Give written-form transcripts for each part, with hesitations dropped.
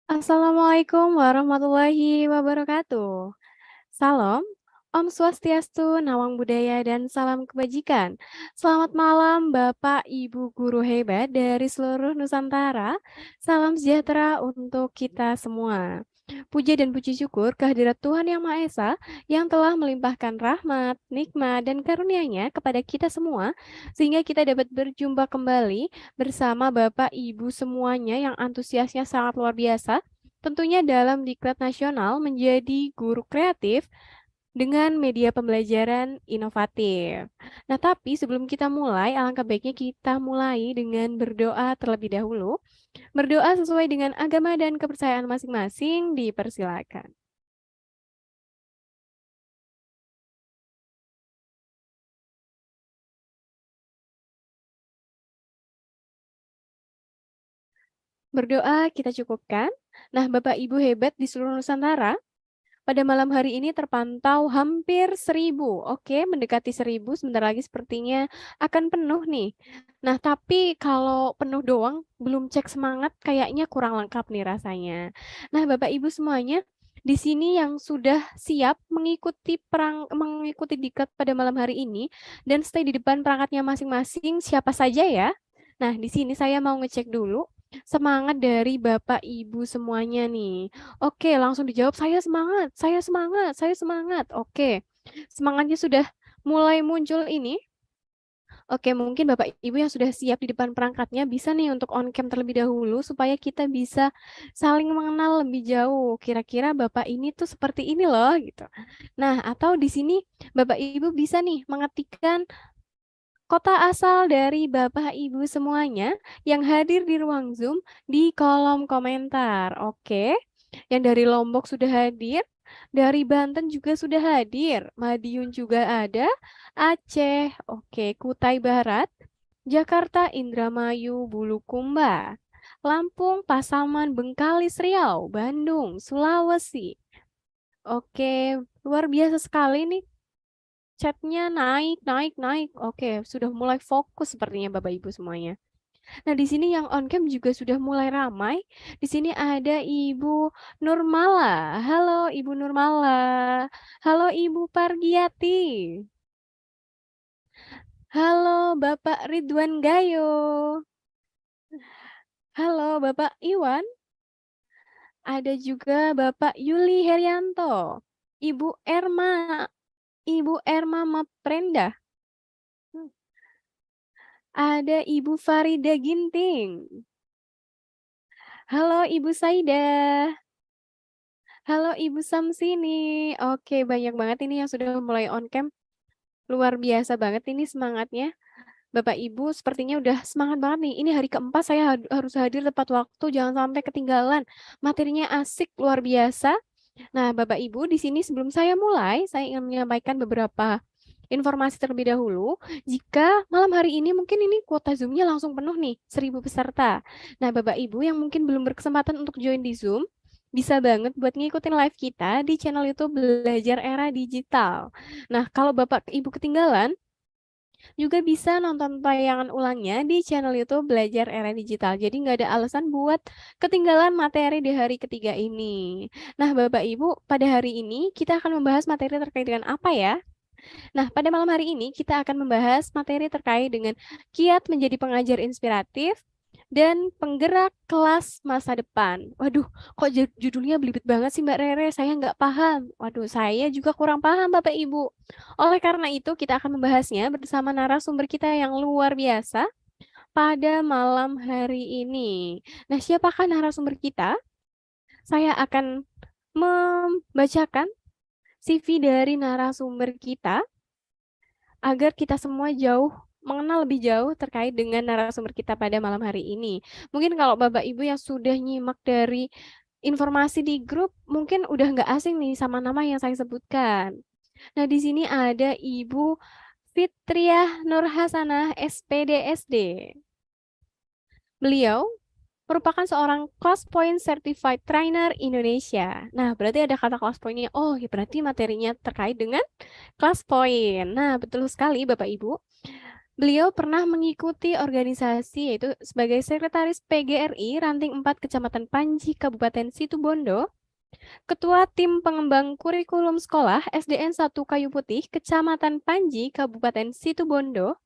Assalamualaikum warahmatullahi wabarakatuh. Salam, Om Swastiastu, Nawang Budaya, dan salam kebajikan. Selamat malam Bapak Ibu guru hebat dari seluruh Nusantara. Salam sejahtera untuk kita semua. Puja dan puji syukur kehadirat Tuhan Yang Maha Esa yang telah melimpahkan rahmat, nikmat, dan karunia-Nya kepada kita semua, sehingga kita dapat berjumpa kembali bersama Bapak Ibu semuanya yang antusiasnya sangat luar biasa, tentunya dalam Diklat Nasional menjadi guru kreatif dengan media pembelajaran inovatif. Nah, tapi sebelum kita mulai, alangkah baiknya kita mulai dengan berdoa terlebih dahulu. Berdoa sesuai dengan agama dan kepercayaan masing-masing, dipersilakan. Berdoa kita cukupkan. Nah, Bapak Ibu hebat di seluruh Nusantara, pada malam hari ini terpantau hampir 1.000. Oke, mendekati 1.000, sebentar lagi sepertinya akan penuh nih. Nah, tapi kalau penuh doang, belum cek semangat, kayaknya kurang lengkap nih rasanya. Nah, Bapak Ibu semuanya, di sini yang sudah siap mengikuti diklat pada malam hari ini, dan stay di depan perangkatnya masing-masing, siapa saja ya? Nah, di sini saya mau ngecek dulu semangat dari Bapak Ibu semuanya nih. Oke, langsung dijawab, saya semangat, saya semangat, saya semangat. Oke, semangatnya sudah mulai muncul ini. Oke, mungkin Bapak Ibu yang sudah siap di depan perangkatnya bisa nih untuk on cam terlebih dahulu supaya kita bisa saling mengenal lebih jauh. Kira-kira Bapak ini tuh seperti ini loh gitu. Nah, atau di sini Bapak Ibu bisa nih mengetikkan kota asal dari Bapak Ibu semuanya yang hadir di ruang Zoom di kolom komentar. Oke, yang dari Lombok sudah hadir, dari Banten juga sudah hadir, Madiun juga ada, Aceh, oke, Kutai Barat, Jakarta, Indramayu, Bulukumba, Lampung, Pasaman, Bengkalis, Riau, Bandung, Sulawesi. Oke, luar biasa sekali nih. Chatnya naik, naik, naik. Oke, sudah mulai fokus sepertinya Bapak Ibu semuanya. Nah, di sini yang on cam juga sudah mulai ramai. Di sini ada Ibu Nurmala. Halo Ibu Nurmala. Halo Ibu Pargiati. Halo Bapak Ridwan Gayo. Halo Bapak Iwan. Ada juga Bapak Yuli Herianto. Ibu Erma. Ibu Erma Maprenda. Ada Ibu Farida Ginting. Halo Ibu Saida. Halo Ibu Samsini. Oke, banyak banget ini yang sudah mulai on cam. Luar biasa banget ini semangatnya. Bapak Ibu sepertinya udah semangat banget nih. Ini hari keempat saya harus hadir tepat waktu. Jangan sampai ketinggalan. Materinya asik, luar biasa. Nah, Bapak Ibu, di sini sebelum saya mulai, saya ingin menyampaikan beberapa informasi terlebih dahulu. Jika malam hari ini mungkin ini kuota Zoom-nya langsung penuh nih, 1000 peserta. Nah, Bapak Ibu yang mungkin belum berkesempatan untuk join di Zoom, bisa banget buat ngikutin live kita di channel YouTube Belajar Era Digital. Nah, kalau Bapak Ibu ketinggalan, juga bisa nonton tayangan ulangnya di channel YouTube Belajar Era Digital. Jadi nggak ada alasan buat ketinggalan materi di hari ketiga ini. Nah, Bapak Ibu, pada hari ini kita akan membahas materi terkait dengan apa ya? Nah, pada malam hari ini kita akan membahas materi terkait dengan kiat menjadi pengajar inspiratif dan penggerak kelas masa depan. Waduh, kok judulnya belibet banget sih Mbak Rere? Saya nggak paham. Waduh, saya juga kurang paham Bapak Ibu. Oleh karena itu, kita akan membahasnya bersama narasumber kita yang luar biasa pada malam hari ini. Nah, siapakah narasumber kita? Saya akan membacakan CV dari narasumber kita agar kita semua mengenal lebih jauh terkait dengan narasumber kita pada malam hari ini. Mungkin kalau Bapak Ibu yang sudah nyimak dari informasi di grup, mungkin udah nggak asing nih sama nama yang saya sebutkan. Nah, di sini ada Ibu Fitriah Nur Hasanah, SPDSD. Beliau merupakan seorang Class Point Certified Trainer Indonesia. Nah, berarti ada kata Class Point-nya. Oh, ya berarti materinya terkait dengan Class Point. Nah, betul sekali Bapak Ibu. Beliau pernah mengikuti organisasi yaitu sebagai Sekretaris PGRI Ranting 4 Kecamatan Panji, Kabupaten Situbondo, Ketua Tim Pengembang Kurikulum Sekolah SDN 1 Kayu Putih, Kecamatan Panji, Kabupaten Situbondo.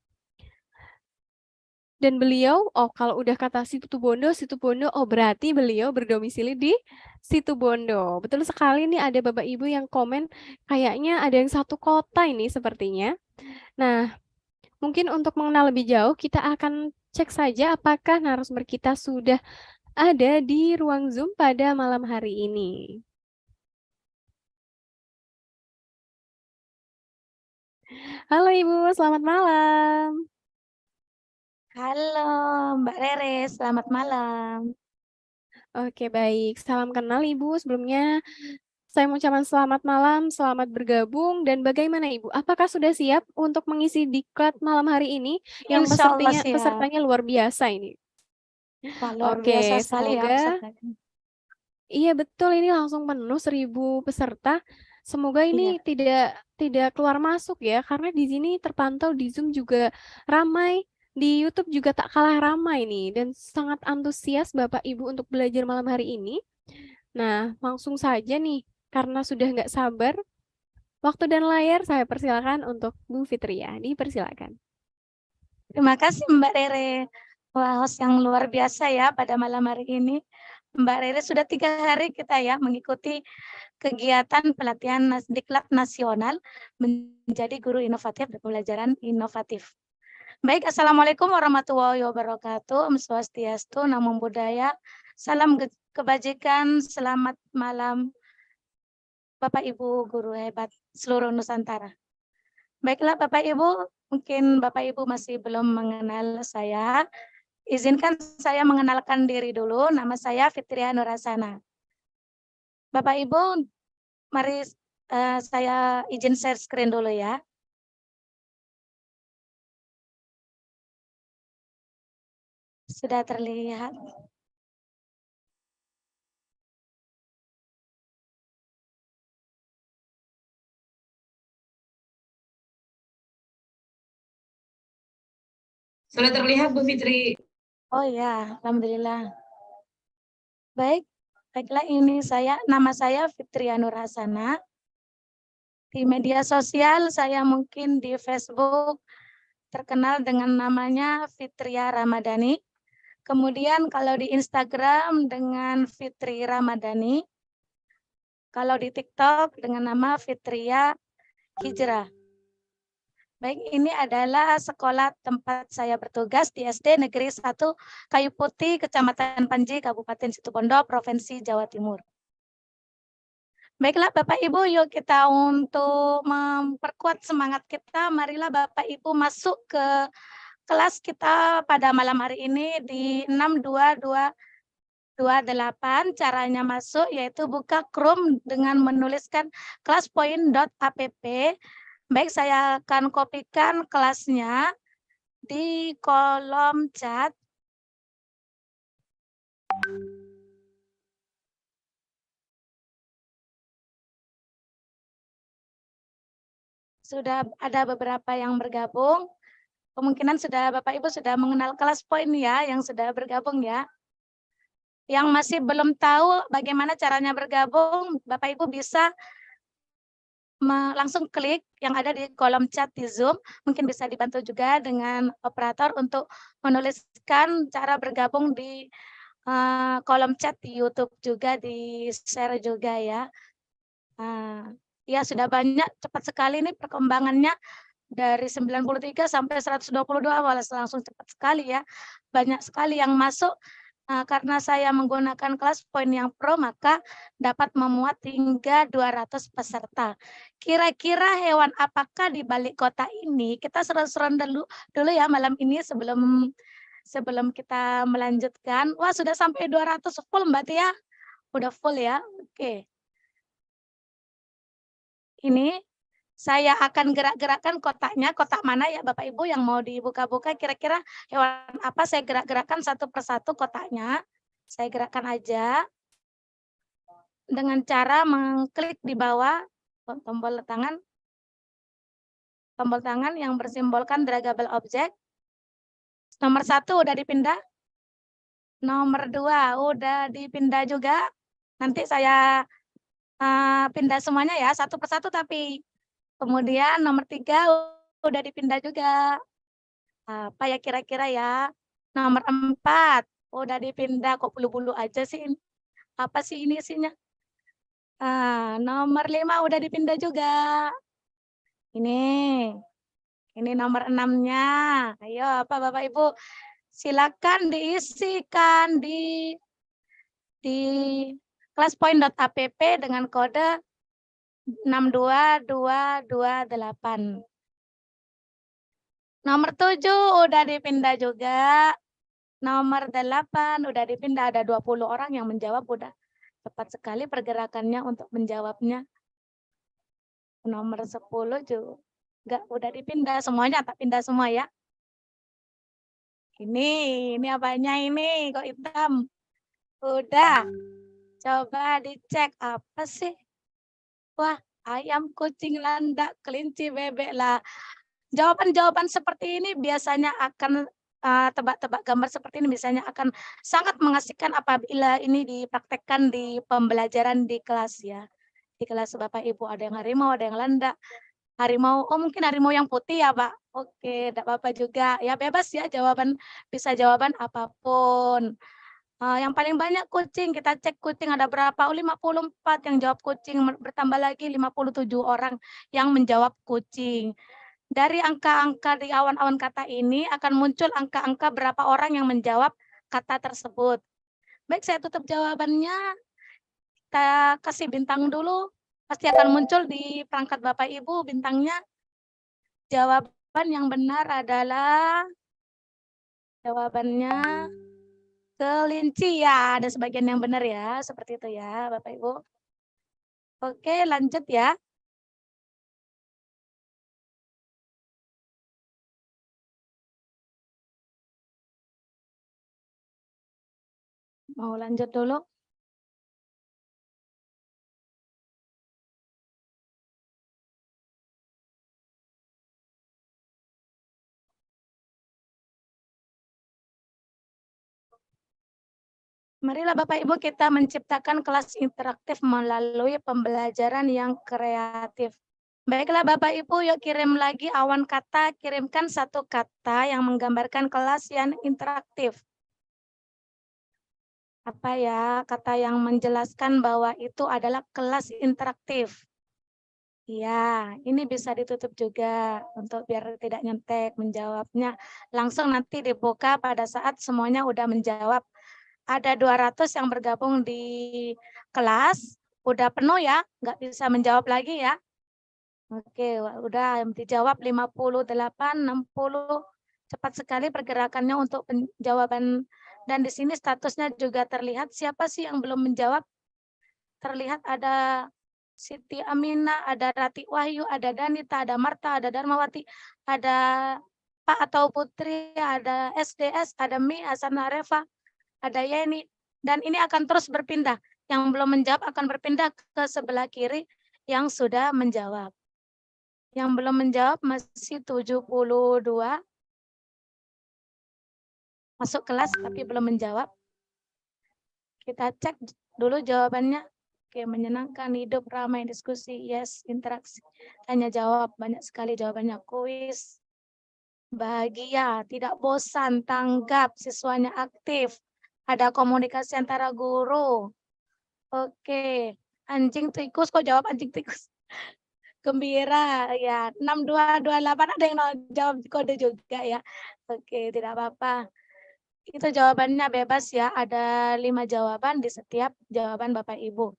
Dan beliau, oh kalau udah kata Situbondo, oh berarti beliau berdomisili di Situbondo. Betul sekali nih ada Bapak Ibu yang komen, kayaknya ada yang satu kota ini sepertinya. Nah, mungkin untuk mengenal lebih jauh, kita akan cek saja apakah narasumber kita sudah ada di ruang Zoom pada malam hari ini. Halo Ibu, selamat malam. Halo Mbak Rere, selamat malam. Oke, baik. Salam kenal Ibu. Sebelumnya saya mengucapkan selamat malam, selamat bergabung, dan bagaimana Ibu? Apakah sudah siap untuk mengisi diklat malam hari ini yang Insya Allah siap. pesertanya luar biasa ini? Wah, luar Oke, biasa sekali ya semoga pesertanya. iya betul ini langsung penuh 1000 peserta. Semoga ini Iya, tidak keluar masuk ya, karena di sini terpantau di Zoom juga ramai, di YouTube juga tak kalah ramai nih, dan sangat antusias Bapak Ibu untuk belajar malam hari ini. Nah, langsung saja nih, karena sudah nggak sabar, waktu dan layar saya persilakan untuk Bu Fitria. Dipersilakan. terima kasih Mbak Rere. Wah, host yang luar biasa ya pada malam hari ini. Mbak Rere sudah 3 hari kita ya mengikuti kegiatan pelatihan Diklat Nasional menjadi guru inovatif dan pembelajaran inovatif. Baik, Assalamualaikum warahmatullahi wabarakatuh. Om Swastiastu, Namo Buddhaya. Salam kebajikan, selamat malam Bapak Ibu guru hebat seluruh Nusantara. Baiklah Bapak Ibu, mungkin Bapak Ibu masih belum mengenal saya. Izinkan saya mengenalkan diri dulu, nama saya Fitria Nurasana. Bapak Ibu, mari saya izin share screen dulu ya. Sudah terlihat. Sudah terlihat Bu Fitri. Oh ya, alhamdulillah. Baiklah ini nama saya Fitria Nur Hasana. Di media sosial saya mungkin di Facebook terkenal dengan namanya Fitria Ramadhani. Kemudian kalau di Instagram dengan Fitri Ramadhani. Kalau di TikTok dengan nama Fitria Hijrah. Baik, ini adalah sekolah tempat saya bertugas di SD Negeri 1 Kayu Putih, Kecamatan Panji, Kabupaten Situbondo, Provinsi Jawa Timur. Baiklah Bapak Ibu, yuk kita untuk memperkuat semangat kita, marilah Bapak Ibu masuk ke kelas kita pada malam hari ini di 62228. Caranya masuk yaitu buka Chrome dengan menuliskan classpoint.app. Baik, saya akan kopikan kelasnya di kolom chat. Sudah ada beberapa yang bergabung. Kemungkinan Bapak Ibu sudah mengenal kelas poin ya, yang sudah bergabung ya. Yang masih belum tahu bagaimana caranya bergabung, Bapak Ibu bisa langsung klik yang ada di kolom chat di Zoom. Mungkin bisa dibantu juga dengan operator untuk menuliskan cara bergabung di kolom chat di YouTube juga, di-share juga ya. Ya sudah banyak, cepat sekali nih perkembangannya. Dari 93 sampai 122, langsung cepat sekali ya. Banyak sekali yang masuk. Karena saya menggunakan kelas poin yang pro, maka dapat memuat hingga 200 peserta. Kira-kira hewan apakah di balik kota ini? Kita seru-seruan dulu ya malam ini sebelum kita melanjutkan. Wah, sudah sampai 200 full Mbak Tia. Udah full ya. Oke. Ini saya akan gerak-gerakkan kotaknya, kotak mana ya Bapak Ibu yang mau dibuka-buka, kira-kira hewan apa saya gerak-gerakkan satu persatu kotaknya. Saya gerakkan aja dengan cara mengklik di bawah tombol tangan yang bersimbolkan draggable object. Nomor 1 udah dipindah. Nomor 2 udah dipindah juga. Nanti saya pindah semuanya ya, satu persatu tapi. Kemudian nomor 3 udah dipindah juga. Apa ya kira-kira ya? Nomor 4 udah dipindah, kok bulu-bulu aja sih ini? Apa sih ini isinya? Nomor 5 udah dipindah juga. Ini nomor 6-nya. Ayo apa Bapak Ibu? Silakan diisikan di classpoint.app dengan kode 62228. Nomor 7 udah dipindah juga. Nomor 8 udah dipindah. Ada 20 orang yang menjawab, udah cepat sekali pergerakannya untuk menjawabnya. Nomor 10 juga udah dipindah. Semuanya tak pindah semua ya. Ini apanya ini? Kok hitam? Udah. Coba dicek apa sih? Wah, ayam, kucing, landak, kelinci, bebek lah. Jawaban-jawaban seperti ini biasanya akan tebak-tebak gambar seperti ini biasanya akan sangat mengasihkan apabila ini dipraktekkan di pembelajaran di kelas ya. Di kelas Bapak Ibu ada yang harimau, ada yang landak. Harimau, oh mungkin harimau yang putih ya Pak. Oke, tidak apa-apa juga. Ya bebas ya bisa jawaban apapun. Yang paling banyak kucing, kita cek kucing ada berapa? Oh 54 yang jawab kucing, bertambah lagi 57 orang yang menjawab kucing. Dari angka-angka di awan-awan kata ini akan muncul angka-angka berapa orang yang menjawab kata tersebut. Baik, saya tutup jawabannya. Kita kasih bintang dulu. Pasti akan muncul di perangkat Bapak Ibu bintangnya. Jawaban yang benar adalah jawabannya kelinci ya. Ada sebagian yang benar ya, seperti itu ya Bapak Ibu. Oke, lanjut ya. Mau lanjut dulu? Marilah Bapak Ibu kita menciptakan kelas interaktif melalui pembelajaran yang kreatif. Baiklah Bapak Ibu, yuk kirim lagi awan kata, kirimkan satu kata yang menggambarkan kelas yang interaktif. Apa ya, kata yang menjelaskan bahwa itu adalah kelas interaktif. Ya, ini bisa ditutup juga untuk biar tidak nyontek menjawabnya. Langsung nanti dibuka pada saat semuanya udah menjawab. Ada 200 yang bergabung di kelas, udah penuh ya, nggak bisa menjawab lagi ya. Oke, udah dijawab 58, 60. Cepat sekali pergerakannya untuk penjawaban. Dan di sini statusnya juga terlihat siapa sih yang belum menjawab. Terlihat ada Siti Amina, ada Rati Wahyu, ada Danita, ada Marta, ada Darmawati, ada Pak atau Putri, ada SDS, ada Mi, Hasan Reva, ada Yeni, dan ini akan terus berpindah. Yang belum menjawab akan berpindah ke sebelah kiri yang sudah menjawab. Yang belum menjawab masih 72, masuk kelas tapi belum menjawab. Kita cek dulu jawabannya. Oke, menyenangkan, hidup, ramai, diskusi, yes, interaksi, tanya jawab, banyak sekali jawabannya, kuis, bahagia, tidak bosan, tanggap, siswanya aktif, ada komunikasi antara guru. Oke, anjing tikus, kok jawab anjing tikus? Gembira, ya, 6228 ada yang jawab kode juga ya. Oke, tidak apa-apa. Itu jawabannya bebas ya, ada 5 jawaban di setiap jawaban Bapak Ibu.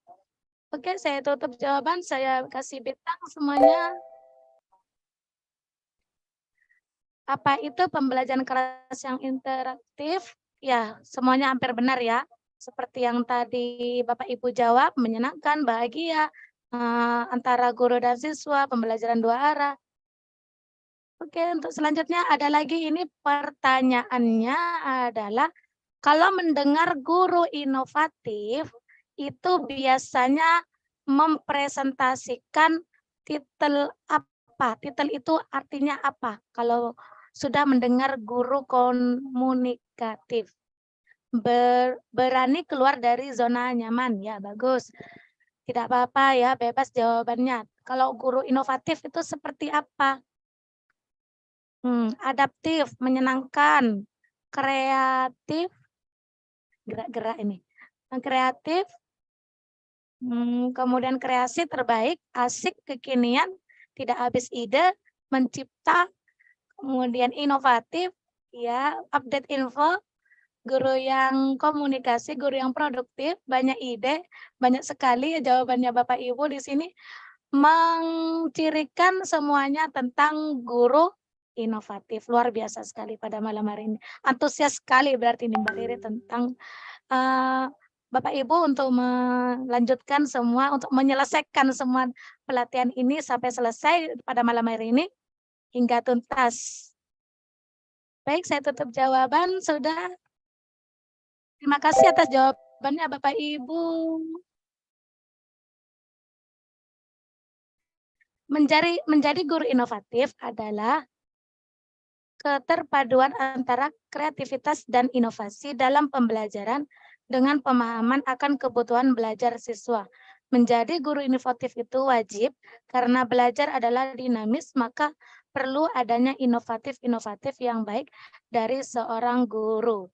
Oke, saya tutup jawaban, saya kasih bintang semuanya. Apa itu pembelajaran kelas yang interaktif? Ya, semuanya hampir benar ya. Seperti yang tadi Bapak Ibu jawab, menyenangkan, bahagia, antara guru dan siswa, pembelajaran dua arah. Oke, untuk selanjutnya ada lagi ini pertanyaannya adalah, kalau mendengar guru inovatif, itu biasanya mempresentasikan titel apa? Titel itu artinya apa? Kalau sudah mendengar guru komunikatif. Berani keluar dari zona nyaman, ya bagus. Tidak apa-apa ya, bebas jawabannya. Kalau guru inovatif itu seperti apa? Adaptif, menyenangkan, kreatif, gerak-gerak ini. Kreatif, kemudian kreasi terbaik, asik, kekinian, tidak habis ide, mencipta, kemudian inovatif, ya, update info, guru yang komunikasi, guru yang produktif, banyak ide, banyak sekali ya jawabannya Bapak Ibu di sini mencirikan semuanya tentang guru inovatif. Luar biasa sekali pada malam hari ini. Antusias sekali berarti ini Mbak Riri tentang Bapak Ibu untuk melanjutkan semua, untuk menyelesaikan semua pelatihan ini sampai selesai pada malam hari ini hingga tuntas. Baik, saya tutup jawaban sudah. Terima kasih atas jawabannya Bapak Ibu. Menjadi guru inovatif adalah keterpaduan antara kreativitas dan inovasi dalam pembelajaran dengan pemahaman akan kebutuhan belajar siswa. Menjadi guru inovatif itu wajib karena belajar adalah dinamis, maka perlu adanya inovatif-inovatif yang baik dari seorang guru.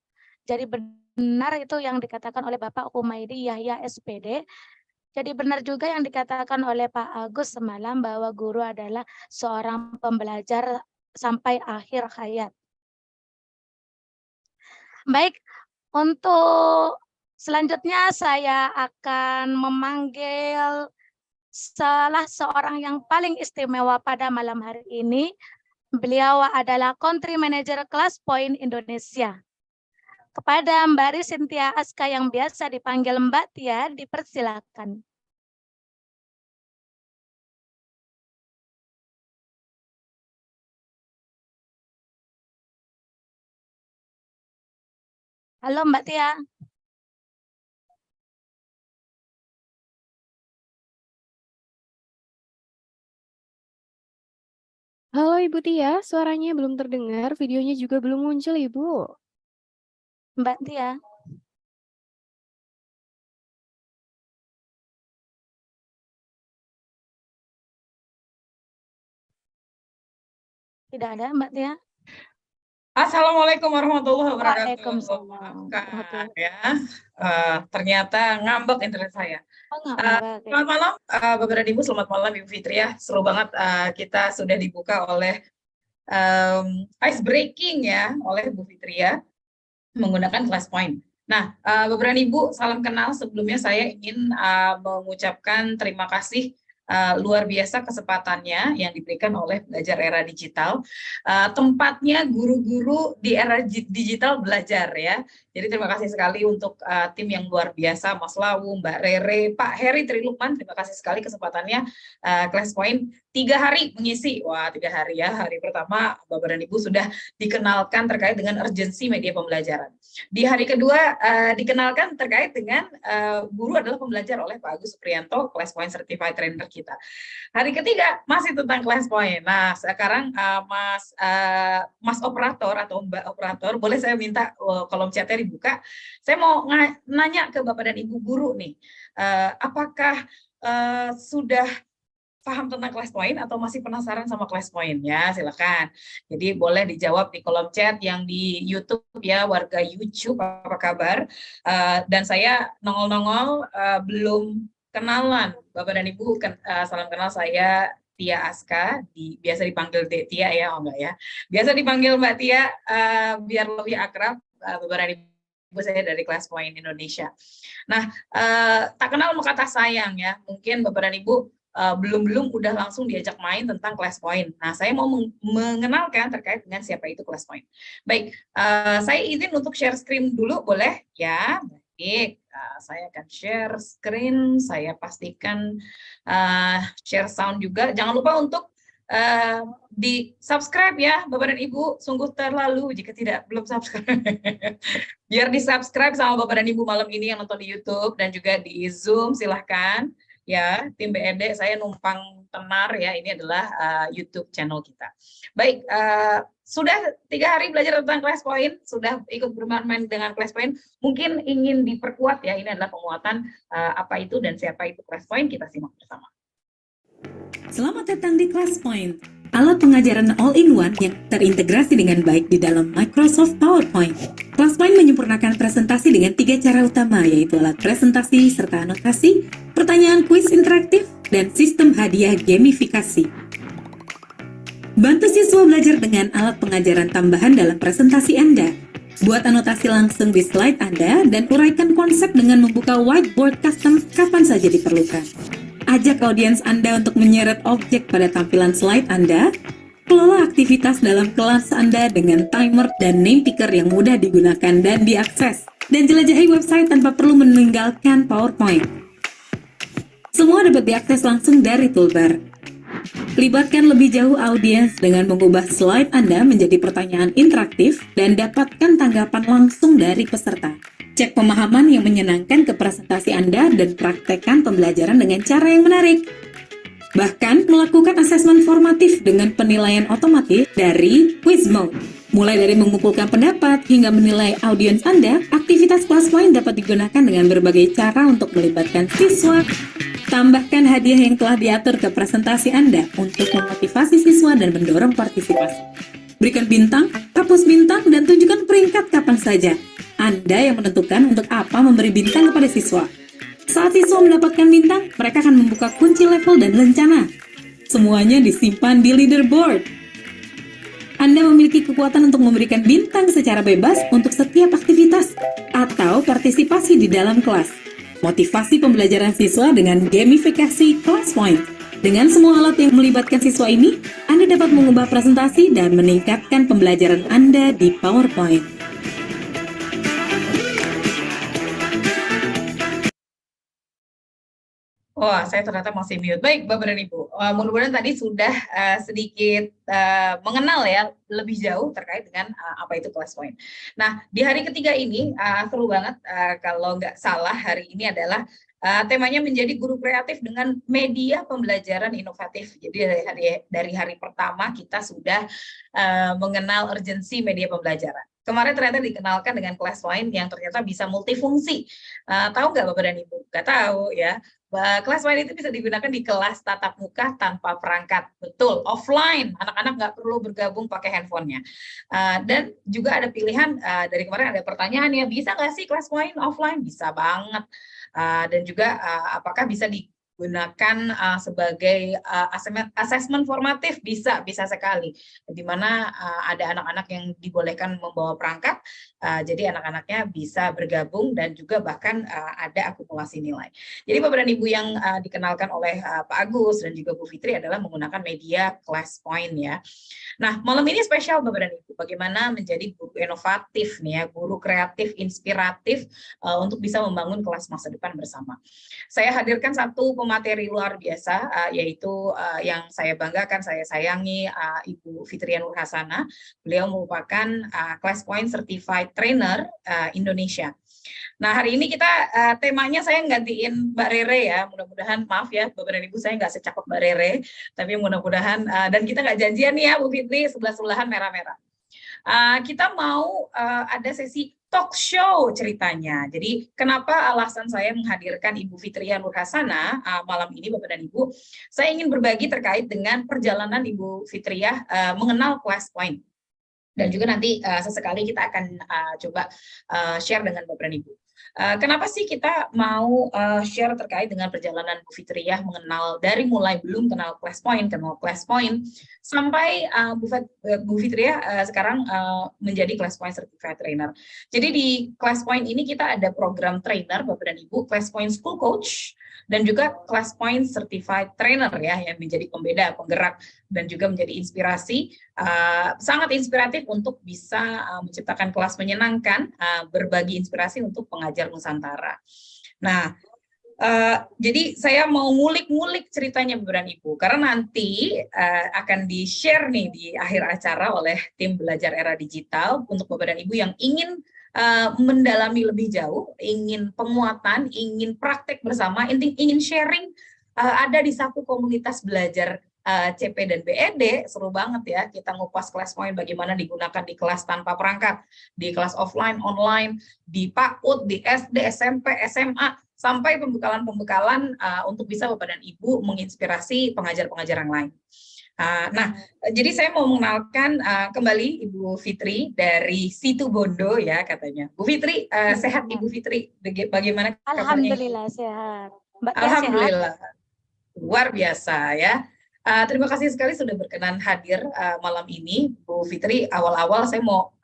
Jadi benar itu yang dikatakan oleh Bapak Humaydi Yahya SPD. Jadi benar juga yang dikatakan oleh Pak Agus semalam bahwa guru adalah seorang pembelajar sampai akhir hayat. Baik, untuk selanjutnya saya akan memanggil salah seorang yang paling istimewa pada malam hari ini. Beliau adalah Country Manager Kelas Point Indonesia. Kepada Mbak Ri Cynthia Aska yang biasa dipanggil Mbak Tia, dipersilakan. Halo Mbak Tia. Halo Ibu Tia, suaranya belum terdengar, videonya juga belum muncul Ibu. Mbak Tia. Tidak ada Mbak Tia? Assalamualaikum warahmatullahi wabarakatuh. Waalaikumsalam. Maafkan ya, ternyata ngambek internet saya. Oh, nggak. Selamat malam, Bapak dan Ibu. Selamat malam, Ibu Fitri ya. Seru banget kita sudah dibuka oleh ice breaking ya, oleh Bu Fitri ya, menggunakan class point. Nah, Bapak dan Ibu, salam kenal. Sebelumnya saya ingin mengucapkan terima kasih luar biasa kesempatannya yang diberikan oleh Belajar Era Digital. Tempatnya guru-guru di era digital belajar ya. Jadi terima kasih sekali untuk tim yang luar biasa, Mas Lawu, Mbak Rere, Pak Heri Trilukman. Terima kasih sekali kesempatannya Class Point 3 hari mengisi. Wah, 3 hari ya. Hari pertama Bapak dan Ibu sudah dikenalkan terkait dengan urgensi media pembelajaran. Di hari kedua dikenalkan terkait dengan guru adalah pembelajar oleh Pak Agus Supriyanto, Class Point Certified Trainer kita. Hari ketiga masih tentang Class Point. Nah, sekarang Mas operator atau Mbak operator, boleh saya minta kolom chatnya dibuka. Saya mau nanya ke Bapak dan Ibu guru nih, apakah sudah paham tentang Class Point atau masih penasaran sama Class Point ya? Silakan. Jadi boleh dijawab di kolom chat yang di YouTube ya, warga YouTube, apa kabar? Dan saya nongol-nongol belum kenalan, Bapak dan Ibu. Salam kenal, saya Tia Aska, biasa dipanggil Tia ya, oh enggak ya? Biasa dipanggil Mbak Tia, biar lebih akrab. Bapak dan Ibu, saya dari Class Point Indonesia. Nah, tak kenal maka tak sayang ya. Mungkin Bapak dan Ibu belum udah langsung diajak main tentang Class Point. Nah, saya mau mengenalkan terkait dengan siapa itu Class Point. Baik, saya izin untuk share screen dulu, boleh? Ya, baik. Saya akan share screen, saya pastikan share sound juga. Jangan lupa untuk di subscribe ya, Bapak dan Ibu. Sungguh terlalu jika belum subscribe. Biar di subscribe sama Bapak dan Ibu malam ini yang nonton di YouTube dan juga di Zoom, silahkan. Ya, tim BED saya numpang tenar ya, ini adalah YouTube channel kita. Baik, sudah 3 hari belajar tentang Class Point, sudah ikut bermain dengan Class Point, mungkin ingin diperkuat ya, ini adalah penguatan apa itu dan siapa itu Class Point, kita simak bersama. Selamat datang di Class Point, alat pengajaran all-in-one yang terintegrasi dengan baik di dalam Microsoft PowerPoint. Class Point menyempurnakan presentasi dengan 3 cara utama, yaitu alat presentasi serta anotasi, pertanyaan kuis interaktif, dan sistem hadiah gamifikasi. Bantu siswa belajar dengan alat pengajaran tambahan dalam presentasi Anda. Buat anotasi langsung di slide Anda dan uraikan konsep dengan membuka whiteboard custom kapan saja diperlukan. Ajak audiens Anda untuk menyeret objek pada tampilan slide Anda. Kelola aktivitas dalam kelas Anda dengan timer dan name picker yang mudah digunakan dan diakses. Dan jelajahi website tanpa perlu meninggalkan PowerPoint. Semua dapat diakses langsung dari toolbar. Libatkan lebih jauh audiens dengan mengubah slide Anda menjadi pertanyaan interaktif dan dapatkan tanggapan langsung dari peserta. Cek pemahaman yang menyenangkan ke presentasi Anda dan praktekkan pembelajaran dengan cara yang menarik. Bahkan melakukan asesmen formatif dengan penilaian otomatis dari quiz mode. Mulai dari mengumpulkan pendapat hingga menilai audiens Anda, aktivitas Class Point dapat digunakan dengan berbagai cara untuk melibatkan siswa. Tambahkan hadiah yang telah diatur ke presentasi Anda untuk memotivasi siswa dan mendorong partisipasi. Berikan bintang, hapus bintang, dan tunjukkan peringkat kapan saja. Anda yang menentukan untuk apa memberi bintang kepada siswa. Saat siswa mendapatkan bintang, mereka akan membuka kunci level dan lencana. Semuanya disimpan di leaderboard. Anda memiliki kekuatan untuk memberikan bintang secara bebas untuk setiap aktivitas atau partisipasi di dalam kelas. Motivasi pembelajaran siswa dengan gamifikasi Class Point. Dengan semua alat yang melibatkan siswa ini, Anda dapat mengubah presentasi dan meningkatkan pembelajaran Anda di PowerPoint. Wah, saya ternyata masih mute. Baik, Bapak dan Ibu. Mudah-mudahan tadi sudah sedikit mengenal ya lebih jauh terkait dengan apa itu class point. Nah, di hari ketiga ini seru banget. Kalau nggak salah hari ini adalah temanya menjadi guru kreatif dengan media pembelajaran inovatif. Jadi dari hari pertama kita sudah mengenal urgensi media pembelajaran. Kemarin ternyata dikenalkan dengan class point yang ternyata bisa multifungsi. Tahu nggak Bapak dan Ibu? Nggak tahu ya. Kelas lain itu bisa digunakan di kelas tatap muka tanpa perangkat. Betul, offline. Anak-anak nggak perlu bergabung pakai handphonenya. Dan juga ada pilihan, dari kemarin ada pertanyaan ya, bisa nggak sih kelas lain offline? Bisa banget. Dan juga apakah bisa digunakan sebagai asesmen formatif? Bisa sekali. Di mana ada anak-anak yang dibolehkan membawa perangkat, jadi anak-anaknya bisa bergabung dan juga bahkan ada akumulasi nilai. Jadi Bapak dan Ibu yang dikenalkan oleh Pak Agus dan juga Bu Fitri adalah menggunakan media class point ya. Nah, malam ini spesial Bapak dan Ibu, bagaimana menjadi guru inovatif nih ya, guru kreatif, inspiratif untuk bisa membangun kelas masa depan bersama. Saya hadirkan satu pemateri luar biasa, yaitu yang saya banggakan, saya sayangi, Ibu Fitria Nurhasana. Beliau merupakan class point certified trainer Indonesia. Nah, hari ini kita temanya saya gantiin Mbak Rere ya. Mudah-mudahan, maaf ya Bapak dan Ibu, saya nggak secakep Mbak Rere, tapi mudah-mudahan, dan kita nggak janjian nih ya Bu Fitri, sebelah-sebelahan merah-merah. Kita mau ada sesi talk show ceritanya. Jadi kenapa alasan saya menghadirkan Ibu Fitria Nurhasana malam ini Bapak dan Ibu, saya ingin berbagi terkait dengan perjalanan Ibu Fitria mengenal class point. Dan juga nanti sesekali kita akan coba share dengan Bapak dan Ibu. Kenapa sih kita mau share terkait dengan perjalanan Bu Fitriah mengenal dari mulai belum kenal class point, sampai Bu Fitriah sekarang menjadi class point certified trainer. Jadi di class point ini kita ada program trainer Bapak dan Ibu, class point school coach, dan juga class point certified trainer ya, yang menjadi pembeda, penggerak, dan juga menjadi inspirasi, sangat inspiratif untuk bisa menciptakan kelas menyenangkan, berbagi inspirasi untuk pengajar Nusantara. Nah, jadi saya mau ngulik-ngulik ceritanya Bapak dan Ibu, karena nanti akan di-share nih di akhir acara oleh tim Belajar Era Digital untuk Bapak dan Ibu yang ingin mendalami lebih jauh, ingin penguatan, ingin praktek bersama, ingin sharing, ada di satu komunitas belajar CP dan BED. Seru banget ya, kita ngupas class point bagaimana digunakan di kelas tanpa perangkat, di kelas offline, online, di PAUD, di SD, SMP, SMA, sampai pembekalan-pembekalan untuk bisa Bapak dan Ibu menginspirasi pengajar-pengajar yang lain. Nah, jadi saya mau mengenalkan kembali Ibu Fitri dari Situbondo ya katanya. Bu Fitri, sehat Ibu Fitri? Bagaimana kabarnya? Alhamdulillah sehat. Mbak Alhamdulillah, sehat? luar biasa ya. Terima kasih sekali sudah berkenan hadir malam ini, Bu Fitri. Awal-awal saya mau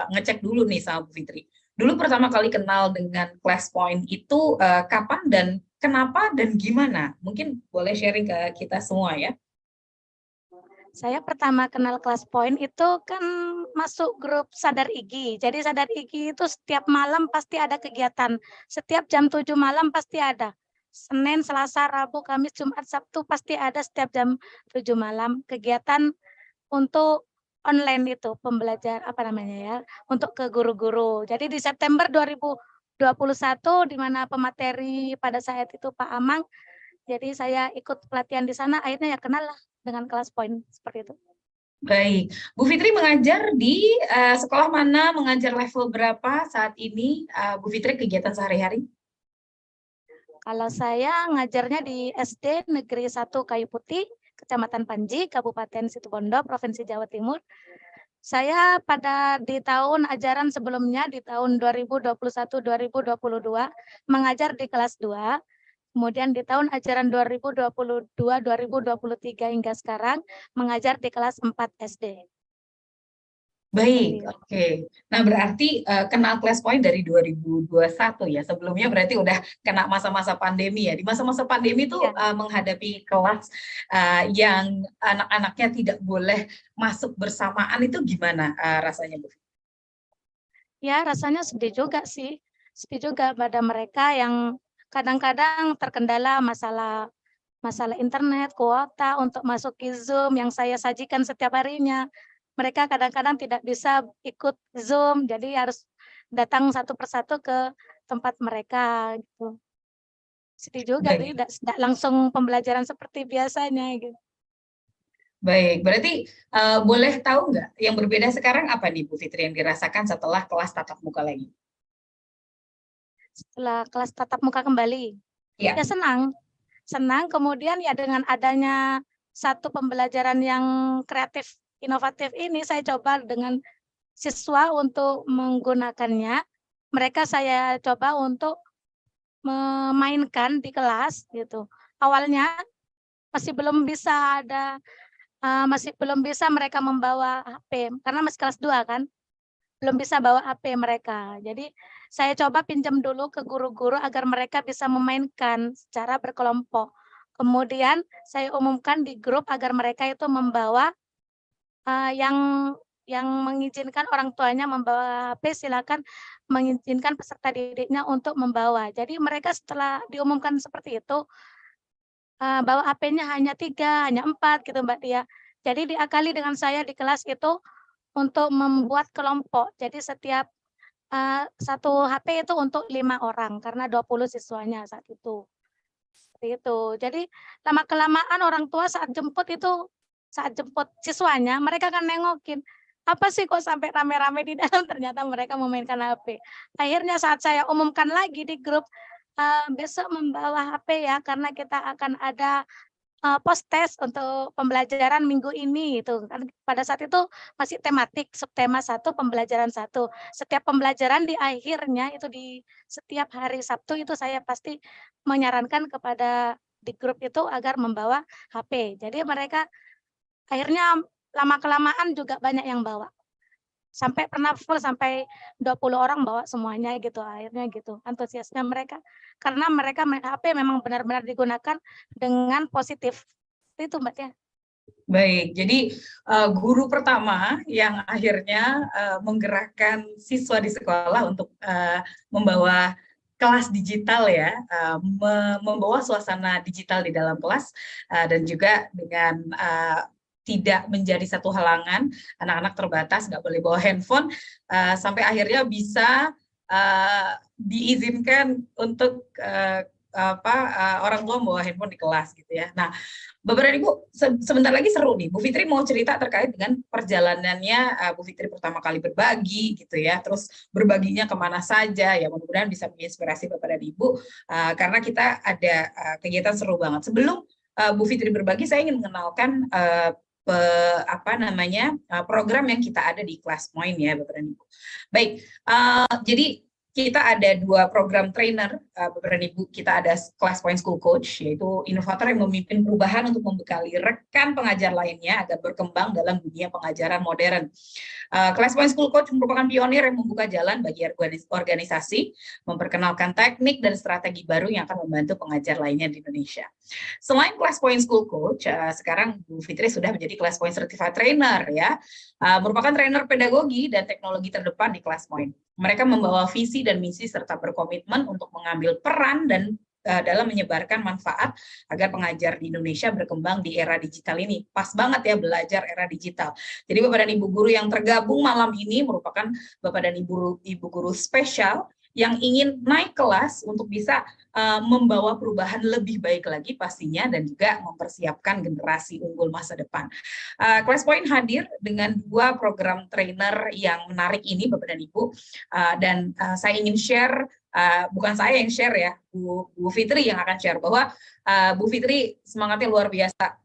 ngecek dulu nih sama Bu Fitri. Dulu pertama kali kenal dengan class point itu kapan dan kenapa dan gimana? Mungkin boleh sharing ke kita semua ya. Saya pertama kenal kelas point itu kan masuk grup Sadar Igi. Jadi Sadar Igi itu setiap malam pasti ada kegiatan. Setiap jam 7 malam pasti ada. Senin, Selasa, Rabu, Kamis, Jumat, Sabtu pasti ada setiap jam 7 malam kegiatan untuk online itu, pembelajar apa namanya ya, untuk ke guru-guru. Jadi di September 2021 di mana pemateri pada saat itu Pak Amang, jadi saya ikut pelatihan di sana, akhirnya ya kenal lah dengan kelas point seperti itu. Baik, Bu Fitri mengajar di sekolah mana, mengajar level berapa saat ini, Bu Fitri kegiatan sehari-hari? Kalau saya ngajarnya di SD Negeri 1 Kayu Putih, Kecamatan Panji, Kabupaten Situbondo, Provinsi Jawa Timur. Saya di tahun ajaran sebelumnya, di tahun 2021-2022, mengajar di kelas 2. Kemudian di tahun ajaran 2022-2023 hingga sekarang mengajar di kelas 4 SD. Baik, oke. Nah berarti kenal class point dari 2021 ya. Sebelumnya berarti udah kena masa-masa pandemi ya. Di masa-masa pandemi itu menghadapi kelas yang anak-anaknya tidak boleh masuk bersamaan itu gimana rasanya Bu? Ya rasanya sedih juga sih. Sedih juga pada mereka yang kadang-kadang terkendala masalah internet, kuota untuk masuk ke Zoom yang saya sajikan setiap harinya. Mereka kadang-kadang tidak bisa ikut Zoom, jadi harus datang satu persatu ke tempat mereka gitu. Sedih juga, Baik. tidak langsung pembelajaran seperti biasanya gitu. Baik, berarti boleh tahu nggak yang berbeda sekarang apa nih Bu Fitri yang dirasakan setelah kelas tatap muka lagi? Setelah kelas tatap muka kembali, Ya. ya senang. Kemudian ya dengan adanya satu pembelajaran yang kreatif, inovatif ini, saya coba dengan siswa untuk menggunakannya. Mereka saya coba untuk memainkan di kelas gitu. Awalnya masih belum bisa mereka membawa HP karena masih kelas 2 kan. Belum bisa bawa HP mereka. Jadi saya coba pinjam dulu ke guru-guru agar mereka bisa memainkan secara berkelompok. Kemudian saya umumkan di grup agar mereka itu membawa yang mengizinkan orang tuanya membawa HP, silakan mengizinkan peserta didiknya untuk membawa. Jadi mereka setelah diumumkan seperti itu, bawa HP-nya hanya 3, hanya 4 gitu Mbak Tia. Jadi diakali dengan saya di kelas itu untuk membuat kelompok. Jadi setiap satu HP itu untuk 5 orang karena 20 siswanya saat itu. Seperti itu. Jadi lama-kelamaan orang tua saat jemput siswanya, mereka akan nengokin, apa sih kok sampai rame-rame di dalam, ternyata mereka memainkan HP. Akhirnya saat saya umumkan lagi di grup, besok membawa HP ya karena kita akan ada post test untuk pembelajaran minggu ini itu kan, pada saat itu masih tematik, subtema 1, pembelajaran 1. Setiap pembelajaran di akhirnya itu di setiap hari Sabtu itu saya pasti menyarankan kepada di grup itu agar membawa HP. Jadi mereka akhirnya lama-kelamaan juga banyak yang bawa. Sampai pernah full sampai 20 orang bawa semuanya gitu, akhirnya gitu. Antusiasnya mereka karena mereka HP memang benar-benar digunakan dengan positif. Itu Mbak Tia. Baik, jadi guru pertama yang akhirnya menggerakkan siswa di sekolah untuk membawa kelas digital ya, membawa suasana digital di dalam kelas dan juga dengan tidak menjadi satu halangan, anak-anak terbatas, nggak boleh bawa handphone, sampai akhirnya bisa diizinkan untuk orang tua membawa handphone di kelas gitu ya. Nah, Bapak dan Ibu, sebentar lagi seru nih. Bu Fitri mau cerita terkait dengan perjalanannya Bu Fitri pertama kali berbagi gitu ya, terus berbaginya kemana saja ya, mudah-mudahan bisa menginspirasi Bapak dan Ibu karena kita ada kegiatan seru banget. Sebelum Bu Fitri berbagi, saya ingin mengenalkan program yang kita ada di Class Point ya Bapak dan Ibu. Baik, jadi kita ada 2 program trainer, Bapak dan Ibu. Kita ada Class Point School Coach, yaitu inovator yang memimpin perubahan untuk membekali rekan pengajar lainnya agar berkembang dalam dunia pengajaran modern. Class Point School Coach merupakan pionir yang membuka jalan bagi organisasi, memperkenalkan teknik dan strategi baru yang akan membantu pengajar lainnya di Indonesia. Selain Class Point School Coach, sekarang Bu Fitri sudah menjadi Class Point Certified Trainer ya, merupakan trainer pedagogi dan teknologi terdepan di Class Point. Mereka membawa visi dan misi serta berkomitmen untuk mengambil peran dan dalam menyebarkan manfaat agar pengajar di Indonesia berkembang di era digital ini. Pas banget ya belajar era digital. Jadi Bapak dan Ibu guru yang tergabung malam ini merupakan Bapak dan Ibu guru spesial yang ingin naik kelas untuk bisa membawa perubahan lebih baik lagi pastinya dan juga mempersiapkan generasi unggul masa depan. Class Point hadir dengan 2 program trainer yang menarik ini Bapak dan Ibu, dan saya ingin share, bukan saya yang share ya, Bu Fitri yang akan share bahwa Bu Fitri semangatnya luar biasa.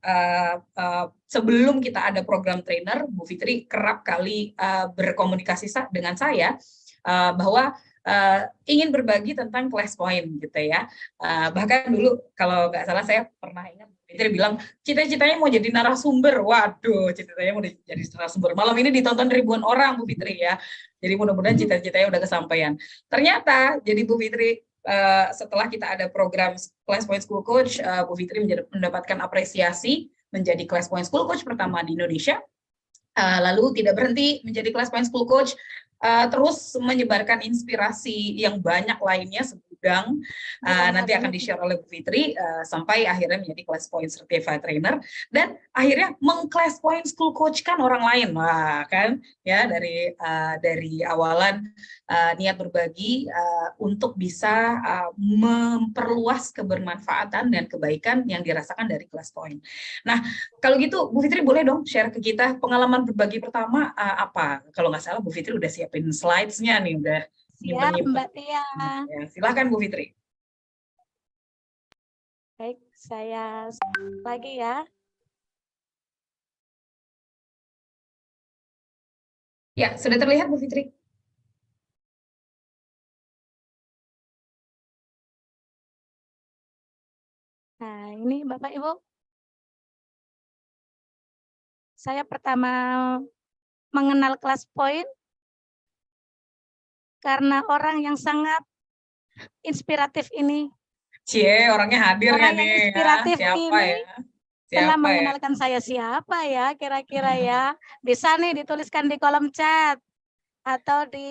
Sebelum kita ada program trainer, Bu Fitri kerap kali berkomunikasi dengan saya bahwa ingin berbagi tentang Class Point gitu ya. Bahkan dulu kalau nggak salah saya pernah ingat Fitri bilang cita-citanya mau jadi narasumber. Waduh, cita-citanya mau jadi narasumber. Malam ini ditonton ribuan orang Bu Fitri ya. Jadi mudah-mudahan cita-citanya udah kesampaian. Ternyata jadi Bu Fitri setelah kita ada program Class Point School Coach, Bu Fitri mendapatkan apresiasi menjadi Class Point School Coach pertama di Indonesia. Lalu tidak berhenti menjadi Class Point School Coach, terus menyebarkan inspirasi yang banyak lainnya gudang, nanti akan ini. di-share oleh Bu Fitri, sampai akhirnya menjadi Class Point Certified Trainer, dan akhirnya meng-Class Point School Coach-kan orang lain. Wah, kan ya, dari awalan niat berbagi untuk bisa memperluas kebermanfaatan dan kebaikan yang dirasakan dari Class Point. Nah, kalau gitu Bu Fitri boleh dong share ke kita pengalaman berbagi pertama apa? Kalau nggak salah Bu Fitri udah siapin slides-nya nih, udah Siap, nyimpen-nyimpen. Mbak Tia. Ya, silakan Bu Fitri. Baik, saya lagi ya. Ya, sudah terlihat Bu Fitri? Nah, ini Bapak Ibu. Saya pertama mengenal Class Point karena orang yang sangat inspiratif ini. Cie, orangnya hadir Orang ya yang nih inspiratif ya. Siapa ini ya? telah Siapa ya? mengenalkan saya siapa ya kira-kira ya. Bisa nih dituliskan di kolom chat atau di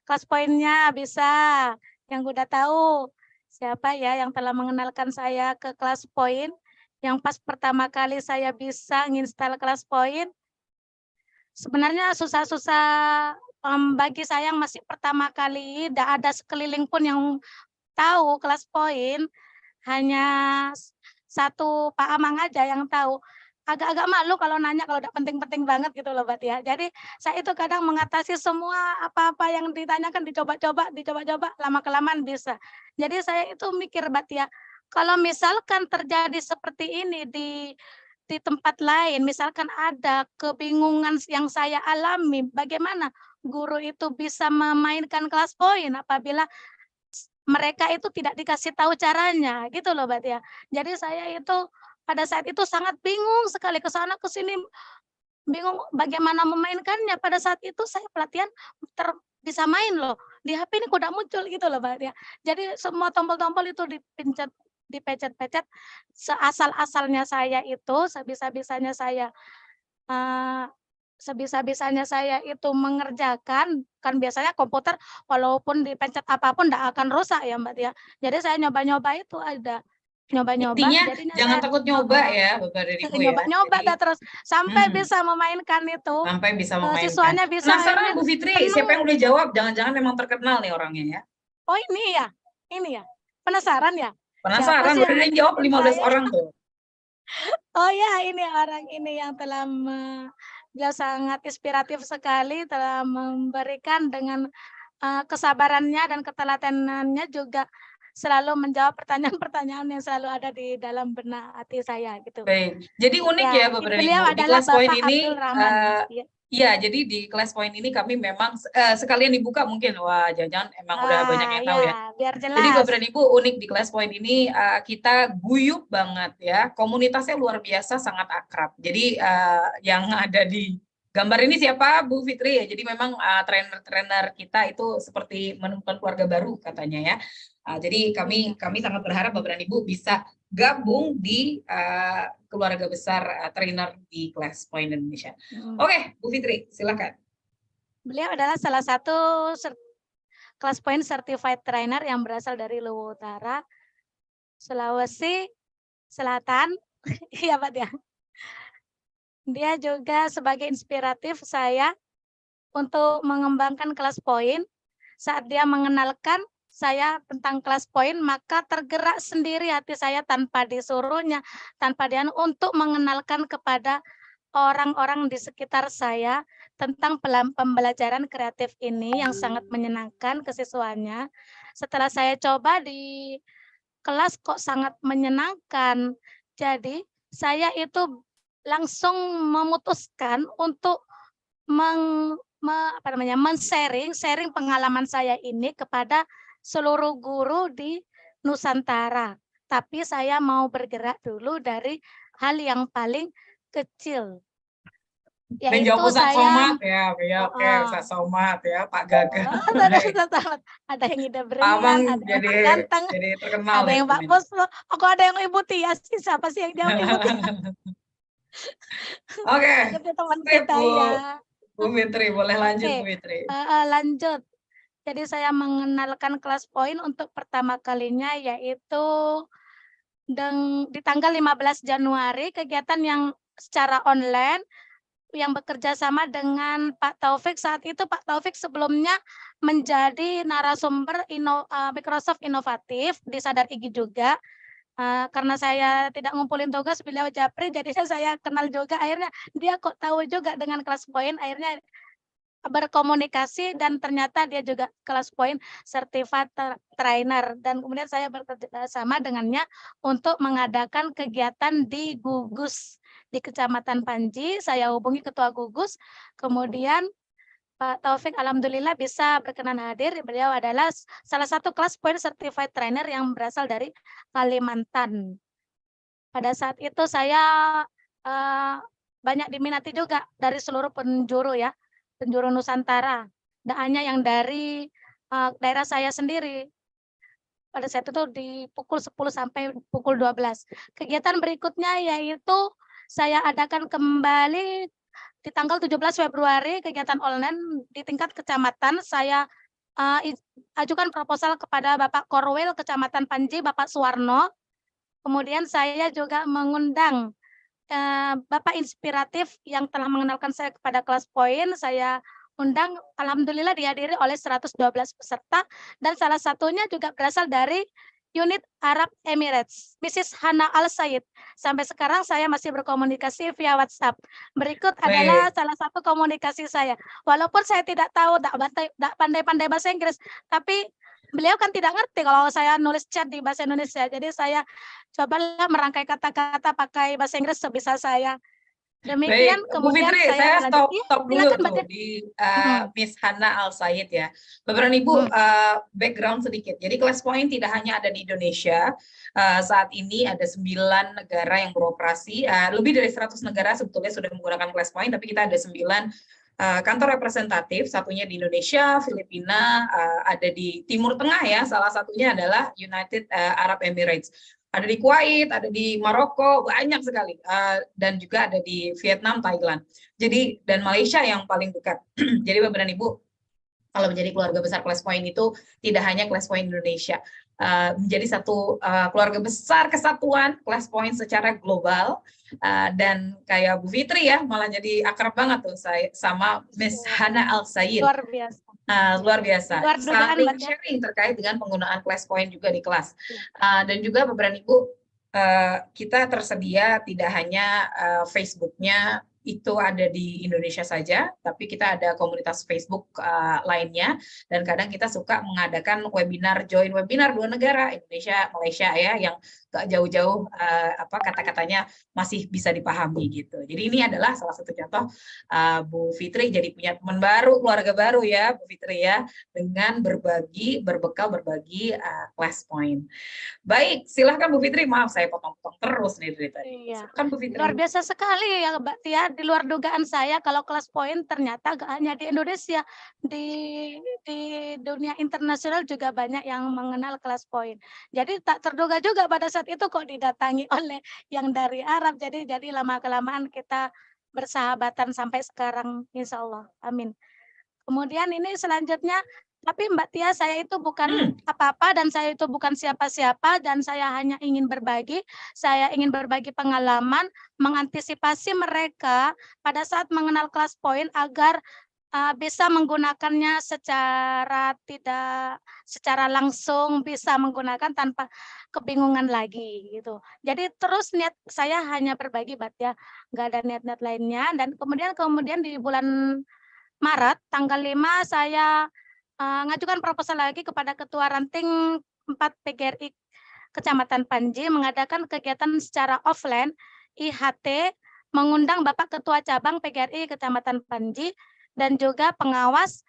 Class Point-nya bisa. Yang udah tahu siapa ya yang telah mengenalkan saya ke Class Point. Yang pas pertama kali saya bisa nginstal Class Point, sebenarnya susah-susah bagi saya yang masih pertama kali, tidak ada sekeliling pun yang tahu Class Point, hanya satu Pak Amang aja yang tahu. Agak-agak malu kalau nanya kalau udah penting-penting banget gitu loh, Mbak ya. Jadi saya itu kadang mengatasi semua apa-apa yang ditanyakan dicoba-coba, lama-kelamaan bisa. Jadi saya itu mikir, Mbak ya, kalau misalkan terjadi seperti ini di tempat lain, misalkan ada kebingungan yang saya alami, bagaimana guru itu bisa memainkan Class Point apabila mereka itu tidak dikasih tahu caranya, gitu loh, Mbak ya. Jadi saya itu pada saat itu sangat bingung sekali, ke sana ke sini, bingung bagaimana memainkannya. Pada saat itu saya pelatihan bisa main loh, di HP ini kok tidak muncul gitu loh, Mbak ya. Jadi semua tombol-tombol itu dipecet-pecet, seasal-asalnya saya itu, sebisa-bisanya saya itu mengerjakan, kan biasanya komputer walaupun dipencet apapun tidak akan rusak ya, Mbak ya. Jadi saya nyoba-nyoba itu ada. Nyoba-nyoba, Intinya jadinya jangan saya takut nyoba ya Bapak dan Ibu ya. nyoba-nyoba Jadi, terus sampai bisa memainkan itu. sampai bisa memainkan. Siswanya bisa Penasaran akhirnya Bu Fitri, penuh. siapa yang udah jawab? Jangan-jangan memang terkenal nih orangnya ya. Oh ini ya. Penasaran ya? Penasaran, udah ada yang jawab 15 orang tuh. Oh ya, ini orang ini yang telah dia sangat inspiratif sekali, telah memberikan dengan kesabarannya dan ketelatenannya juga selalu menjawab pertanyaan-pertanyaan yang selalu ada di dalam benak hati saya gitu. Baik. Jadi unik ya Bapak dan beliau Ibu. Di adalah Class Point Bapak ini Abdul Rahman. iya, jadi di Class Point ini kami memang sekalian dibuka mungkin. Wah, jangan-jangan emang udah banyak yang tahu ya. Biar jelas. Jadi Bapak dan Ibu, unik di Class Point ini kita guyup banget ya. Komunitasnya luar biasa, sangat akrab. Jadi yang ada di gambar ini siapa Bu Fitri ya. Jadi memang trainer-trainer kita itu seperti menemukan keluarga baru katanya ya. Jadi kami sangat berharap Bapak dan Ibu bisa gabung di keluarga besar trainer di Class Point Indonesia. Oke, Bu Fitri, silakan. Beliau adalah salah satu Class Point Certified Trainer yang berasal dari Luwu Utara, Sulawesi Selatan. Iya, Pak ya. Dia juga sebagai inspiratif saya untuk mengembangkan Class Point. Saat dia mengenalkan saya tentang Class Point, maka tergerak sendiri hati saya tanpa disuruhnya, tanpa dia untuk mengenalkan kepada orang-orang di sekitar saya tentang pembelajaran kreatif ini yang sangat menyenangkan ke siswanya. Setelah saya coba di kelas kok sangat menyenangkan. Jadi saya itu langsung memutuskan untuk sharing pengalaman saya ini kepada seluruh guru di Nusantara. Tapi saya mau bergerak dulu dari hal yang paling kecil. Yaitu saya ya, oke, Ustaz Somad ya, Pak Gaga. Ada yang ide Abang brilian, ada jadi yang ganteng, jadi terkenal ada yang Pak Puslo, kok ada yang Ibu Tia sih, siapa sih yang jawab Ibu Tia? Oke, teman kita ya. Bu Fitri, boleh lanjut Bu Fitri. Lanjut. Jadi saya mengenalkan kelas poin untuk pertama kalinya yaitu di tanggal 15 Januari, kegiatan yang secara online yang bekerja sama dengan Pak Taufik. Saat itu Pak Taufik sebelumnya menjadi narasumber Microsoft Inovatif di Sadar Igi juga. Karena saya tidak ngumpulin tugas, beliau japri, jadinya saya kenal juga. Akhirnya dia kok tahu juga dengan kelas poin, akhirnya berkomunikasi dan ternyata dia juga kelas poin certified trainer, dan kemudian saya bekerja sama dengannya untuk mengadakan kegiatan di Gugus di Kecamatan Panji. Saya hubungi ketua Gugus, kemudian Pak Taufik alhamdulillah bisa berkenan hadir. Beliau adalah salah satu kelas poin certified trainer yang berasal dari Kalimantan. Pada saat itu saya banyak diminati juga dari seluruh penjuru ya, penjuru Nusantara. Tidak hanya yang dari daerah saya sendiri. Pada saat itu di pukul 10 sampai pukul 12. Kegiatan berikutnya yaitu saya adakan kembali di tanggal 17 Februari kegiatan online di tingkat kecamatan. Saya ajukan proposal kepada Bapak Korwil Kecamatan Panji, Bapak Suwarno. Kemudian saya juga mengundang Bapak inspiratif yang telah mengenalkan saya kepada kelas poin. Saya undang, alhamdulillah dihadiri oleh 112 peserta, dan salah satunya juga berasal dari unit Arab Emirates, Mrs. Hana Al Said. Sampai sekarang saya masih berkomunikasi via WhatsApp. Berikut adalah salah satu komunikasi saya. Walaupun saya tidak tahu, tidak pandai-pandai bahasa Inggris, tapi beliau kan tidak ngerti kalau saya nulis chat di bahasa Indonesia. Jadi saya cobalah merangkai kata-kata pakai bahasa Inggris sebisa saya. Demikian. Baik, kemudian Bu Fitri, saya stop dulu tuh di Miss Hana Al Said ya. Bapak Ibu, background sedikit. Jadi kelas poin tidak hanya ada di Indonesia. Saat ini ada 9 negara yang beroperasi. Lebih dari 100 negara sebetulnya sudah menggunakan kelas poin, tapi kita ada 9 kantor representatif, satunya di Indonesia, Filipina, ada di Timur Tengah ya, salah satunya adalah United Arab Emirates. Ada di Kuwait, ada di Maroko, banyak sekali, dan juga ada di Vietnam, Thailand. Jadi dan Malaysia yang paling dekat. Jadi Bapak dan Ibu, kalau menjadi keluarga besar kelas poin itu tidak hanya kelas poin Indonesia, menjadi satu keluarga besar kesatuan kelas poin secara global. Dan kayak Bu Fitri ya, malah jadi akrab banget tuh saya sama Miss Hana Al Said. Luar biasa. Luar biasa. Saling sharing terkait dengan penggunaan kelas poin juga di kelas. Dan juga Bapak dan Ibu, kita tersedia tidak hanya Facebook-nya itu ada di Indonesia saja, tapi kita ada komunitas Facebook lainnya, dan kadang kita suka mengadakan webinar, join webinar 2 negara, Indonesia, Malaysia ya, yang gak jauh-jauh kata-katanya masih bisa dipahami gitu. Jadi ini adalah salah satu contoh Bu Fitri jadi punya teman baru, keluarga baru ya Bu Fitri ya, dengan berbekal berbagi class point. Baik, silahkan Bu Fitri. Maaf saya potong-potong terus nih dari tadi. Iya. Silahkan Bu Fitri. Luar biasa sekali ya Mbak Tia, di luar dugaan saya kalau kelas poin ternyata gak hanya di Indonesia, di dunia internasional juga banyak yang mengenal kelas poin. Jadi tak terduga juga pada saat itu kok didatangi oleh yang dari Arab, jadi lama-kelamaan kita bersahabatan sampai sekarang, insya Allah, amin. Kemudian ini selanjutnya, tapi Mbak Tia, saya itu bukan apa-apa dan saya itu bukan siapa-siapa, dan saya hanya ingin berbagi. Saya ingin berbagi pengalaman, mengantisipasi mereka pada saat mengenal kelas poin agar bisa menggunakannya secara langsung, bisa menggunakan tanpa kebingungan lagi gitu. Jadi terus niat saya hanya berbagi, Mbak Tia, nggak ada niat-niat lainnya. Dan kemudian di bulan Maret tanggal 5 saya ngajukan proposal lagi kepada Ketua Ranting 4 PGRI Kecamatan Panji mengadakan kegiatan secara offline IHT, mengundang Bapak Ketua Cabang PGRI Kecamatan Panji dan juga pengawas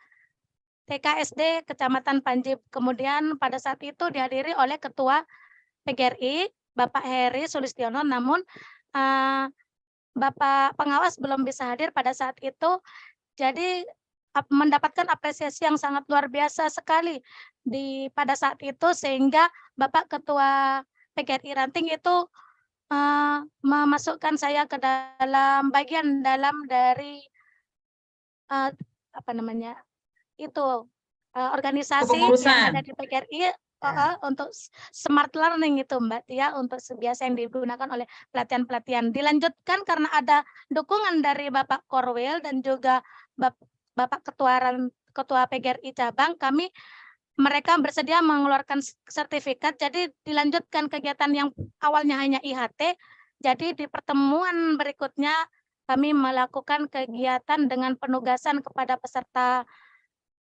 TKSD Kecamatan Panji. Kemudian pada saat itu dihadiri oleh Ketua PGRI Bapak Heri Sulistiono, namun Bapak pengawas belum bisa hadir pada saat itu. Jadi mendapatkan apresiasi yang sangat luar biasa sekali pada saat itu, sehingga Bapak Ketua PGRI Ranting itu memasukkan saya ke dalam bagian dari organisasi Kepengurusan. yang ada di PGRI untuk smart learning itu Mbak Tia, untuk biasa yang digunakan oleh pelatihan-pelatihan. Dilanjutkan karena ada dukungan dari Bapak Korwil dan juga Bapak Ketua PGRI cabang, mereka bersedia mengeluarkan sertifikat, jadi dilanjutkan kegiatan yang awalnya hanya IHT, jadi di pertemuan berikutnya kami melakukan kegiatan dengan penugasan kepada peserta,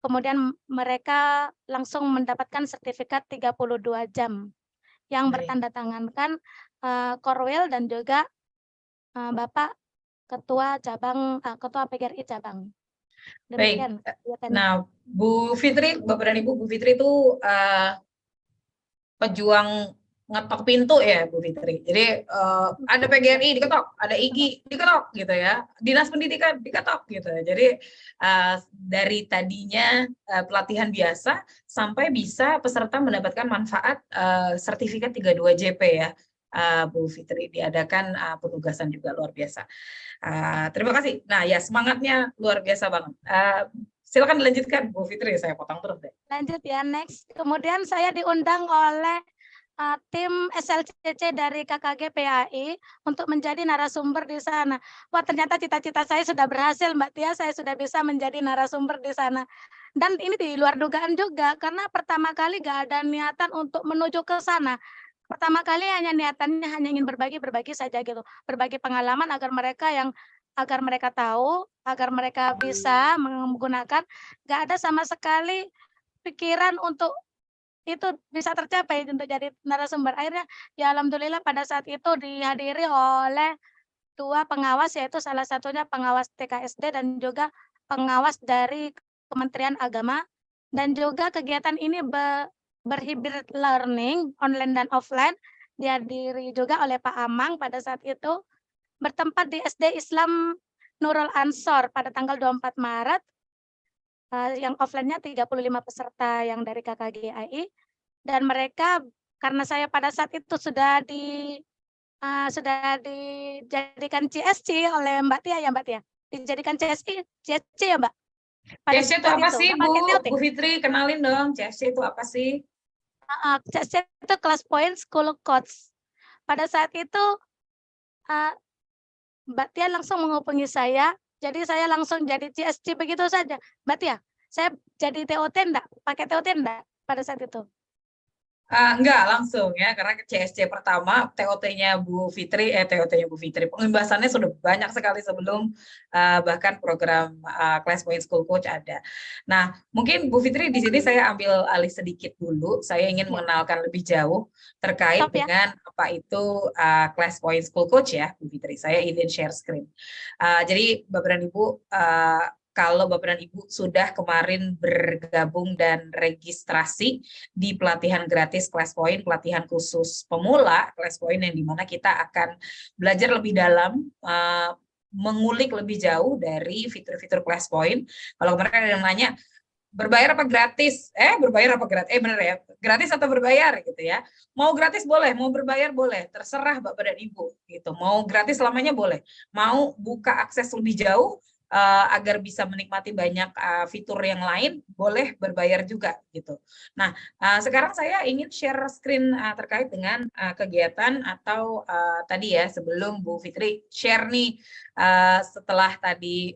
kemudian mereka langsung mendapatkan sertifikat 32 jam yang bertandatangankan Korwil dan juga Bapak Ketua PGRI cabang. Demikian. Nah, Bu Fitri, Bapak dan Ibu, Bu Fitri itu pejuang ngetok pintu ya, Bu Fitri. Jadi ada PGRI diketok, ada IGI diketok gitu ya, Dinas Pendidikan diketok gitu. Jadi dari tadinya pelatihan biasa sampai bisa peserta mendapatkan manfaat sertifikat 32 JP ya. Bu Fitri diadakan penugasan juga luar biasa. Terima kasih. Nah ya, semangatnya luar biasa banget. Silakan dilanjutkan Bu Fitri, saya potong terus deh. Lanjut ya, next. Kemudian saya diundang oleh tim SLCC dari KKG PAI untuk menjadi narasumber di sana. Wah, ternyata cita-cita saya sudah berhasil, Mbak Tia. Saya sudah bisa menjadi narasumber di sana. Dan ini di luar dugaan juga, karena pertama kali gak ada niatan untuk menuju ke sana. Pertama kali niatannya hanya ingin berbagi saja gitu, berbagi pengalaman agar mereka tahu, agar mereka bisa menggunakan. Gak ada sama sekali pikiran untuk itu bisa tercapai untuk jadi narasumber. Akhirnya ya alhamdulillah pada saat itu dihadiri oleh 2 pengawas, yaitu salah satunya pengawas TKSD dan juga pengawas dari Kementerian Agama, dan juga kegiatan ini berhibrid learning, online dan offline, dihadiri juga oleh Pak Amang pada saat itu, bertempat di SD Islam Nurul Ansor pada tanggal 24 Maret, yang offline-nya 35 peserta yang dari KKGAI, dan mereka, karena saya pada saat itu sudah dijadikan CSC oleh Mbak Tia ya, Mbak Tia, dijadikan CSC ya Mbak? CSC itu apa sih Bu Fitri? Kenalin dong, CSC itu apa sih? CSC itu Class Point School Coach. Pada saat itu Mbak Tia langsung menghubungi saya, jadi saya langsung jadi CSC begitu saja. Mbak Tia, saya jadi TOT enggak? Pakai TOT enggak pada saat itu? Enggak langsung ya, karena CSC pertama TOT-nya Bu Fitri, pengembasannya sudah banyak sekali sebelum bahkan program Class Point School Coach ada. Nah, mungkin Bu Fitri di sini saya ambil alih sedikit dulu. Saya ingin mengenalkan lebih jauh terkait dengan apa itu Class Point School Coach ya, Bu Fitri. Saya izin share screen. Jadi Bapak dan Ibu, kalau Bapak dan Ibu sudah kemarin bergabung dan registrasi di pelatihan gratis Class Point, pelatihan khusus pemula Class Point, yang dimana kita akan belajar lebih dalam, mengulik lebih jauh dari fitur-fitur Class Point. Kalau kemarin ada yang nanya, berbayar apa gratis? Bener ya, gratis atau berbayar gitu ya. Mau gratis boleh, mau berbayar boleh, terserah Bapak dan Ibu gitu. Mau gratis selamanya boleh. Mau buka akses lebih jauh agar bisa menikmati banyak fitur yang lain, boleh berbayar juga gitu. Nah, sekarang saya ingin share screen terkait dengan kegiatan atau tadi ya, sebelum Bu Fitri share nih, setelah tadi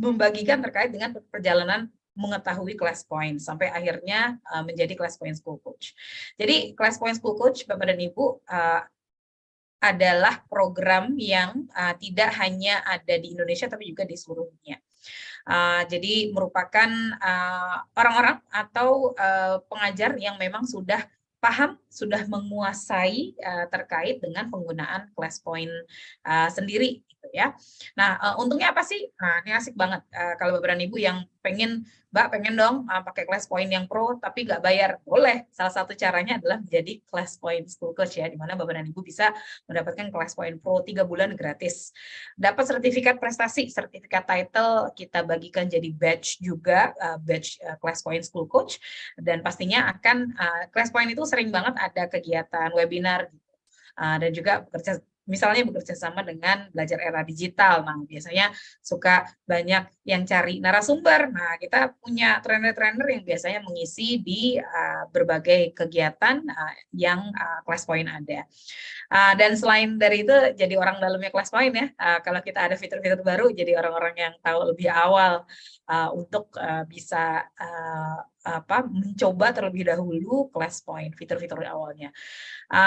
membagikan terkait dengan perjalanan mengetahui Class Point sampai akhirnya menjadi Class Point School Coach. Jadi Class Point School Coach, Bapak dan Ibu, adalah program yang tidak hanya ada di Indonesia tapi juga di seluruh dunia. Jadi merupakan orang-orang atau pengajar yang memang sudah paham, sudah menguasai terkait dengan penggunaan Class Point sendiri gitu ya. Nah, untungnya apa sih? Nah, ini asik banget kalau Bapak dan Ibu yang pengen dong pakai Class Point yang pro tapi nggak bayar, boleh. Salah satu caranya adalah menjadi Class Point School Coach ya, di mana Bapak dan Ibu bisa mendapatkan Class Point Pro 3 bulan gratis. Dapat sertifikat prestasi, sertifikat title kita bagikan jadi badge juga, badge Class Point School Coach, dan pastinya akan Class Point itu sering banget ada kegiatan webinar gitu. Dan juga misalnya bekerja sama dengan belajar era digital. Nah, biasanya suka banyak yang cari narasumber. Nah, kita punya trainer-trainer yang biasanya mengisi di berbagai kegiatan yang Class Point ada. Dan selain dari itu, jadi orang dalamnya Class Point ya. Kalau kita ada fitur-fitur baru, jadi orang-orang yang tahu lebih awal untuk bisa mencoba terlebih dahulu Class Point, fitur-fitur awalnya.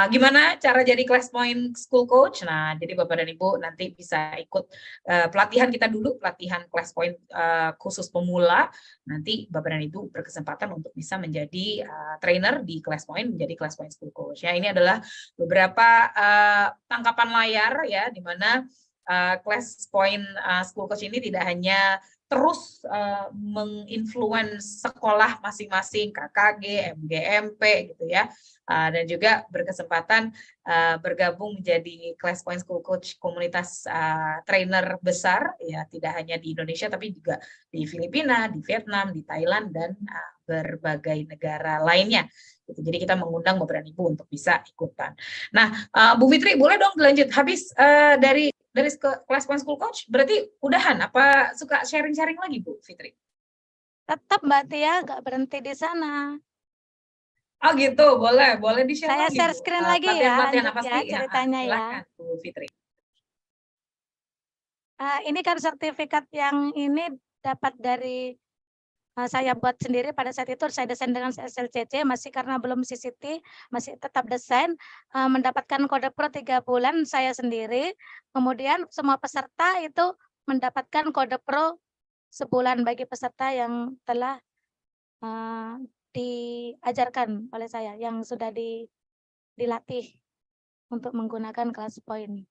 Gimana cara jadi Class Point School Coach? Nah, jadi Bapak dan Ibu nanti bisa ikut pelatihan kita dulu, pelatihan Class Point khusus pemula. Nanti Bapak dan Ibu berkesempatan untuk bisa menjadi trainer di Class Point, menjadi Class Point School Coach. Ya, ini adalah beberapa tangkapan layar ya, di mana Class Point School Coach ini tidak hanya terus menginfluence sekolah masing-masing, KKG, MGMP gitu ya, dan juga berkesempatan bergabung menjadi Class Point School Coach komunitas trainer besar ya, tidak hanya di Indonesia tapi juga di Filipina, di Vietnam, di Thailand, dan berbagai negara lainnya. Jadi kita mengundang Bapak dan Ibu untuk bisa ikutan. Nah, Bu Fitri, boleh dong lanjut. Habis dari Class Point School Coach, berarti udahan? Apa suka sharing-sharing lagi, Bu Fitri? Tetap Mbak Tia, nggak berhenti di sana. Oh gitu, boleh di-share Saya lagi, share Bu. screen lagi ya, Pelatihan lanjut apa ya sih? ceritanya ya. Silakan, Bu Fitri. Ini kan sertifikat yang ini dapat dari saya buat sendiri pada saat itu. Saya desain dengan SLCC, masih karena belum CCT, masih tetap desain, mendapatkan kode pro 3 bulan saya sendiri. Kemudian semua peserta itu mendapatkan kode pro sebulan bagi peserta yang telah diajarkan oleh saya, yang sudah dilatih untuk menggunakan Class Point.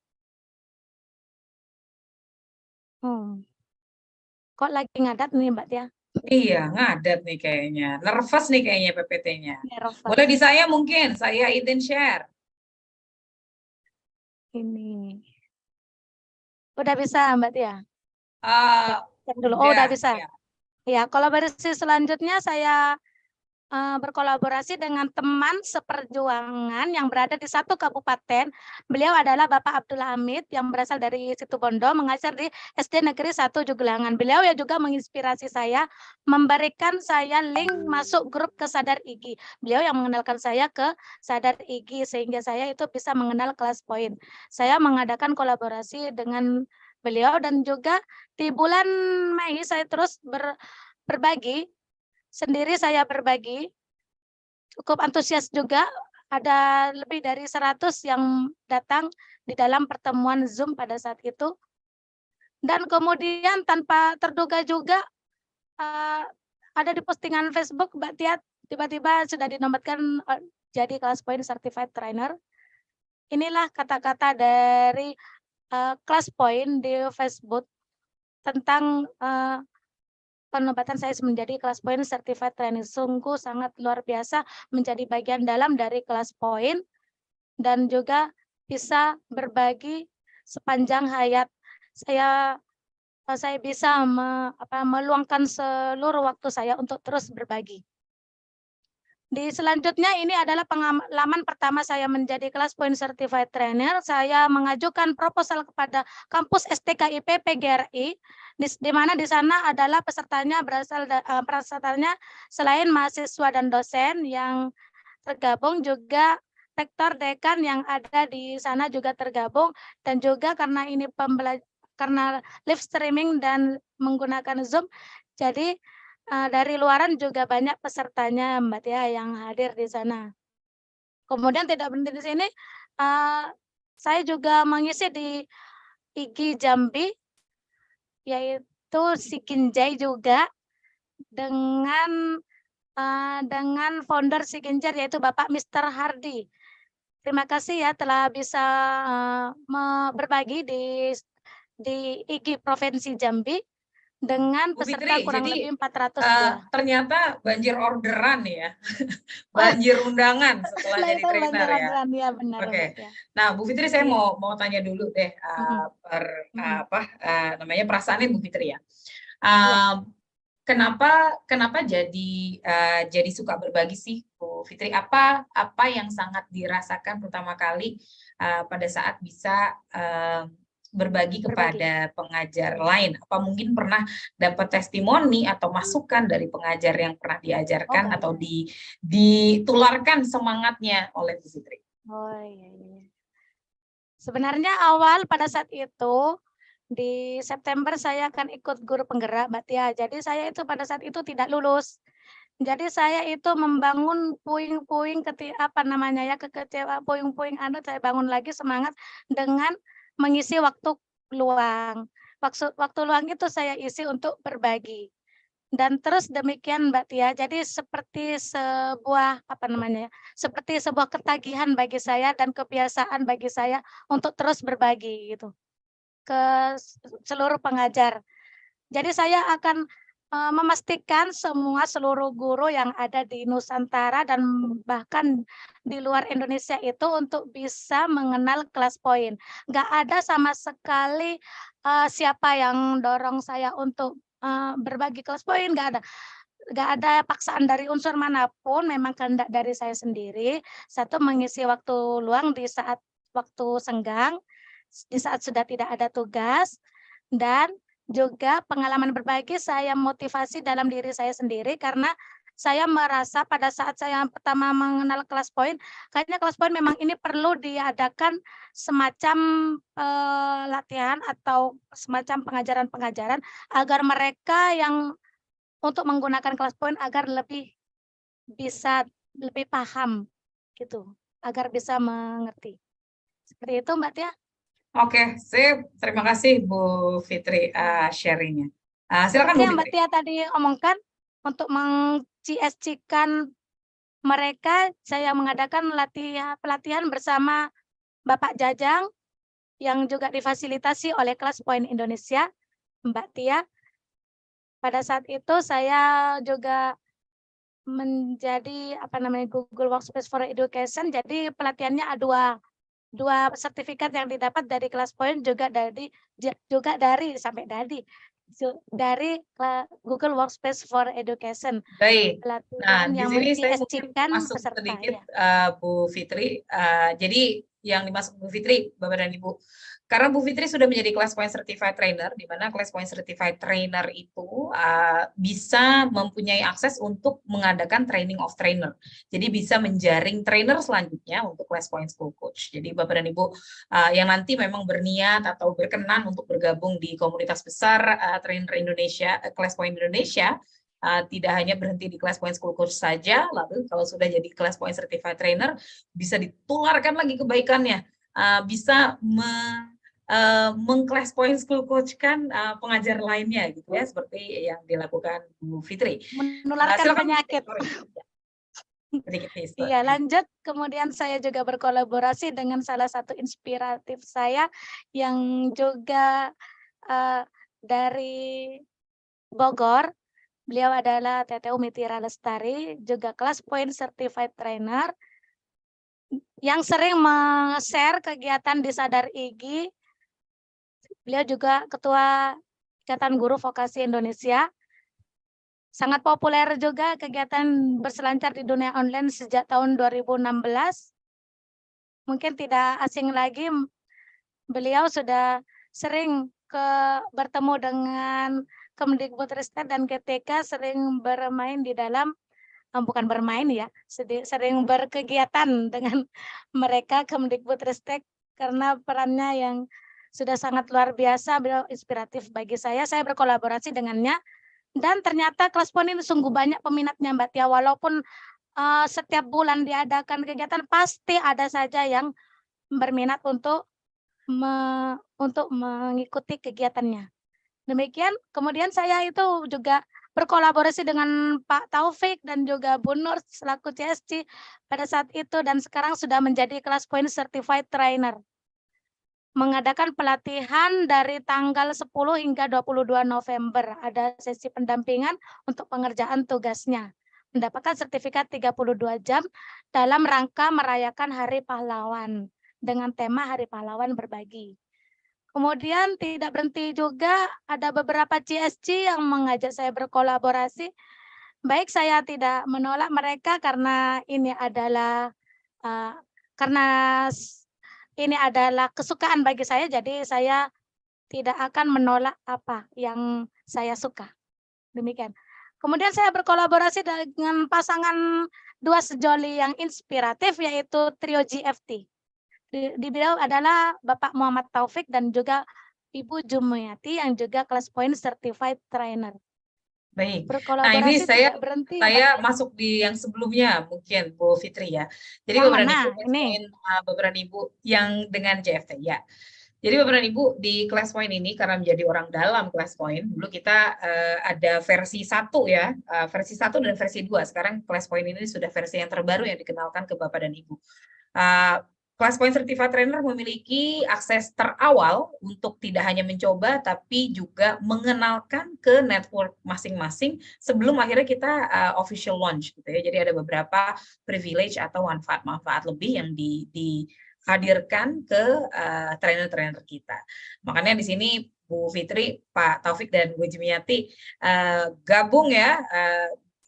Kok lagi ngadat nih Mbak Tia? Iya, ngadat nih kayaknya. Nervous nih kayaknya PPT-nya. Nervous. Boleh di saya mungkin, saya izin share. Ini. Udah bisa Mbak Tia? Cek dulu. Oh, udah bisa. Ya. Ya, kolaborasi selanjutnya saya berkolaborasi dengan teman seperjuangan yang berada di satu kabupaten. Beliau adalah Bapak Abdul Hamid yang berasal dari Situbondo, mengajar di SD Negeri 1 Jugelangan. Beliau ya juga menginspirasi saya, memberikan saya link masuk grup ke Sadar Igi. Beliau yang mengenalkan saya ke Sadar Igi sehingga saya itu bisa mengenal Class Point. Saya mengadakan kolaborasi dengan beliau dan juga di bulan Mei saya terus berbagi. Sendiri saya berbagi, cukup antusias juga, ada lebih dari 100 yang datang di dalam pertemuan Zoom pada saat itu. Dan kemudian tanpa terduga juga ada di postingan Facebook, Mbak Tia tiba-tiba sudah dinobatkan jadi Class Point Certified Trainer. Inilah kata-kata dari Class Point di Facebook tentang penobatan saya menjadi Class Point Certified Trainer. Sungguh sangat luar biasa menjadi bagian dalam dari Class Point dan juga bisa berbagi sepanjang hayat. Saya bisa meluangkan seluruh waktu saya untuk terus berbagi. Di selanjutnya ini adalah pengalaman pertama saya menjadi Class Point Certified Trainer. Saya mengajukan proposal kepada kampus STKIP PGRI, di mana di sana adalah pesertanya pesertanya selain mahasiswa dan dosen yang tergabung, juga rektor dekan yang ada di sana juga tergabung, dan juga karena ini karena live streaming dan menggunakan Zoom, jadi dari luaran juga banyak pesertanya Mbak Tia yang hadir di sana. Kemudian tidak berhenti di sini, saya juga mengisi di IG Jambi, yaitu Sikinjai juga dengan founder Sikinjai yaitu Bapak Mr. Hardi. Terima kasih ya telah bisa berbagi di IG Provinsi Jambi dengan peserta Fitri, kurang jadi, lebih 400 ternyata banjir orderan ya, banjir undangan setelah jadi trainer ya. Ya, benar. Oke. Nah, Bu Fitri, saya mau tanya dulu deh namanya perasaannya Bu Fitri ya. kenapa jadi suka berbagi sih, Bu Fitri? Apa yang sangat dirasakan pertama kali pada saat bisa berbagi kepada pengajar lain? Apa mungkin pernah dapat testimoni atau masukan dari pengajar yang pernah diajarkan atau ditularkan semangatnya oleh Bu Fitri? Oh iya. Sebenarnya awal pada saat itu di September saya akan ikut guru penggerak Mbak Tia. Jadi saya itu pada saat itu tidak lulus. Jadi saya itu membangun puing-puing kekecewaan, puing-puing saya bangun lagi semangat dengan mengisi waktu luang. Waktu luang itu saya isi untuk berbagi. Dan terus demikian Mbak Tia, jadi seperti seperti sebuah ketagihan bagi saya dan kebiasaan bagi saya untuk terus berbagi gitu ke seluruh pengajar. Jadi saya akan memastikan seluruh guru yang ada di Nusantara dan bahkan di luar Indonesia itu untuk bisa mengenal kelas poin. Nggak ada sama sekali siapa yang dorong saya untuk berbagi kelas poin, nggak ada paksaan dari unsur manapun, memang kehendak dari saya sendiri. Satu, mengisi waktu luang di saat waktu senggang, di saat sudah tidak ada tugas, dan juga pengalaman berbagi saya motivasi dalam diri saya sendiri karena saya merasa pada saat saya pertama mengenal kelas poin, kayaknya kelas poin memang ini perlu diadakan semacam latihan atau semacam pengajaran-pengajaran agar mereka yang untuk menggunakan kelas poin agar lebih paham gitu, agar bisa mengerti. Seperti itu Mbak Tia. Oke, sip. Terima kasih Bu Fitri sharingnya. Silakan Bu Yang Mbak Fitri. Tia tadi omongkan untuk meng-CSC-kan mereka, saya mengadakan pelatihan bersama Bapak Jajang yang juga difasilitasi oleh Kelas Poin Indonesia, Mbak Tia. Pada saat itu saya juga menjadi Google Workspace for Education. Jadi pelatihannya ada dua sertifikat yang didapat dari Kelas Poin dari Google Workspace for Education. Baik. Pelatihan Di yang sini saya mungkin masuk peserta, sedikit ya. Bu Fitri. Jadi yang dimaksud Bu Fitri, Bapak dan Ibu, karena Bu Fitri sudah menjadi Kelas Poin Certified Trainer, di mana Kelas Poin Certified Trainer itu bisa mempunyai akses untuk mengadakan training of trainer. Jadi bisa menjaring trainer selanjutnya untuk Kelas Poin School Coach. Jadi Bapak dan Ibu yang nanti memang berniat atau berkenan untuk bergabung di komunitas besar trainer Indonesia, Kelas Poin Indonesia, tidak hanya berhenti di Kelas Poin School Coach saja, lalu kalau sudah jadi Kelas Poin Certified Trainer, bisa ditularkan lagi kebaikannya, bisa meng-Kelas Poin School Coach kan pengajar lainnya gitu ya, seperti yang dilakukan Bu Fitri. Menularkan penyakit. Iya, lanjut. Kemudian saya juga berkolaborasi dengan salah satu inspiratif saya yang juga dari Bogor. Beliau adalah TTU Mitira Lestari, juga Kelas Poin Certified Trainer yang sering men-share kegiatan di Sadar Igi. Beliau juga Ketua Ikatan Guru Vokasi Indonesia. Sangat populer juga kegiatan berselancar di dunia online sejak tahun 2016. Mungkin tidak asing lagi, beliau sudah sering bertemu dengan Kemdikbudristek dan GTK, sering bermain di dalam, bukan bermain ya, sering berkegiatan dengan mereka Kemdikbudristek karena perannya yang sudah sangat luar biasa, beliau inspiratif bagi saya berkolaborasi dengannya. Dan ternyata Kelas Poin ini sungguh banyak peminatnya Mbak Tia, walaupun setiap bulan diadakan kegiatan, pasti ada saja yang berminat untuk mengikuti kegiatannya. Demikian, kemudian saya itu juga berkolaborasi dengan Pak Taufik dan juga Bu Nur selaku CSC pada saat itu, dan sekarang sudah menjadi Kelas Poin Certified Trainer. Mengadakan pelatihan dari tanggal 10 hingga 22 November. Ada sesi pendampingan untuk pengerjaan tugasnya. Mendapatkan sertifikat 32 jam dalam rangka merayakan Hari Pahlawan dengan tema Hari Pahlawan Berbagi. Kemudian tidak berhenti juga, ada beberapa CSC yang mengajak saya berkolaborasi. Baik, saya tidak menolak mereka karena ini adalah uh, karena ini adalah kesukaan bagi saya, jadi saya tidak akan menolak apa yang saya suka. Demikian. Kemudian saya berkolaborasi dengan pasangan dua sejoli yang inspiratif, yaitu trio GFT. Di beliau adalah Bapak Muhammad Taufik dan juga Ibu Jumayati yang juga kelas point certified trainer. Baik. Nah, ini Berkolaborasi saya tidak berhenti. masuk di yang sebelumnya mungkin Bu Fitri ya. Jadi Yang Bapak dan mana? Ibu kelas Ini. point Bapak dan Ibu yang dengan JFT ya. Jadi Bapak dan Ibu di kelas point ini karena menjadi orang dalam kelas point, dulu kita ada versi 1 ya, versi 1 dan versi 2. Sekarang kelas point ini sudah versi yang terbaru yang dikenalkan ke Bapak dan Ibu. Kelas Point Certified Trainer memiliki akses terawal untuk tidak hanya mencoba, tapi juga mengenalkan ke network masing-masing sebelum akhirnya kita official launch, gitu ya. Jadi ada beberapa privilege atau manfaat-manfaat lebih yang dihadirkan ke trainer-trainer kita. Makanya di sini Bu Fitri, Pak Taufik, dan Bu Jumayati gabung ya,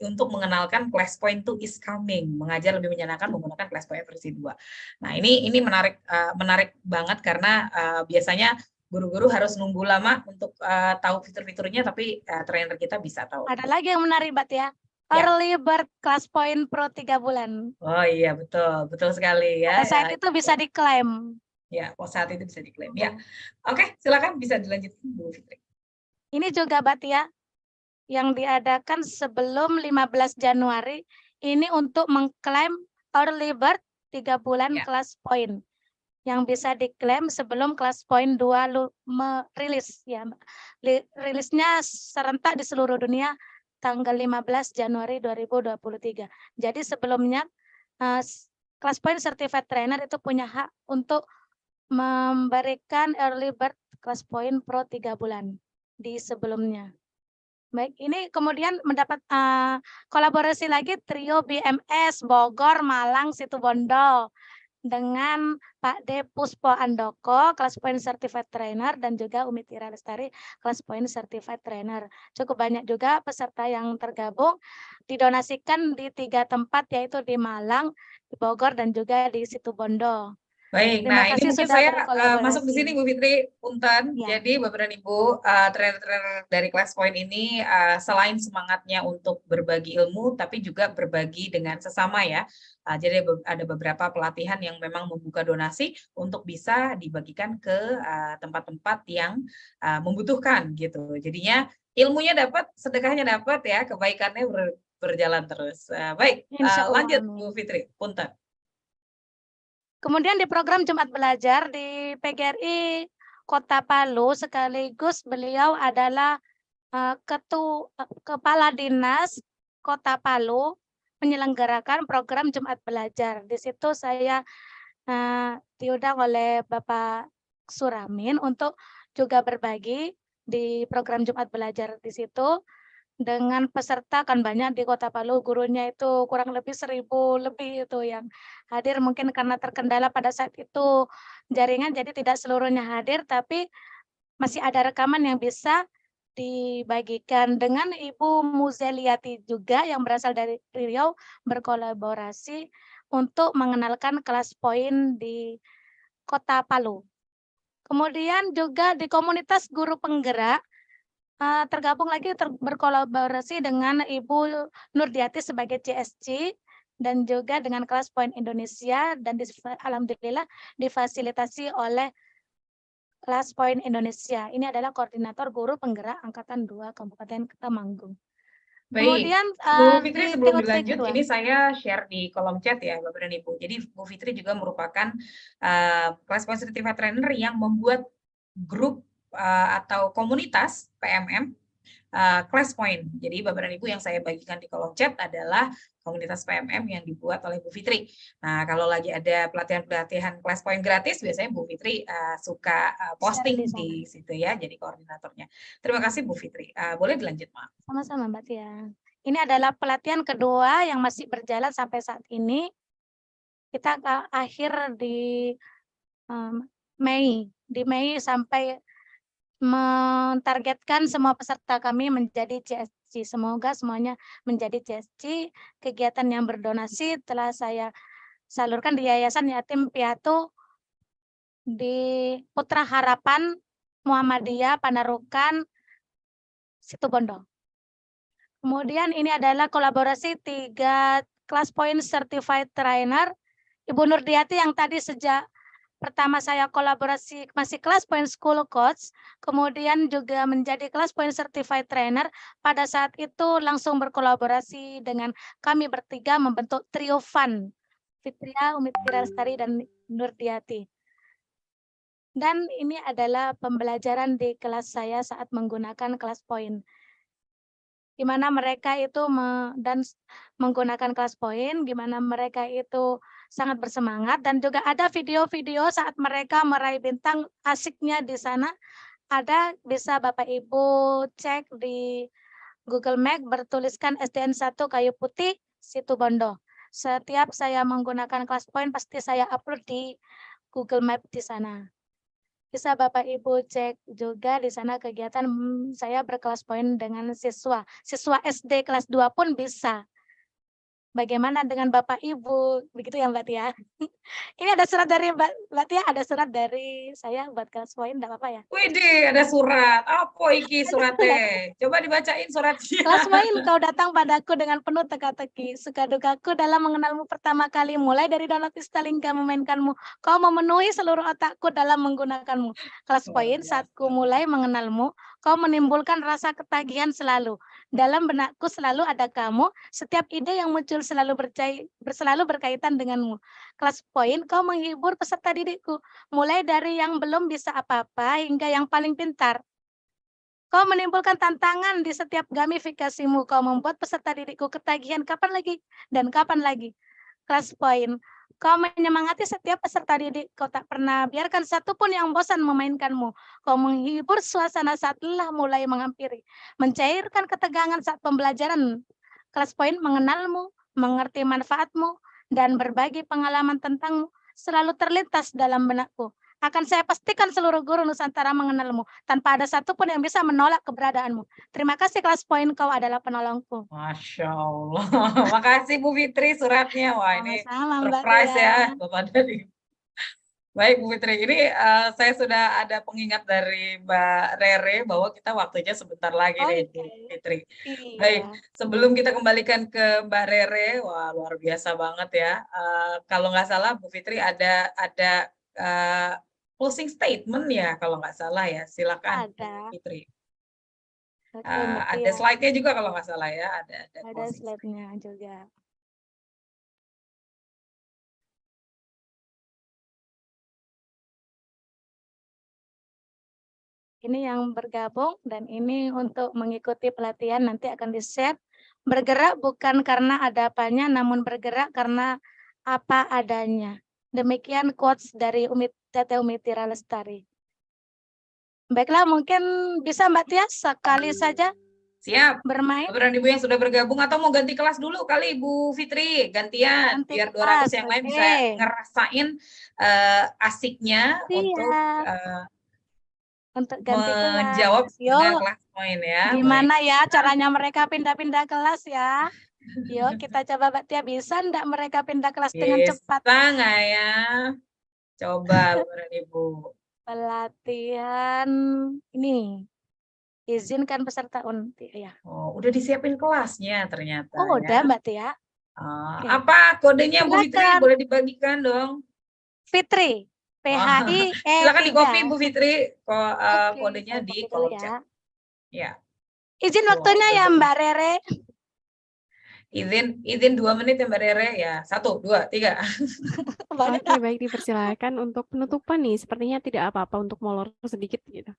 untuk mengenalkan Class Point 2 is coming, mengajar lebih menyenangkan menggunakan Class Point versi 2. Nah, ini menarik banget karena biasanya guru-guru harus nunggu lama untuk tahu fitur-fiturnya, tapi trainer kita bisa tahu. Ada lagi yang menarik, Bat ya. Early Bird Class Point Pro 3 bulan. Oh iya, betul sekali ya. Pada saat itu bisa diklaim. Ya, saat itu bisa diklaim. Ya, oke, silakan bisa dilanjutkan Bu Fitri. Ini juga, Bat ya, yang diadakan sebelum 15 Januari ini untuk mengklaim early bird 3 bulan kelas point yang bisa diklaim sebelum kelas point 2 merilis ya. Rilisnya serentak di seluruh dunia tanggal 15 Januari 2023. Jadi sebelumnya kelas point certified trainer itu punya hak untuk memberikan early bird kelas point pro 3 bulan di sebelumnya. Baik, ini kemudian mendapat kolaborasi lagi trio BMS Bogor, Malang, Situbondo dengan Pak D. Puspo Andoko, kelas point certified trainer, dan juga Umi Tira Lestari, kelas point certified trainer. Cukup banyak juga peserta yang tergabung, didonasikan di 3 tempat, yaitu di Malang, di Bogor, dan juga di Situbondo. Baik, Terima nah ini kasih mungkin sudah saya berkolaborasi. masuk di sini Bu Fitri, punten. Ya. Jadi Bapak dan Ibu, trainer-trainer dari Class Point ini selain semangatnya untuk berbagi ilmu, tapi juga berbagi dengan sesama ya. Jadi ada beberapa pelatihan yang memang membuka donasi untuk bisa dibagikan ke tempat-tempat yang membutuhkan gitu. Jadinya ilmunya dapat, sedekahnya dapat ya, kebaikannya berjalan terus. Baik, lanjut Bu Fitri, punten. Kemudian di program Jumat Belajar di PGRI Kota Palu, sekaligus beliau adalah Kepala Dinas Kota Palu menyelenggarakan program Jumat Belajar. Di situ saya diundang oleh Bapak Suramin untuk juga berbagi di program Jumat Belajar di situ. Dengan peserta kan banyak di Kota Palu, gurunya itu kurang lebih 1000 lebih itu yang hadir, mungkin karena terkendala pada saat itu jaringan, jadi tidak seluruhnya hadir, tapi masih ada rekaman yang bisa dibagikan. Dengan Ibu Muzeliati juga yang berasal dari Riau, berkolaborasi untuk mengenalkan kelas point di Kota Palu. Kemudian juga di komunitas guru penggerak, tergabung lagi berkolaborasi dengan Ibu Nurdiati sebagai CSC dan juga dengan kelas Point Indonesia, dan alhamdulillah difasilitasi oleh kelas Point Indonesia. Ini adalah koordinator guru penggerak angkatan 2 Kabupaten Temanggung. Baik, Kemudian Bu Fitri sebelum dilanjut, ini saya share di kolom chat ya Bapak dan Ibu. Jadi Bu Fitri juga merupakan kelas Point Certified Trainer yang membuat grup atau komunitas PMM Class Point. Jadi Bapak dan Ibu, yang saya bagikan di kolom chat adalah komunitas PMM yang dibuat oleh Bu Fitri. Nah, kalau lagi ada pelatihan-pelatihan Class Point gratis, biasanya Bu Fitri suka posting di situ ya, jadi koordinatornya. Terima kasih Bu Fitri. Boleh dilanjut, Mak? Sama-sama, Mbak Tia. Ini adalah pelatihan kedua yang masih berjalan sampai saat ini. Kita akhir di Mei di Mei sampai mentargetkan semua peserta kami menjadi CSC. Semoga semuanya menjadi CSC. Kegiatan yang berdonasi telah saya salurkan di Yayasan Yatim Piatu di Putra Harapan Muhammadiyah Panarukan Situbondo. Kemudian ini adalah kolaborasi 3 kelas point certified trainer. Ibu Nurdiati yang tadi sejak pertama saya kolaborasi masih kelas point school coach, kemudian juga menjadi kelas point certified trainer. Pada saat itu langsung berkolaborasi dengan kami bertiga membentuk trio fun, Fitria, Umi Tira Lestari, dan Nurdiati. Dan ini adalah pembelajaran di kelas saya saat menggunakan kelas point, di mana mereka itu menggunakan kelas point, gimana mereka itu sangat bersemangat, dan juga ada video-video saat mereka meraih bintang asiknya di sana. Ada, bisa Bapak Ibu cek di Google Map bertuliskan SDN 1 Kayu Putih Situbondo. Setiap saya menggunakan kelas point pasti saya upload di Google Map di sana. Bisa Bapak Ibu cek juga di sana kegiatan saya berkelas poin dengan siswa. Siswa SD kelas 2 pun bisa. Bagaimana dengan Bapak Ibu? Begitu ya Mbak Tia. Ini ada surat dari Mbak Tia, ada surat dari saya buat kelas poin, enggak apa-apa ya? Widih, ada surat. Apa iki suratnya? Coba dibacain suratnya. Kelas poin, kau datang padaku dengan penuh teka-teki. Suka dukaku dalam mengenalmu pertama kali. Mulai dari download Instalingka memainkanmu. Kau memenuhi seluruh otakku dalam menggunakanmu. Kelas poin, saat ku mulai mengenalmu, kau menimbulkan rasa ketagihan selalu. Dalam benakku selalu ada kamu. Setiap ide yang muncul selalu berkaitan denganmu. Kelas poin, kau menghibur peserta didikku. Mulai dari yang belum bisa apa-apa hingga yang paling pintar. Kau menimbulkan tantangan di setiap gamifikasimu. Kau membuat peserta didikku ketagihan kapan lagi dan kapan lagi. Kelas poin. Kau menyemangati setiap peserta didik. Kau tak pernah biarkan satupun yang bosan memainkanmu. Kau menghibur suasana saat lelah mulai menghampiri. Mencairkan ketegangan saat pembelajaran. Kelas poin mengenalmu, mengerti manfaatmu, dan berbagi pengalaman tentangmu selalu terlintas dalam benakku. Akan saya pastikan seluruh guru Nusantara mengenalmu, tanpa ada satupun yang bisa menolak keberadaanmu. Terima kasih kelas poin, kau adalah penolongku. Masya Allah. Makasih Bu Fitri suratnya. Wah, ini Sama-sama, Mbak surprise Tia. ya Bapak dari. Baik Bu Fitri, ini saya sudah ada pengingat dari Mbak Rere bahwa kita waktunya sebentar lagi nih Bu Fitri. Baik, Iya. sebelum kita kembalikan ke Mbak Rere, wah luar biasa banget ya. Kalau nggak salah Bu Fitri ada closing statement ya kalau nggak salah ya. Silakan Bu Fitri. Oke, Mbak Ada Tia. slide-nya juga kalau nggak salah ya. Ada closing slide-nya juga. Ini yang bergabung dan ini untuk mengikuti pelatihan nanti akan di-share. Bergerak bukan karena ada apanya, namun bergerak karena apa adanya. Demikian quotes dari Tete Umi Tira Lestari. Baiklah, mungkin bisa Mbak Tia sekali saja siap bermain. Bapak Ibu yang sudah bergabung atau mau ganti kelas dulu kali Bu Fitri, gantian biar 200 yang lain bisa ngerasain asiknya untuk ganti menjawab kelas. dengan kelas poin ya. Gimana ya caranya mereka pindah-pindah kelas ya? Yuk kita coba Mbak Tia, bisa enggak mereka pindah kelas dengan cepat? Bisa nggak ya? Coba Bapak Ibu. Pelatihan ini izinkan peserta ya. Oh, udah disiapin kelasnya ternyata. Oh, udah ya. Mbak Tia. Apa kodenya Bu Fitri? Boleh dibagikan dong. Fitri. PHI silakan di copy Bu Fitri kodenya di kolom chat. Ya. Izin waktunya ya Mbak Rere. Izin 2 menit ya Mbak Rere ya. 1, 2, 3. Oke, baik, dipersilakan untuk penutupan nih. Sepertinya tidak apa-apa untuk molor sedikit gitu.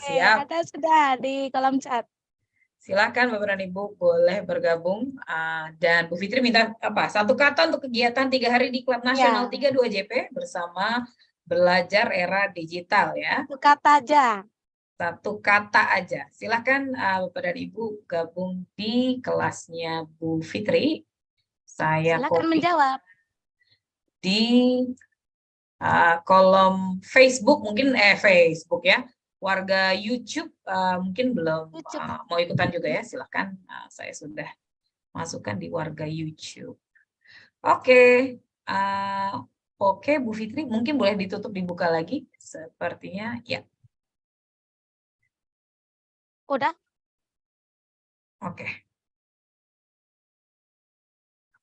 Siap. Ada sudah di kolom chat. Silakan Bapak dan Ibu boleh bergabung dan Bu Fitri minta apa? 1 kata untuk kegiatan 3 hari di Klub Nasional 32 JP bersama belajar era digital ya. 1 kata aja. 1 kata aja. Silakan Bapak dan Ibu gabung di kelasnya Bu Fitri. Saya silakan menjawab di kolom Facebook mungkin Facebook ya. Warga YouTube mungkin belum mau ikutan juga ya, silahkan. Saya sudah masukkan di warga YouTube. Oke, oke Bu Fitri, mungkin boleh ditutup dibuka lagi, sepertinya ya. Udah? Oke.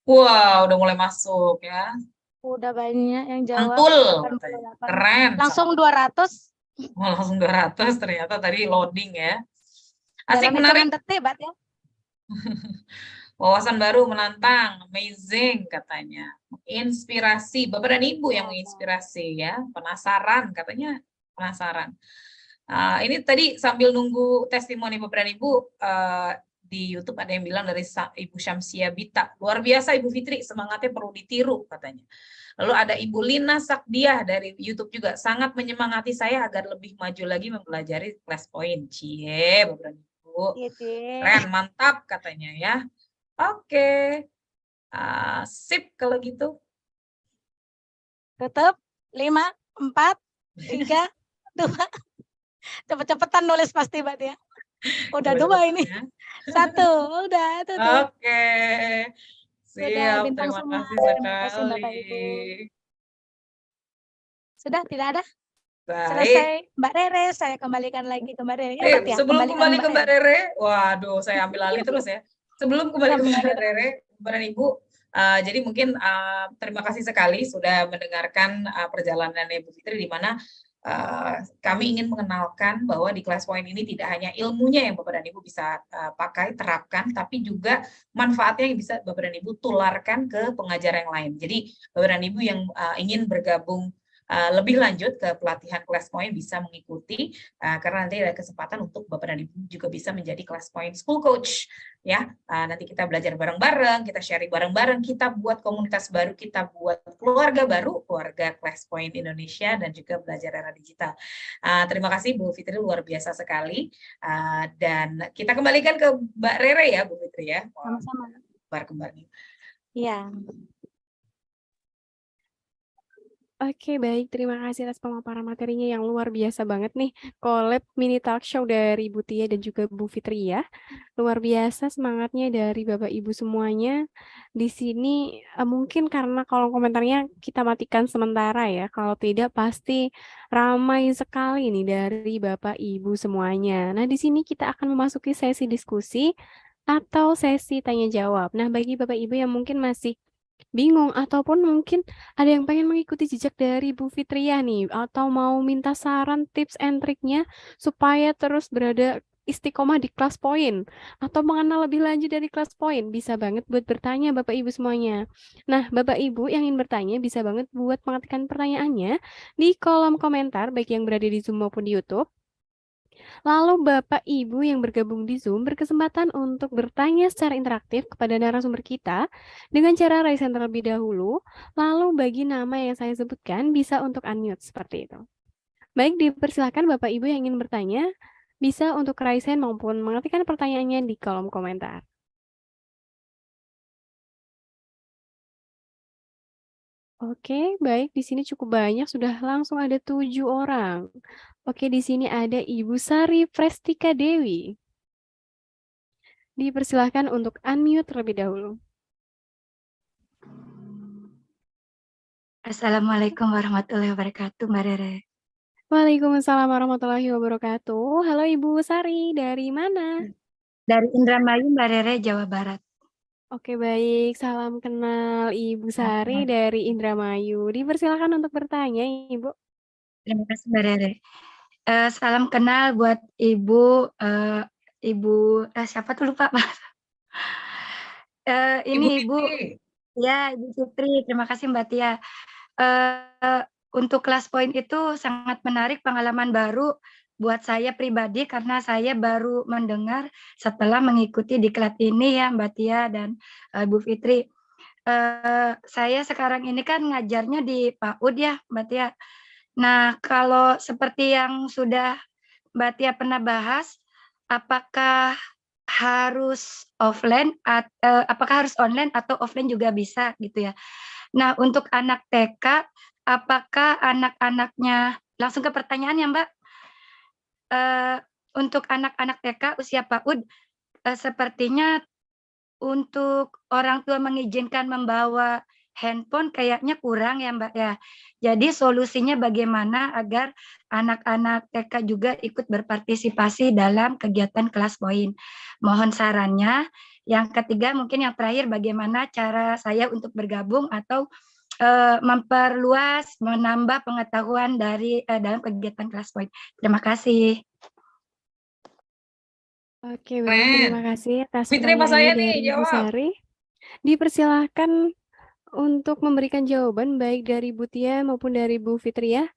Wow, udah mulai masuk ya. Udah banyak yang jawab. Mantul, 88. keren. Langsung 200. Oh, langsung 200 ternyata tadi loading ya. Asik, Dalam menarik. hitungan detik, Bat ya. Wawasan baru menantang, amazing katanya. Inspirasi, Bapak dan Ibu yang menginspirasi ya. Penasaran katanya, penasaran. Ini tadi sambil nunggu testimoni Bapak dan Ibu, di YouTube ada yang bilang dari Ibu Syamsia Bita, luar biasa Ibu Fitri, semangatnya perlu ditiru katanya. Lalu ada Ibu Lina Sakdiah dari YouTube juga, sangat menyemangati saya agar lebih maju lagi mempelajari class point. Cie, Bapak dan Ibu. Keren, mantap katanya ya. Oke. Sip kalau gitu. Tutup. 5, 4, 3, 2. Cepet-cepetan nulis pasti, Bat ya. Udah 2 ini. 1, udah tutup. Oke. Siap, bintang terima semua. kasih Terima kasih, sekali. Bapak Ibu. Sudah, tidak ada? Baik. Selesai. Mbak Rere, saya kembalikan lagi ke Mbak Rere. Ya, Bat ya? Sebelum Kembalikan kembali ke Mbak Rere, waduh, saya ambil alih terus ya. Sebelum kembali ke Mbak Rere, Bapak dan Ibu, jadi mungkin terima kasih sekali sudah mendengarkan perjalanannya Bu Fitri, di mana kami ingin mengenalkan bahwa di Class Point ini tidak hanya ilmunya yang Bapak dan Ibu bisa pakai, terapkan, tapi juga manfaatnya yang bisa Bapak dan Ibu tularkan ke pengajar yang lain. Jadi Bapak dan Ibu yang ingin bergabung lebih lanjut ke pelatihan Class Point bisa mengikuti, karena nanti ada kesempatan untuk Bapak dan Ibu juga bisa menjadi Class Point School Coach ya. Nanti kita belajar bareng-bareng, kita sharing bareng-bareng, kita buat komunitas baru, kita buat keluarga baru, keluarga Class Point Indonesia, dan juga belajar era digital. Terima kasih Bu Fitri, luar biasa sekali. Dan kita kembalikan ke Mbak Rere ya Bu Fitri ya. Sama-sama. Kembali. Iya. Oke, baik. Terima kasih atas pemaparan materinya yang luar biasa banget nih. Collab mini talk show dari Bu Tia dan juga Bu Fitri ya. Luar biasa semangatnya dari Bapak Ibu semuanya. Di sini mungkin karena kolom komentarnya kita matikan sementara ya. Kalau tidak pasti ramai sekali nih dari Bapak Ibu semuanya. Nah, di sini kita akan memasuki sesi diskusi atau sesi tanya jawab. Nah, bagi Bapak Ibu yang mungkin masih bingung ataupun mungkin ada yang pengen mengikuti jejak dari Bu Fitria nih, atau mau minta saran tips and triknya supaya terus berada istiqomah di Class Point atau mengenal lebih lanjut dari Class Point, bisa banget buat bertanya Bapak Ibu semuanya. Nah, Bapak Ibu yang ingin bertanya bisa banget buat mengetikkan pertanyaannya di kolom komentar baik yang berada di Zoom maupun di YouTube. Lalu Bapak Ibu yang bergabung di Zoom berkesempatan untuk bertanya secara interaktif kepada narasumber kita dengan cara raise hand terlebih dahulu, lalu bagi nama yang saya sebutkan bisa untuk unmute seperti itu. Baik, dipersilakan Bapak Ibu yang ingin bertanya, bisa untuk raise hand maupun mengetikkan pertanyaannya di kolom komentar. Oke, baik, di sini cukup banyak, sudah langsung ada 7 orang. Oke, di sini ada Ibu Sari Prestika Dewi. Dipersilahkan untuk unmute terlebih dahulu. Assalamualaikum warahmatullahi wabarakatuh, Mbak Rere. Waalaikumsalam warahmatullahi wabarakatuh. Halo Ibu Sari, dari mana? Dari Indramayu, Mbak Rere, Jawa Barat. Oke, baik. Salam kenal Ibu Sari dari Indramayu. Dipersilakan untuk bertanya, Ibu. Terima kasih, Mbak Rere. Salam kenal buat Ibu, siapa tuh lupa, Pak. Ini Ibu, ya Ibu Fitri, terima kasih Mbak Tia. Untuk Class Point itu sangat menarik, pengalaman baru buat saya pribadi karena saya baru mendengar setelah mengikuti diklat ini ya Mbak Tia dan Ibu Fitri. Saya sekarang ini kan ngajarnya di PAUD ya Mbak Tia. Nah, kalau seperti yang sudah Mbak Tia pernah bahas, apakah harus apakah harus online atau offline juga bisa gitu ya. Nah, untuk anak TK apakah anak-anaknya, langsung ke pertanyaan ya Mbak, untuk anak-anak TK usia PAUD, sepertinya untuk orang tua mengizinkan membawa handphone kayaknya kurang ya Mbak ya. Jadi solusinya bagaimana agar anak-anak TK juga ikut berpartisipasi dalam kegiatan kelas poin. Mohon sarannya. Yang ketiga mungkin yang terakhir, bagaimana cara saya untuk bergabung atau memperluas, menambah pengetahuan dari dalam kegiatan kelas poin. Terima kasih. Oke, baik. Keren. Terima kasih atas Fitri apa pertanyaannya saya nih dari Bu jawab? Sari. Dipersilahkan untuk memberikan jawaban baik dari Bu Tia maupun dari Bu Fitri ya.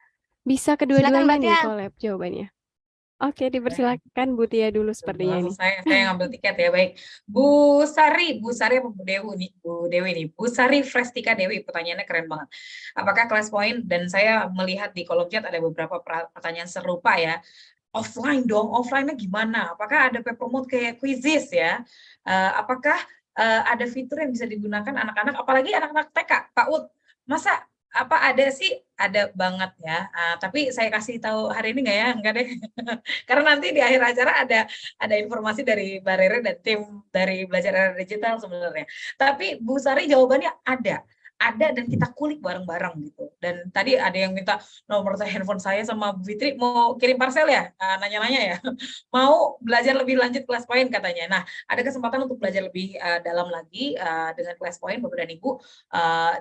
Bisa Silakan kedua-duanya Mbak nih Tia. collab jawabannya. Oke, dipersilahkan Bu Tia dulu sepertinya Langsung ini. saya ngambil tiket ya, baik. Bu Sari apa Bu Dewi nih? Bu Dewi nih. Bu Sari Frestika Dewi, pertanyaannya keren banget. Apakah kelas poin, dan saya melihat di kolom chat ada beberapa pertanyaan serupa ya. Offline dong, offline-nya gimana? Apakah ada paper mode kayak quizzes ya? Apakah ada fitur yang bisa digunakan anak-anak, apalagi anak-anak TK, PAUD? Masa apa ada sih? Ada banget ya. Tapi saya kasih tahu hari ini nggak ya? Enggak deh. Karena nanti di akhir acara ada informasi dari Mbak Rere dan tim dari Belajar Era Digital sebenarnya. Tapi Bu Sari jawabannya ada dan kita kulik bareng-bareng gitu. Dan tadi ada yang minta nomor handphone saya sama Bu Fitri, mau kirim parcel ya, nanya-nanya ya, mau belajar lebih lanjut kelas poin katanya. Nah, ada kesempatan untuk belajar lebih dalam lagi dengan kelas poin Bapak dan Ibu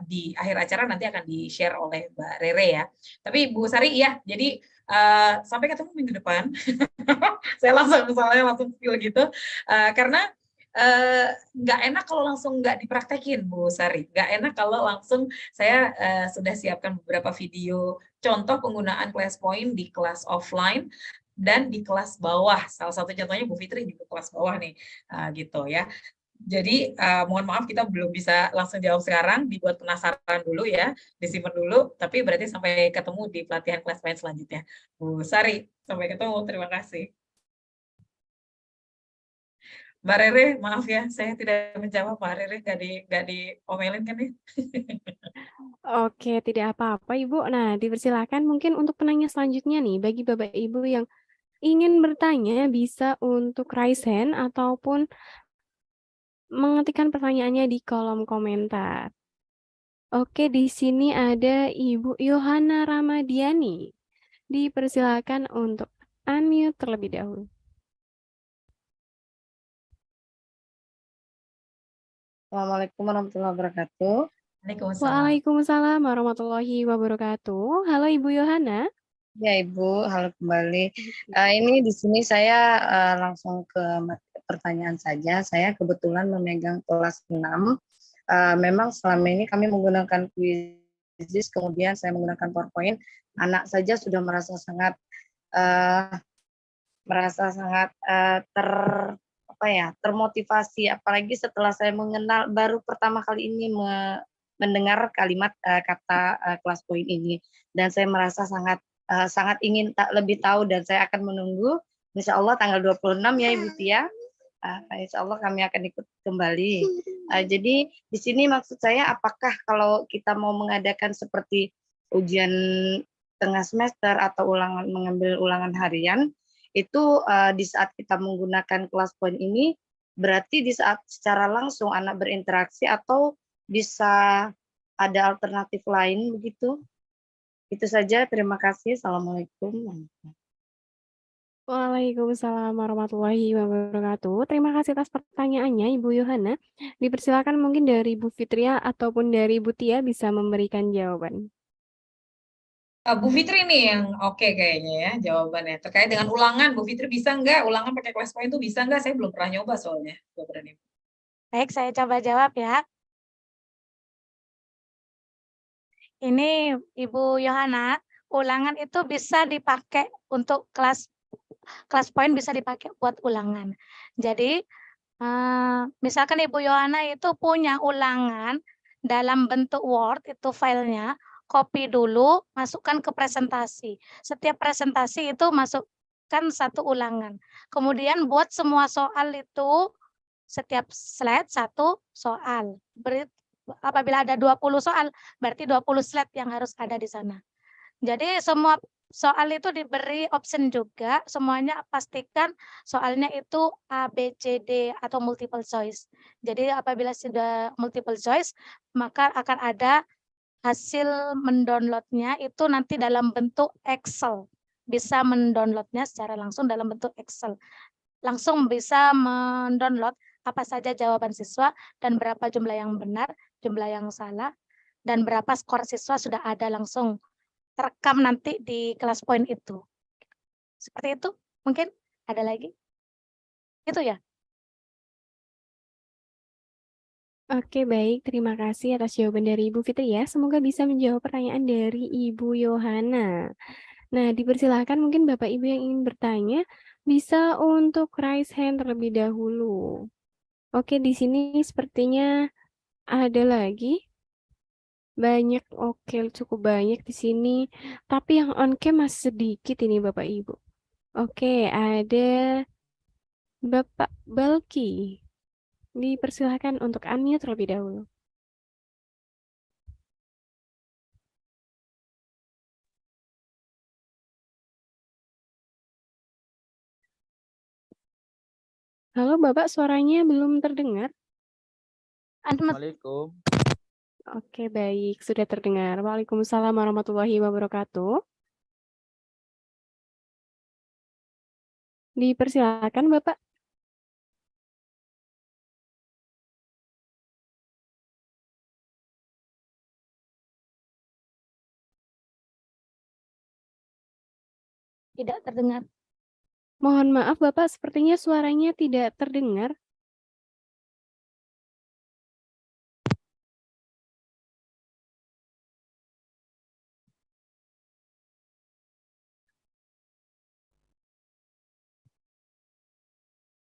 di akhir acara nanti akan di-share oleh Mbak Rere ya. Tapi Bu Sari ya, jadi sampai ketemu minggu depan. Saya langsung feel gitu, karena nggak enak kalau langsung nggak dipraktekin Bu Sari, nggak enak kalau langsung saya sudah siapkan beberapa video contoh penggunaan kelas poin di kelas offline dan di kelas bawah. Salah satu contohnya Bu Fitri juga kelas bawah nih, gitu ya. Jadi mohon maaf kita belum bisa langsung jawab sekarang, dibuat penasaran dulu ya, disimpan dulu, tapi berarti sampai ketemu di pelatihan kelas poin selanjutnya. Bu Sari, sampai ketemu, terima kasih. Mbak Rere, maaf ya, saya tidak menjawab. Mbak Rere nggak diomelin kan nih? Oke, tidak apa-apa Ibu. Nah, dipersilahkan mungkin untuk penanya selanjutnya nih, bagi Bapak Ibu yang ingin bertanya bisa untuk raise hand ataupun mengetikkan pertanyaannya di kolom komentar. Oke, di sini ada Ibu Yohana Ramadiani. Dipersilakan untuk unmute terlebih dahulu. Assalamualaikum warahmatullahi wabarakatuh. Waalaikumsalam. Waalaikumsalam warahmatullahi wabarakatuh. Halo Ibu Yohana. Ya Ibu, halo kembali. Ini di sini saya langsung ke pertanyaan saja. Saya kebetulan memegang kelas 6. Memang selama ini kami menggunakan quizzes, kemudian saya menggunakan PowerPoint. Anak saja sudah merasa sangat termotivasi, apalagi setelah saya mengenal baru pertama kali ini mendengar kalimat kata kelas poin ini, dan saya merasa sangat ingin lebih tahu, dan saya akan menunggu insya Allah tanggal 26 ya Ibu Tia. Insya Allah kami akan ikut kembali. Jadi di sini maksud saya, apakah kalau kita mau mengadakan seperti ujian tengah semester atau mengambil ulangan harian, itu di saat kita menggunakan kelas poin ini, berarti di saat secara langsung anak berinteraksi atau bisa ada alternatif lain begitu? Itu saja, terima kasih. Assalamualaikum. Waalaikumsalam warahmatullahi wabarakatuh. Terima kasih atas pertanyaannya Ibu Yohana. Dipersilakan mungkin dari Bu Fitria ataupun dari Bu Tia bisa memberikan jawaban. Bu Fitri nih yang oke kayaknya ya jawabannya. Terkait dengan ulangan, Bu Fitri bisa nggak ulangan pakai kelas poin itu bisa nggak? Saya belum pernah nyoba soalnya. Baik, saya coba jawab ya. Ini Ibu Yohana, ulangan itu bisa dipakai untuk kelas poin, bisa dipakai buat ulangan. Jadi misalkan Ibu Yohana itu punya ulangan dalam bentuk Word, itu filenya, copy dulu, masukkan ke presentasi. Setiap presentasi itu masukkan satu ulangan. Kemudian buat semua soal itu, setiap slide satu soal. apabila ada 20 soal, berarti 20 slide yang harus ada di sana. Jadi semua soal itu diberi option juga, semuanya pastikan soalnya itu A, B, C, D atau multiple choice. Jadi apabila sudah multiple choice, maka akan ada hasil mendownloadnya itu nanti dalam bentuk Excel. Bisa mendownloadnya secara langsung dalam bentuk Excel. Langsung bisa mendownload apa saja jawaban siswa dan berapa jumlah yang benar, jumlah yang salah, dan berapa skor siswa sudah ada langsung terekam nanti di kelas poin itu. Seperti itu, mungkin ada lagi? Itu ya. Oke, baik. Terima kasih atas jawaban dari Ibu Fitri ya. Semoga bisa menjawab pertanyaan dari Ibu Yohana. Nah, dipersilahkan mungkin Bapak Ibu yang ingin bertanya bisa untuk raise hand terlebih dahulu. Oke, di sini sepertinya ada lagi. Banyak, oke, cukup banyak di sini. Tapi yang on cam masih sedikit ini Bapak Ibu. Oke, ada Bapak Balki. Dipersilahkan untuk unmute terlebih dahulu. Halo Bapak, suaranya belum terdengar. Assalamualaikum. Oke, baik. Sudah terdengar. Waalaikumsalam warahmatullahi wabarakatuh. Dipersilakan Bapak. Tidak terdengar. Mohon maaf Bapak, sepertinya suaranya tidak terdengar.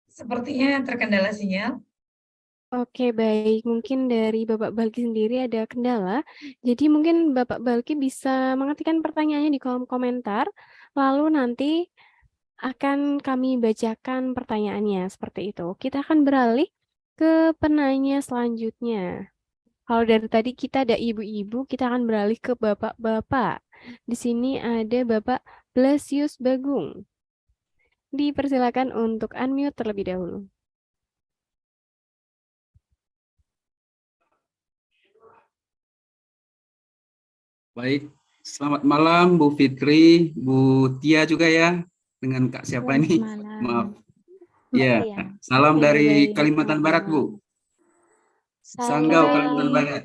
Sepertinya terkendala sinyal. Oke, baik. Mungkin dari Bapak Balki sendiri ada kendala. Jadi mungkin Bapak Balki bisa mengetikkan pertanyaannya di kolom komentar. Lalu nanti akan kami bacakan pertanyaannya seperti itu. Kita akan beralih ke penanya selanjutnya. Kalau dari tadi kita ada ibu-ibu, kita akan beralih ke bapak-bapak. Di sini ada Bapak Blasius Bagung. Dipersilakan untuk unmute terlebih dahulu. Baik, selamat malam Bu Fitri, Bu Tia juga ya, dengan Kak siapa ini? Malam. Maaf. Mbak Iya, Tia. salam Oke, dari baik. Kalimantan Barat Bu, Sanggau Kalimantan Barat.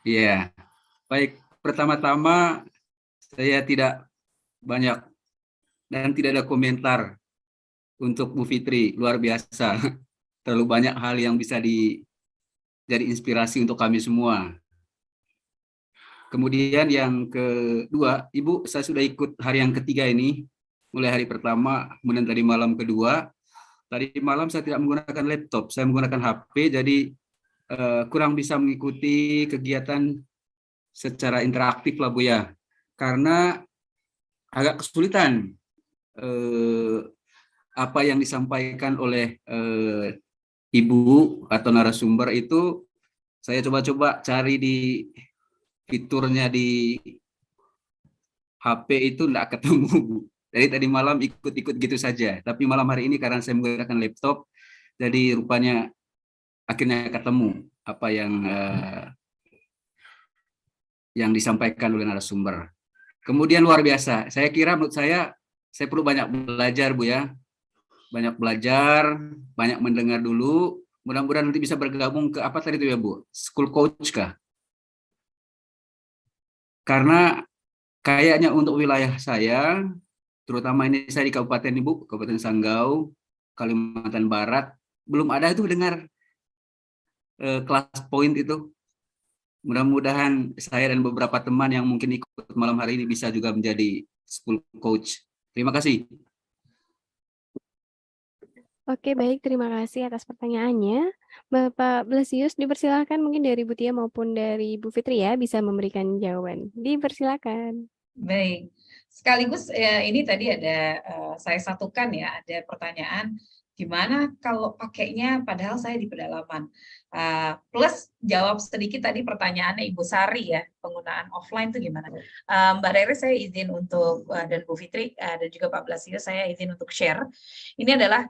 Iya, baik. Pertama-tama saya tidak banyak dan tidak ada komentar untuk Bu Fitri, luar biasa. Terlalu banyak hal yang bisa jadi inspirasi untuk kami semua. Kemudian yang kedua, Ibu, saya sudah ikut hari yang ketiga ini, mulai hari pertama, kemudian tadi malam kedua. Tadi malam saya tidak menggunakan laptop, saya menggunakan HP, jadi kurang bisa mengikuti kegiatan secara interaktif lah Bu ya, karena agak kesulitan apa yang disampaikan oleh Ibu atau narasumber itu, saya coba-coba cari di fiturnya di HP itu enggak ketemu, Bu. Jadi tadi malam ikut-ikut gitu saja. Tapi malam hari ini karena saya menggunakan laptop, jadi rupanya akhirnya ketemu apa yang disampaikan oleh narasumber. Kemudian luar biasa. Saya kira menurut saya perlu banyak belajar Bu ya. Banyak belajar, banyak mendengar dulu. Mudah-mudahan nanti bisa bergabung ke apa tadi itu ya Bu? School coach kah? Karena kayaknya untuk wilayah saya, terutama ini saya di Kabupaten Ibu, Kabupaten Sanggau, Kalimantan Barat, belum ada itu dengar kelas point itu. Mudah-mudahan saya dan beberapa teman yang mungkin ikut malam hari ini bisa juga menjadi school coach. Terima kasih. Oke, baik. Terima kasih atas pertanyaannya. Bapak Blasius, dipersilakan mungkin dari Bu Tia maupun dari Bu Fitri ya, bisa memberikan jawaban. Dipersilakan. Baik, sekaligus ini tadi ada saya satukan ya, ada pertanyaan Gimana kalau pakainya padahal saya di pedalaman? Plus jawab sedikit tadi pertanyaannya Ibu Sari ya, penggunaan offline itu gimana? Mbak Rere saya izin untuk, dan Bu Fitri, dan juga Pak Blasio, saya izin untuk share. Ini adalah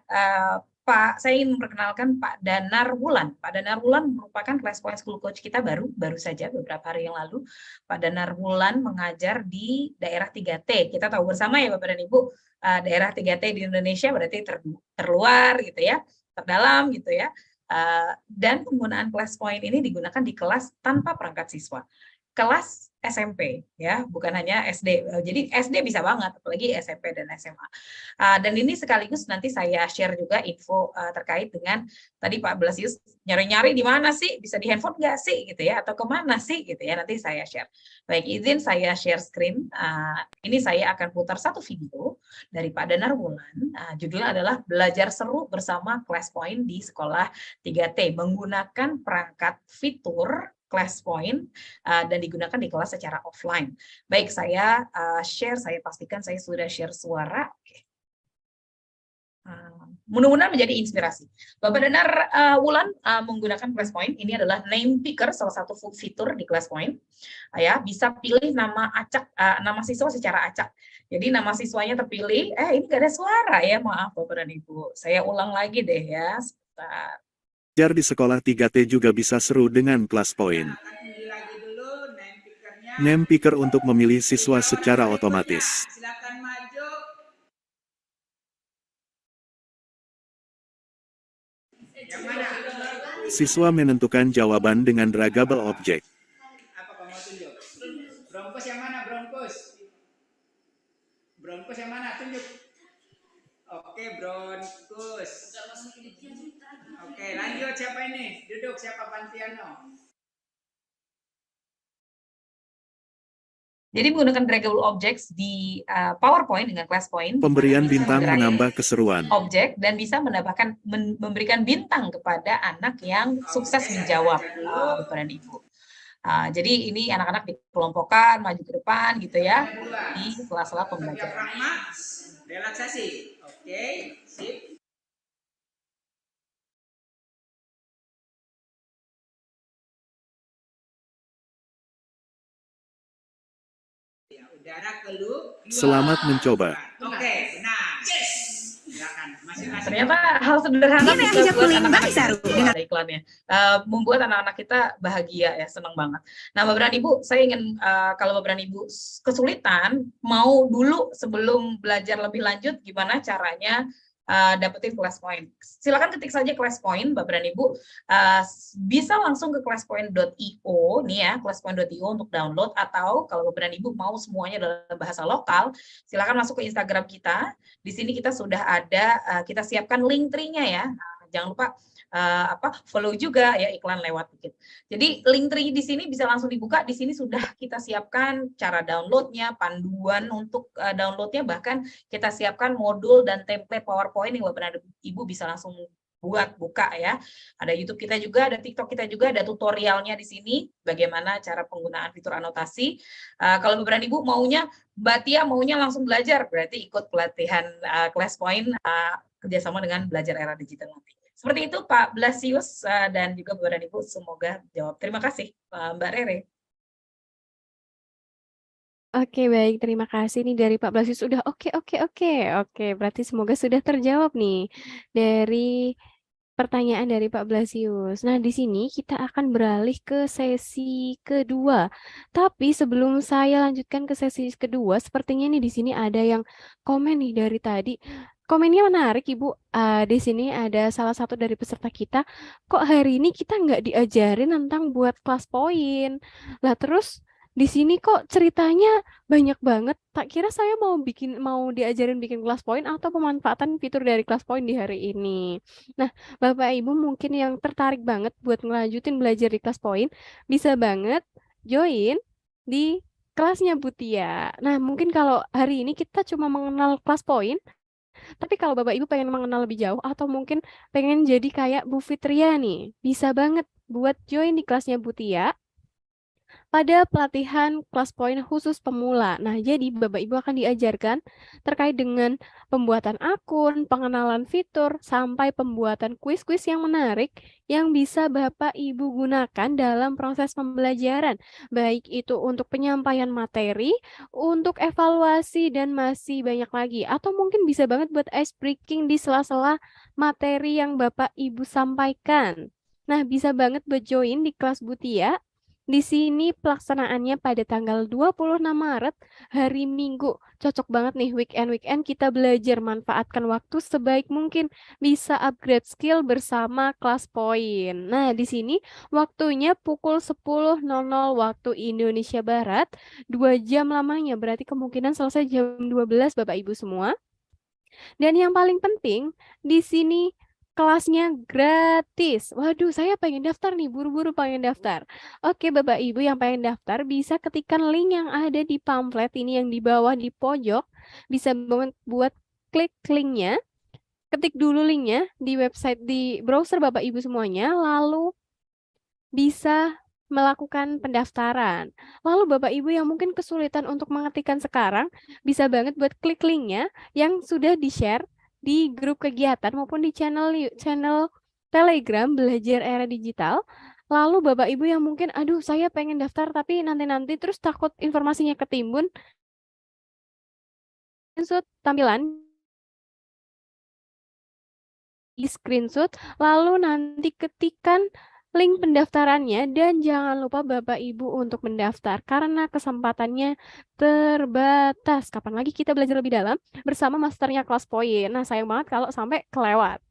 saya ingin memperkenalkan Pak Danar Wulan. Pak Danar Wulan merupakan Class Point School Coach kita baru saja beberapa hari yang lalu. Pak Danar Wulan mengajar di daerah 3T. Kita tahu bersama ya Bapak dan Ibu, daerah 3T di Indonesia berarti terluar gitu ya, terdalam gitu ya. Dan penggunaan Class Point ini digunakan di kelas tanpa perangkat siswa. Kelas SMP ya, bukan hanya SD. Jadi SD bisa banget, apalagi SMP dan SMA. Dan ini sekaligus nanti saya share juga info terkait dengan tadi Pak Blasius nyari-nyari di mana sih, bisa di handphone nggak sih gitu ya, atau kemana sih gitu ya, nanti saya share. Baik, izin saya share screen. Ini saya akan putar satu video dari Pak Danar Wulan. Judulnya adalah Belajar Seru Bersama Class Point di Sekolah 3T, menggunakan perangkat fitur Class Point dan digunakan di kelas secara offline. Baik, saya share, saya pastikan saya sudah share suara. Oke. Mudah-mudahan menjadi inspirasi. Bapak Danar Wulan menggunakan Class Point. Ini adalah name picker, salah satu fitur di Class Point. Ya, bisa pilih nama acak, nama siswa secara acak. Jadi nama siswanya terpilih. Ini nggak ada suara ya, maaf Bapak dan Ibu. Saya ulang lagi deh ya. Sebentar. Belajar di sekolah 3T juga bisa seru dengan Class Point. Name picker untuk memilih siswa secara otomatis. Silakan maju. Yang mana? Siswa menentukan jawaban dengan draggable object. Apa kamu tunjuk? Broncos yang mana? Broncos. Broncos yang mana? Tunjuk. Oke, Broncos. Oke, lanjut. Siapa ini? Duduk. Siapa Pantiano? Jadi menggunakan draggable objects di PowerPoint dengan Class Point. Pemberian bintang menambah keseruan. Objek dan bisa memberikan bintang kepada anak yang sukses menjawab, Bapak dan Ibu. Jadi ini anak-anak dikelompokkan, maju ke depan gitu ya, di sela-sela pembelajaran. Relaksasi. Oke, sip. Udara keluar. Selamat mencoba. Oke, benar. Yes. Silakan. Masing-masing. Ternyata hal sederhana Ini bisa ajak buat kuliah anak-anak Saru kita, dengan ada iklannya, membuat anak-anak kita bahagia ya, senang banget. Nah, Bapak dan Ibu, saya ingin kalau Bapak dan Ibu kesulitan, mau dulu sebelum belajar lebih lanjut, gimana caranya dapetin Class Point. Silakan ketik saja Class Point, Bapak dan Ibu. Bisa langsung ke classpoint.io nih ya, classpoint.io untuk download, atau kalau Bapak dan Ibu mau semuanya dalam bahasa lokal, silakan masuk ke Instagram kita. Di sini kita sudah ada, kita siapkan link tree-nya ya. Jangan lupa follow juga ya, iklan lewat dikit. Jadi link tree di sini bisa langsung dibuka. Di sini sudah kita siapkan cara downloadnya, panduan untuk downloadnya, bahkan kita siapkan modul dan template PowerPoint yang Bapak dan Ibu bisa langsung buka ya. Ada YouTube kita juga, ada TikTok kita juga, ada tutorialnya di sini bagaimana cara penggunaan fitur anotasi. Kalau Bapak dan Ibu maunya, Mbak Tia maunya langsung belajar, berarti ikut pelatihan Class Point kerjasama dengan Belajar Era Digital nanti. Seperti itu Pak Blasius dan juga Bapak dan Ibu, semoga jawab. Terima kasih Mbak Rere. Oke, baik. Terima kasih nih dari Pak Blasius. Udah oke. Berarti semoga sudah terjawab nih dari pertanyaan dari Pak Blasius. Nah, di sini kita akan beralih ke sesi kedua. Tapi sebelum saya lanjutkan ke sesi kedua, sepertinya nih di sini ada yang komen nih dari tadi. Komennya menarik, Ibu. Di sini ada salah satu dari peserta kita. Kok hari ini kita nggak diajarin tentang buat Class Point? Lah terus di sini kok ceritanya banyak banget. Tak kira saya mau diajarin bikin Class Point atau pemanfaatan fitur dari Class Point di hari ini. Nah, Bapak Ibu mungkin yang tertarik banget buat ngelanjutin belajar di Class Point, bisa banget join di kelasnya Bu Tia. Nah, mungkin kalau hari ini kita cuma mengenal Class Point, tapi kalau Bapak Ibu pengen mengenal lebih jauh atau mungkin pengen jadi kayak Bu Fitria nih, bisa banget buat join di kelasnya Bu Tia. pada pelatihan kelas poin khusus pemula. Nah, jadi Bapak Ibu akan diajarkan terkait dengan pembuatan akun, pengenalan fitur, sampai pembuatan kuis-kuis yang menarik yang bisa Bapak Ibu gunakan dalam proses pembelajaran, baik itu untuk penyampaian materi, untuk evaluasi, dan masih banyak lagi. Atau mungkin bisa banget buat ice breaking di sela-sela materi yang Bapak Ibu sampaikan. Nah, bisa banget buat join di kelas Butia. Di sini pelaksanaannya pada tanggal 26 Maret, hari Minggu. Cocok banget nih weekend-weekend kita belajar, manfaatkan waktu sebaik mungkin. Bisa upgrade skill bersama kelas poin. Nah, di sini waktunya pukul 10.00 waktu Indonesia Barat, 2 jam lamanya, berarti kemungkinan selesai jam 12 Bapak Ibu semua. Dan yang paling penting, di sini kelasnya gratis. Waduh, saya pengen daftar nih, buru-buru pengen daftar. Oke, Bapak Ibu yang pengen daftar bisa ketikkan link yang ada di pamflet ini yang di bawah di pojok. Bisa buat klik linknya, ketik dulu linknya di website di browser Bapak Ibu semuanya, lalu bisa melakukan pendaftaran. Lalu Bapak Ibu yang mungkin kesulitan untuk mengetikkan sekarang, bisa banget buat klik linknya yang sudah di-share di grup kegiatan maupun di channel Telegram Belajar Era Digital. Lalu Bapak Ibu yang mungkin, aduh saya pengen daftar tapi nanti terus takut informasinya ketimbun, screenshot tampilan di screenshot, lalu nanti ketikkan link pendaftarannya dan jangan lupa Bapak Ibu untuk mendaftar karena kesempatannya terbatas. Kapan lagi kita belajar lebih dalam bersama masternya kelas poin. Nah, sayang banget kalau sampai kelewat.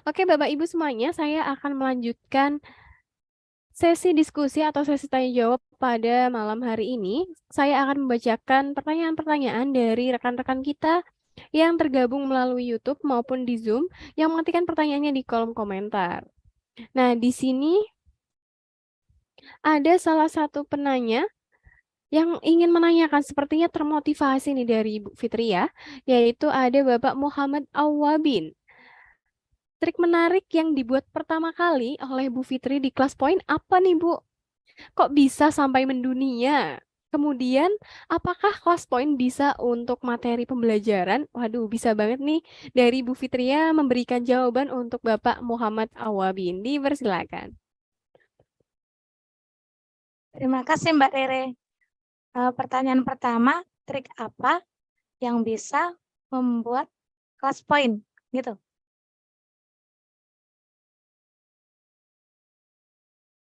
Oke, Bapak Ibu semuanya, saya akan melanjutkan sesi diskusi atau sesi tanya jawab pada malam hari ini. Saya akan membacakan pertanyaan-pertanyaan dari rekan-rekan kita yang tergabung melalui YouTube maupun di Zoom yang mengetikkan pertanyaannya di kolom komentar. Nah, di sini ada salah satu penanya yang ingin menanyakan, sepertinya termotivasi nih dari Ibu Fitri ya, yaitu ada Bapak Muhammad Awabin. Trik menarik yang dibuat pertama kali oleh Bu Fitri di kelas poin apa nih Bu? Kok bisa sampai mendunia? Kemudian, apakah kelas poin bisa untuk materi pembelajaran? Waduh, bisa banget nih dari Bu Fitria memberikan jawaban untuk Bapak Muhammad Awabin. Dipersilakan. Terima kasih Mbak Rere. Pertanyaan pertama, trik apa yang bisa membuat kelas poin? Gitu.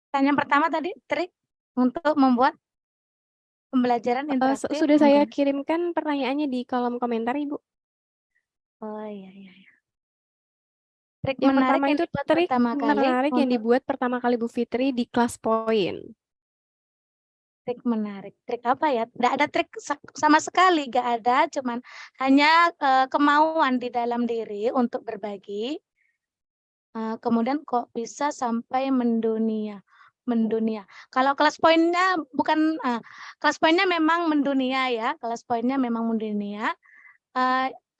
Pertanyaan pertama tadi, trik untuk membuat pembelajaran interaktif. Sudah saya kirimkan pertanyaannya di kolom komentar, Ibu. Oh iya. Trik Yang menarik pertama yang itu dibuat trik pertama kali menarik yang untuk dibuat pertama kali Bu Fitri di kelas poin. trik menarik. Trik apa ya? Tidak ada trik sama sekali, nggak ada. Cuman hanya kemauan di dalam diri untuk berbagi. Kemudian kok bisa sampai mendunia. Kalau kelas poinnya bukan, kelas poinnya memang mendunia ya. Kelas poinnya memang mendunia.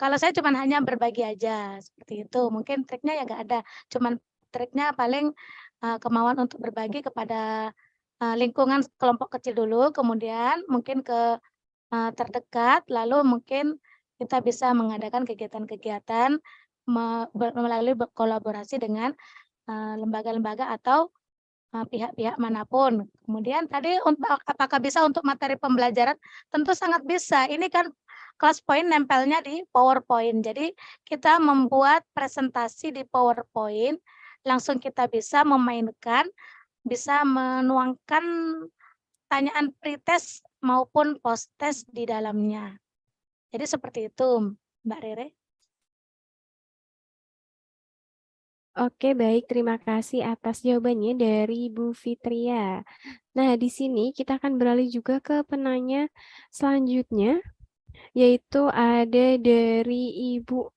Kalau saya cuman hanya berbagi aja seperti itu. Mungkin triknya ya nggak ada. Cuman triknya paling kemauan untuk berbagi kepada lingkungan kelompok kecil dulu, kemudian mungkin ke terdekat, lalu mungkin kita bisa mengadakan kegiatan-kegiatan melalui kolaborasi dengan lembaga-lembaga atau pihak-pihak manapun. Kemudian tadi apakah bisa untuk materi pembelajaran? Tentu sangat bisa. Ini kan kelas poin nempelnya di PowerPoint. Jadi kita membuat presentasi di PowerPoint, langsung kita bisa memainkan, bisa menuangkan pertanyaan pretest maupun post-test di dalamnya. Jadi seperti itu, Mbak Rere. Oke, baik. Terima kasih atas jawabannya dari Bu Fitria. Nah, di sini kita akan beralih juga ke penanya selanjutnya, yaitu ada dari Ibu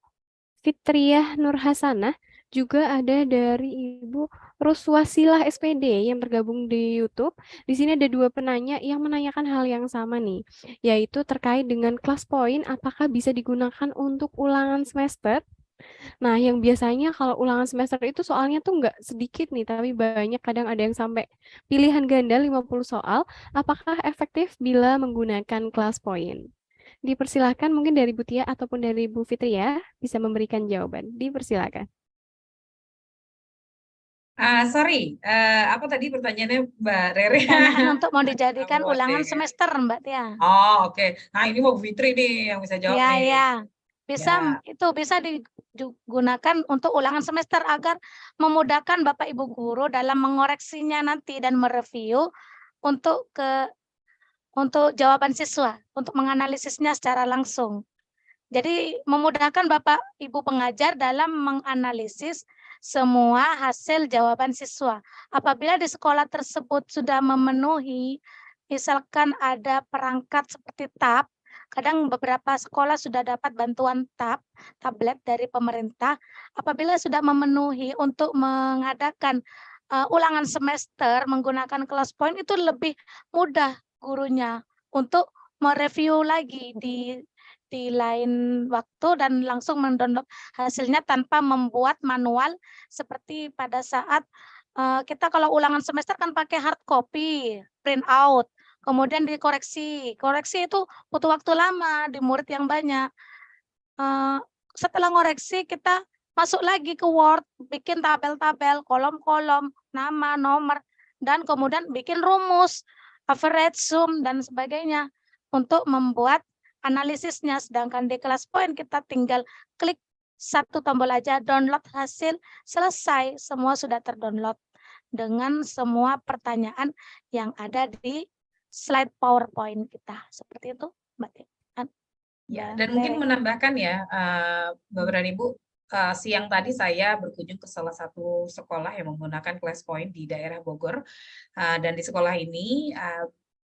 Fitriah Nur Hasanah, juga ada dari Ibu Ruswasilah SPD yang tergabung di YouTube. Di sini ada dua penanya yang menanyakan hal yang sama nih, yaitu terkait dengan kelas poin apakah bisa digunakan untuk ulangan semester. Nah, yang biasanya kalau ulangan semester itu soalnya tuh nggak sedikit nih, tapi banyak, kadang ada yang sampai pilihan ganda 50 soal. Apakah efektif bila menggunakan kelas poin? Dipersilakan mungkin dari Bu Tia ataupun dari Bu Fitri ya, bisa memberikan jawaban. Dipersilakan. Sorry, apa tadi pertanyaannya Mbak Rere? Pertanyaan untuk mau dijadikan Buat ulangan deh. semester, Mbak Tia. Oh, oke. Nah, ini mau Bu Fitri nih yang bisa jawab Ya, nih. ya. Bisa Ya. itu bisa digunakan untuk ulangan semester agar memudahkan Bapak Ibu guru dalam mengoreksinya nanti dan mereview untuk jawaban siswa, untuk menganalisisnya secara langsung. Jadi memudahkan Bapak Ibu pengajar dalam menganalisis semua hasil jawaban siswa. Apabila di sekolah tersebut sudah memenuhi, misalkan ada perangkat seperti tab, kadang beberapa sekolah sudah dapat bantuan tablet dari pemerintah. Apabila sudah memenuhi untuk mengadakan ulangan semester menggunakan kelas poin, itu lebih mudah gurunya untuk mereview lagi di lain waktu dan langsung mendownload hasilnya tanpa membuat manual seperti pada saat kita kalau ulangan semester kan pakai hard copy, print out, kemudian dikoreksi. Koreksi itu butuh waktu lama di murid yang banyak. Setelah ngoreksi kita masuk lagi ke Word, bikin tabel-tabel, kolom-kolom, nama, nomor, dan kemudian bikin rumus, average, sum, dan sebagainya untuk membuat analisisnya. Sedangkan di kelas poin kita tinggal klik satu tombol aja, download hasil, selesai, semua sudah terdownload dengan semua pertanyaan yang ada di slide PowerPoint kita. Seperti itu, Mbak Tia. Ya, dan mungkin menambahkan ya, Bapak dan Ibu, siang tadi saya berkunjung ke salah satu sekolah yang menggunakan kelas poin di daerah Bogor, dan di sekolah ini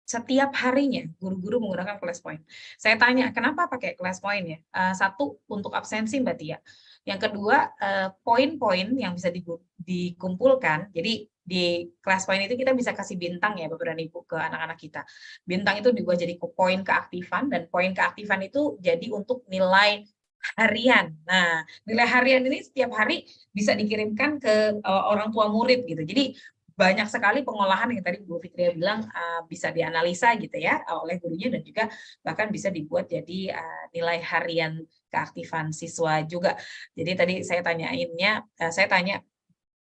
setiap harinya guru-guru menggunakan kelas poin. Saya tanya, kenapa pakai kelas poin ya? Satu, untuk absensi Mbak Tia. Yang kedua, poin-poin yang bisa dikumpulkan, jadi di kelas poin itu kita bisa kasih bintang ya Bapak dan Ibu ke anak-anak kita. Bintang itu dibuat jadi poin keaktifan, dan poin keaktifan itu jadi untuk nilai harian. Nah, nilai harian ini setiap hari bisa dikirimkan ke orang tua murid gitu. Jadi banyak sekali pengolahan yang tadi Bu Fitria bilang bisa dianalisa gitu ya oleh gurunya, dan juga bahkan bisa dibuat jadi nilai harian keaktifan siswa juga. Jadi tadi saya tanya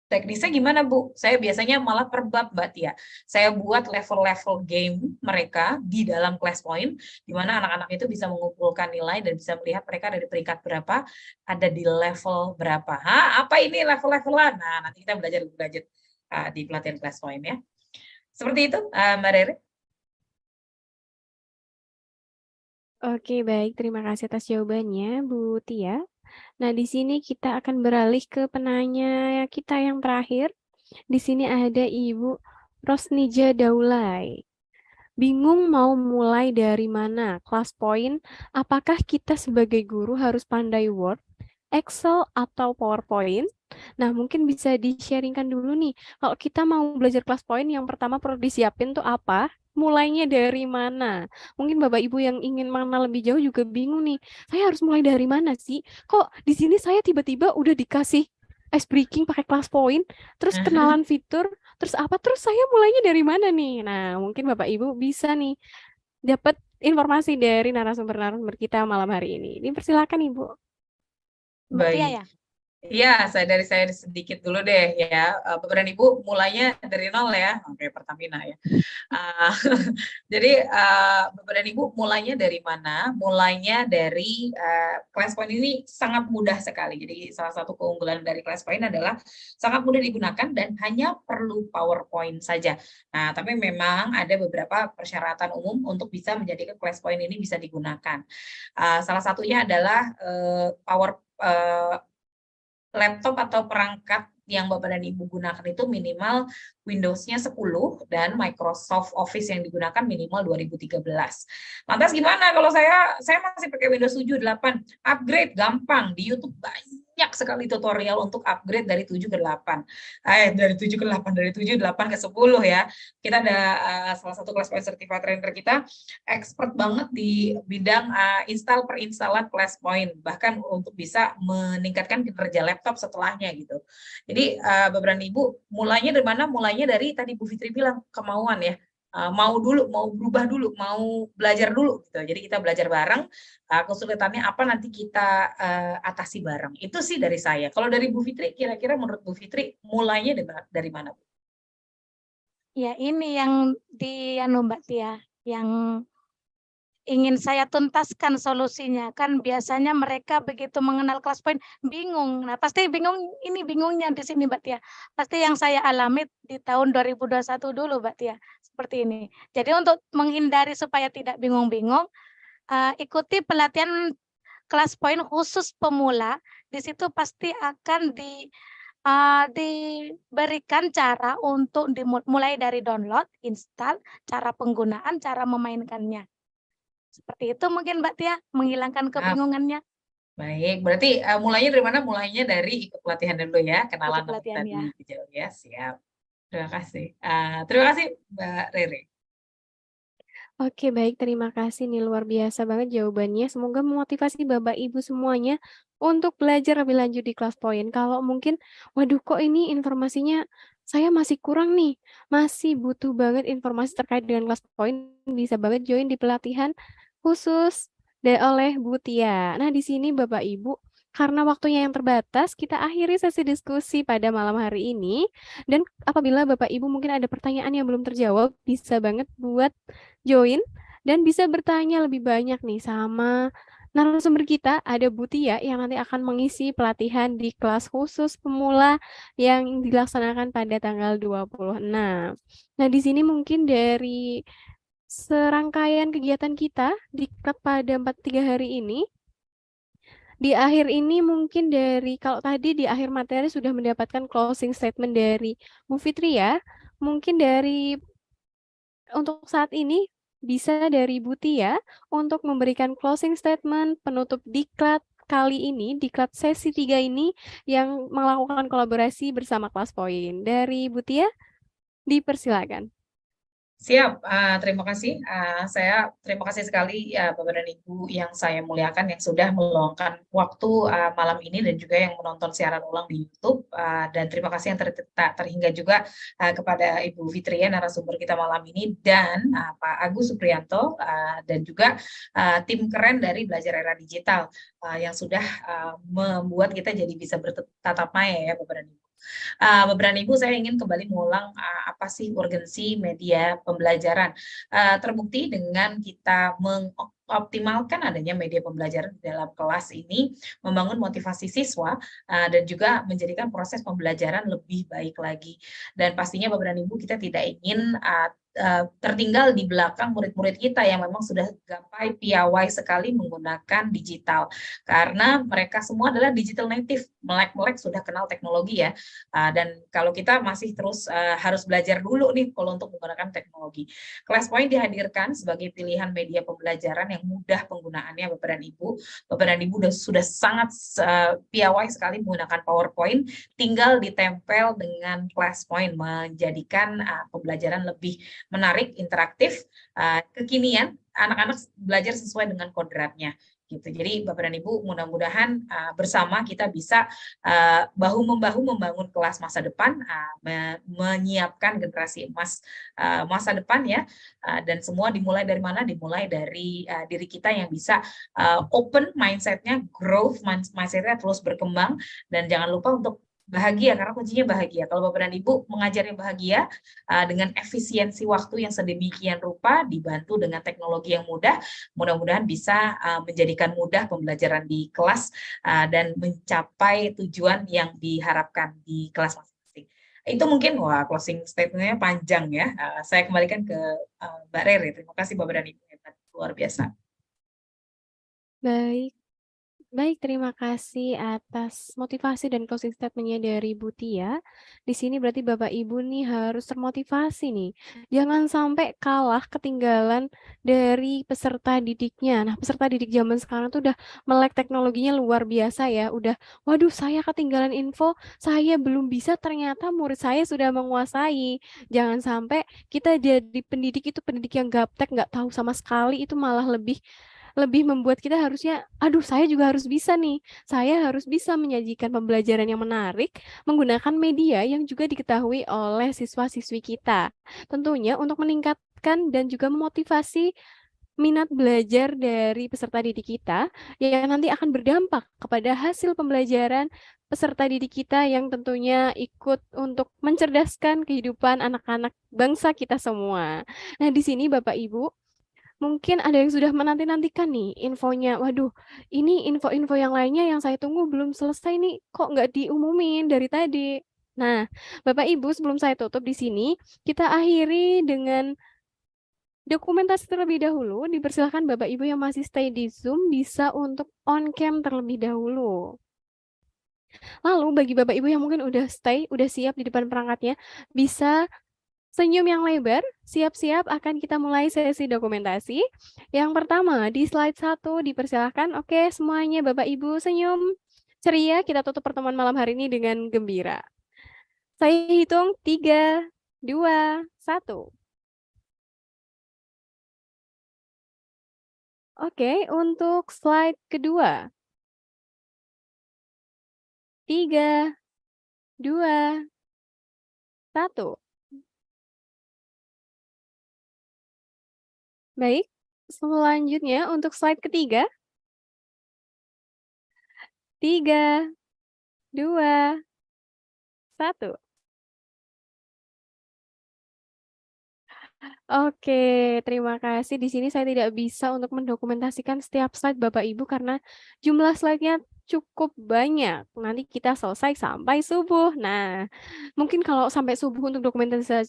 teknisnya gimana Bu? Saya biasanya malah per bab Mbak Tia. Saya buat level-level game mereka di dalam class point, di mana anak-anak itu bisa mengumpulkan nilai dan bisa melihat mereka ada di peringkat berapa, ada di level berapa. Apa ini level-levelan? Nah, nanti kita belajar di pelatihan class point ya. Seperti itu, Mbak Rere. Oke, baik. Terima kasih atas jawabannya, Bu Tia. Nah, di sini kita akan beralih ke penanya kita yang terakhir. Di sini ada Ibu Rosnija Daulay. Bingung mau mulai dari mana? Kelas poin, apakah kita sebagai guru harus pandai Word, Excel, atau PowerPoint? Nah, mungkin bisa di-sharingkan dulu nih. Kalau kita mau belajar kelas poin, yang pertama perlu disiapin tuh apa? Mulainya dari mana? Mungkin Bapak Ibu yang ingin mengenal lebih jauh juga bingung nih. Saya harus mulai dari mana sih? Kok di sini saya tiba-tiba udah dikasih ice breaking pakai kelas poin, terus kenalan fitur, terus apa? Terus saya mulainya dari mana nih? Nah, mungkin Bapak Ibu bisa nih dapat informasi dari narasumber-narasumber kita malam hari ini. Dipersilakan Ibu. Mbak Tia ya? Iya, saya sedikit dulu deh ya. Bapak dan Ibu mulainya dari nol ya, oke Pertamina ya. Jadi Bapak dan Ibu mulainya dari mana? Mulainya dari kelas poin ini sangat mudah sekali. Jadi salah satu keunggulan dari kelas poin adalah sangat mudah digunakan dan hanya perlu PowerPoint saja. Nah, tapi memang ada beberapa persyaratan umum untuk bisa menjadikan kelas poin ini bisa digunakan. Salah satunya adalah laptop atau perangkat yang Bapak dan Ibu gunakan itu minimal Windows-nya 10 dan Microsoft Office yang digunakan minimal 2013. Lantas gimana kalau saya masih pakai Windows 7, 8, upgrade gampang, di YouTube banyak banyak sekali tutorial untuk upgrade dari 7 ke 8. Dari 7 ke 8, dari 7, 8 ke 10 ya. Kita ada salah satu Classpoint Certified Trainer kita expert banget di bidang install perinstalan Classpoint, bahkan untuk bisa meningkatkan kinerja laptop setelahnya gitu. Jadi Bapak dan Ibu, mulainya dari mana? Mulainya dari tadi Bu Fitri bilang kemauan ya. Mau dulu, mau berubah dulu, mau belajar dulu gitu. Jadi kita belajar bareng, kesulitannya apa nanti kita atasi bareng. Itu sih dari saya. Kalau dari Bu Fitri, kira-kira menurut Bu Fitri mulainya dari mana? Ya ini yang di Mbak Tia, yang ingin saya tuntaskan solusinya. Kan biasanya mereka begitu mengenal Classpoint bingung. Nah, pasti bingung, ini bingungnya di sini Mbak Tia. Pasti yang saya alami di tahun 2021 dulu Mbak Tia, seperti ini. Jadi untuk menghindari supaya tidak bingung-bingung, ikuti pelatihan Classpoint khusus pemula. Di situ pasti akan diberikan cara untuk mulai dari download, install, cara penggunaan, cara memainkannya. Seperti itu mungkin Mbak Tia, menghilangkan kebingungannya. Baik, berarti mulainya dari mana? Mulainya dari ikut pelatihan dulu ya, kenalan Ikut pelatihan, tadi ya. gitu ya. Siap. Terima kasih. Terima kasih Mbak Rere. Oke, baik. Terima kasih nih. Luar biasa banget jawabannya. Semoga memotivasi Bapak Ibu semuanya untuk belajar lebih lanjut di Classpoint. Kalau mungkin, waduh kok ini informasinya saya masih kurang nih. Masih butuh banget informasi terkait dengan Classpoint. Bisa banget join di pelatihan khusus oleh Bu Tia. Nah, di sini Bapak Ibu, karena waktunya yang terbatas, kita akhiri sesi diskusi pada malam hari ini. Dan apabila Bapak Ibu mungkin ada pertanyaan yang belum terjawab, bisa banget buat join dan bisa bertanya lebih banyak nih sama narasumber kita. Ada Bu Tia yang nanti akan mengisi pelatihan di kelas khusus pemula yang dilaksanakan pada tanggal 26. Nah, di sini mungkin dari serangkaian kegiatan kita pada 3 hari ini, di akhir ini mungkin kalau tadi di akhir materi sudah mendapatkan closing statement dari Bu Fitri ya, mungkin untuk saat ini bisa dari Bu Tia untuk memberikan closing statement penutup diklat kali ini, diklat sesi 3 ini yang melakukan kolaborasi bersama Classpoint. Dari Bu Tia, dipersilakan. Siap, terima kasih. Saya terima kasih sekali ya Bapak dan Ibu yang saya muliakan yang sudah meluangkan waktu malam ini dan juga yang menonton siaran ulang di YouTube. Dan terima kasih yang terhingga juga kepada Ibu Fitria narasumber kita malam ini dan Pak Agus Supriyanto dan juga tim keren dari Belajar Era Digital yang sudah membuat kita jadi bisa bertatap maya ya Bapak dan Ibu. Bapak dan Ibu, saya ingin kembali mengulang apa sih urgensi media pembelajaran. Terbukti dengan kita mengoptimalkan adanya media pembelajaran di dalam kelas ini, membangun motivasi siswa dan juga menjadikan proses pembelajaran lebih baik lagi. Dan pastinya Bapak dan Ibu, kita tidak ingin tertinggal di belakang murid-murid kita yang memang sudah gapai piawai sekali menggunakan digital. Karena mereka semua adalah digital native, melek-melek sudah kenal teknologi ya. Dan kalau kita masih terus harus belajar dulu nih kalau untuk menggunakan teknologi. Classpoint dihadirkan sebagai pilihan media pembelajaran yang mudah penggunaannya Bapak dan Ibu. Bapak dan Ibu sudah sangat piawai sekali menggunakan PowerPoint, tinggal ditempel dengan Classpoint menjadikan pembelajaran lebih menarik, interaktif, kekinian, anak-anak belajar sesuai dengan kodratnya. Gitu. Jadi Bapak dan Ibu mudah-mudahan bersama kita bisa bahu-membahu membangun kelas masa depan, menyiapkan generasi emas masa depan ya, dan semua dimulai dari mana? Dimulai dari diri kita yang bisa open mindset-nya, growth mindset-nya terus berkembang, dan jangan lupa untuk bahagia, karena kuncinya bahagia. Kalau Bapak dan Ibu mengajar yang bahagia dengan efisiensi waktu yang sedemikian rupa, dibantu dengan teknologi yang mudah, mudah-mudahan bisa menjadikan mudah pembelajaran di kelas dan mencapai tujuan yang diharapkan di kelas masing-masing. Itu mungkin closing statement-nya panjang ya. Saya kembalikan ke Mbak Rere. Terima kasih Bapak dan Ibu, hebat, luar biasa. Baik. Baik, terima kasih atas motivasi dan closing statement-nya dari Bu Tia. Di sini berarti Bapak Ibu nih harus termotivasi nih. Jangan sampai kalah ketinggalan dari peserta didiknya. Nah, peserta didik zaman sekarang tuh udah melek teknologinya luar biasa ya. Udah, waduh saya ketinggalan info, saya belum bisa, ternyata murid saya sudah menguasai. Jangan sampai kita jadi pendidik itu pendidik yang gaptek, nggak tahu sama sekali, itu malah lebih lebih membuat kita harusnya, aduh saya juga harus bisa nih, saya harus bisa menyajikan pembelajaran yang menarik menggunakan media yang juga diketahui oleh siswa-siswi kita. Tentunya untuk meningkatkan dan juga memotivasi minat belajar dari peserta didik kita yang nanti akan berdampak kepada hasil pembelajaran peserta didik kita yang tentunya ikut untuk mencerdaskan kehidupan anak-anak bangsa kita semua. Nah, di sini Bapak Ibu, mungkin ada yang sudah menanti-nantikan nih infonya. Waduh, ini info-info yang lainnya yang saya tunggu belum selesai nih, kok nggak diumumin dari tadi. Nah, Bapak Ibu, sebelum saya tutup di sini, kita akhiri dengan dokumentasi terlebih dahulu. Dipersilakan Bapak Ibu yang masih stay di Zoom bisa untuk on cam terlebih dahulu. Lalu bagi Bapak Ibu yang mungkin udah stay, udah siap di depan perangkatnya, bisa senyum yang lebar, siap-siap akan kita mulai sesi dokumentasi. Yang pertama, di slide 1 dipersilahkan. Oke, semuanya Bapak Ibu senyum ceria, kita tutup pertemuan malam hari ini dengan gembira. Saya hitung 3, 2, 1. Oke, untuk slide kedua. 3, 2, 1. Baik, selanjutnya untuk slide ketiga. 3, 2, 1. Oke, terima kasih. Di sini saya tidak bisa untuk mendokumentasikan setiap slide Bapak Ibu karena jumlah slide-nya cukup banyak. Nanti kita selesai sampai subuh. Nah, mungkin kalau sampai subuh untuk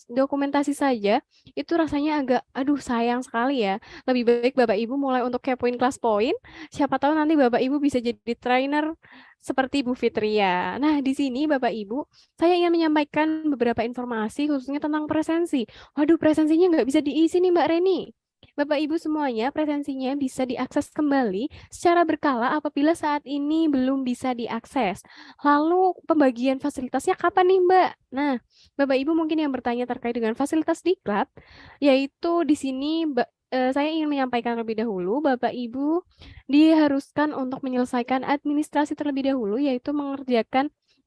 dokumentasi saja, itu rasanya agak, aduh sayang sekali ya. Lebih baik Bapak Ibu mulai untuk kepoin kelas poin. Siapa tahu nanti Bapak Ibu bisa jadi trainer seperti Bu Fitria. Nah, di sini Bapak Ibu, saya ingin menyampaikan beberapa informasi khususnya tentang presensi. Waduh, presensinya nggak bisa diisi nih Mbak Reni. Bapak Ibu semuanya, presensinya bisa diakses kembali secara berkala apabila saat ini belum bisa diakses. Lalu pembagian fasilitasnya kapan nih Mbak? Nah, Bapak Ibu mungkin yang bertanya terkait dengan fasilitas diklat, yaitu di sini saya ingin menyampaikan terlebih dahulu, Bapak Ibu diharuskan untuk menyelesaikan administrasi terlebih dahulu, yaitu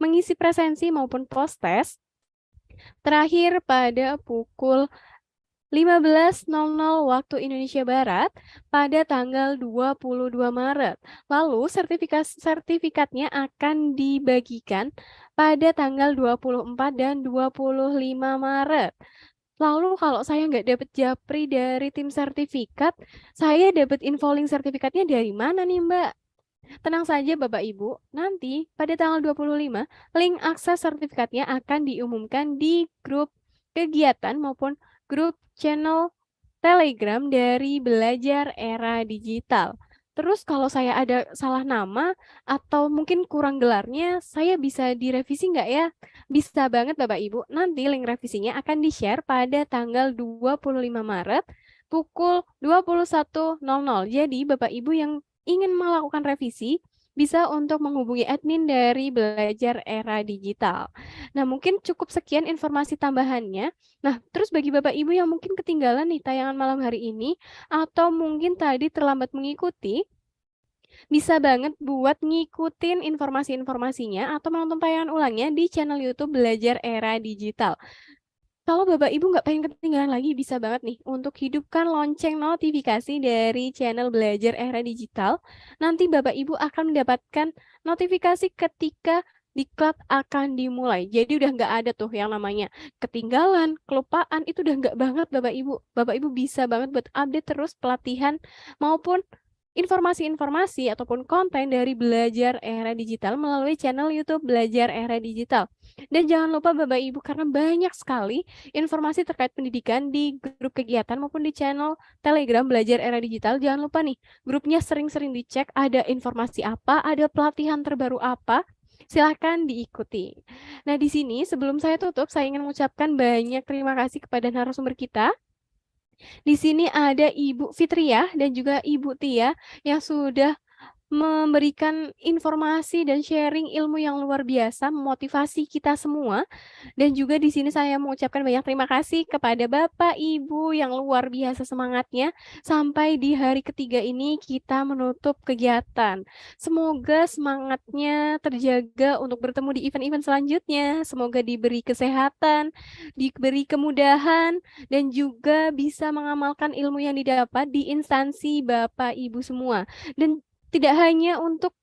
mengisi presensi maupun post-test terakhir pada pukul 15.00 waktu Indonesia Barat pada tanggal 22 Maret. Lalu sertifikatnya akan dibagikan pada tanggal 24 dan 25 Maret. Lalu kalau saya nggak dapat japri dari tim sertifikat, saya dapat infolink sertifikatnya dari mana nih Mbak? Tenang saja Bapak Ibu, nanti pada tanggal 25, link akses sertifikatnya akan diumumkan di grup kegiatan maupun grup channel Telegram dari Belajar Era Digital. Terus kalau saya ada salah nama atau mungkin kurang gelarnya, saya bisa direvisi nggak ya? Bisa banget Bapak Ibu, nanti link revisinya akan di-share pada tanggal 25 Maret pukul 21.00. Jadi Bapak Ibu yang ingin melakukan revisi, bisa untuk menghubungi admin dari Belajar Era Digital. Nah, mungkin cukup sekian informasi tambahannya. Nah, terus bagi Bapak Ibu yang mungkin ketinggalan nih tayangan malam hari ini, atau mungkin tadi terlambat mengikuti, bisa banget buat ngikutin informasi-informasinya atau menonton tayangan ulangnya di channel YouTube Belajar Era Digital. Kalau Bapak Ibu nggak pengen ketinggalan lagi, bisa banget nih untuk hidupkan lonceng notifikasi dari channel Belajar Era Digital. Nanti Bapak Ibu akan mendapatkan notifikasi ketika diklat akan dimulai. Jadi udah nggak ada tuh yang namanya ketinggalan, kelupaan, itu udah nggak banget Bapak Ibu. Bapak Ibu bisa banget buat update terus pelatihan maupun informasi-informasi ataupun konten dari Belajar Era Digital melalui channel YouTube Belajar Era Digital. Dan jangan lupa Bapak Ibu, karena banyak sekali informasi terkait pendidikan di grup kegiatan maupun di channel Telegram Belajar Era Digital. Jangan lupa nih, grupnya sering-sering dicek, ada informasi apa, ada pelatihan terbaru apa, silahkan diikuti. Nah, di sini sebelum saya tutup, saya ingin mengucapkan banyak terima kasih kepada narasumber kita. Di sini ada Ibu Fitriah dan juga Ibu Tia yang sudah memberikan informasi dan sharing ilmu yang luar biasa, memotivasi kita semua. Dan juga di sini saya mengucapkan banyak terima kasih kepada Bapak Ibu yang luar biasa semangatnya. Sampai di hari ketiga ini kita menutup kegiatan. Semoga semangatnya terjaga untuk bertemu di event-event selanjutnya. Semoga diberi kesehatan, diberi kemudahan, dan juga bisa mengamalkan ilmu yang didapat di instansi Bapak Ibu semua. Dan tidak hanya untuk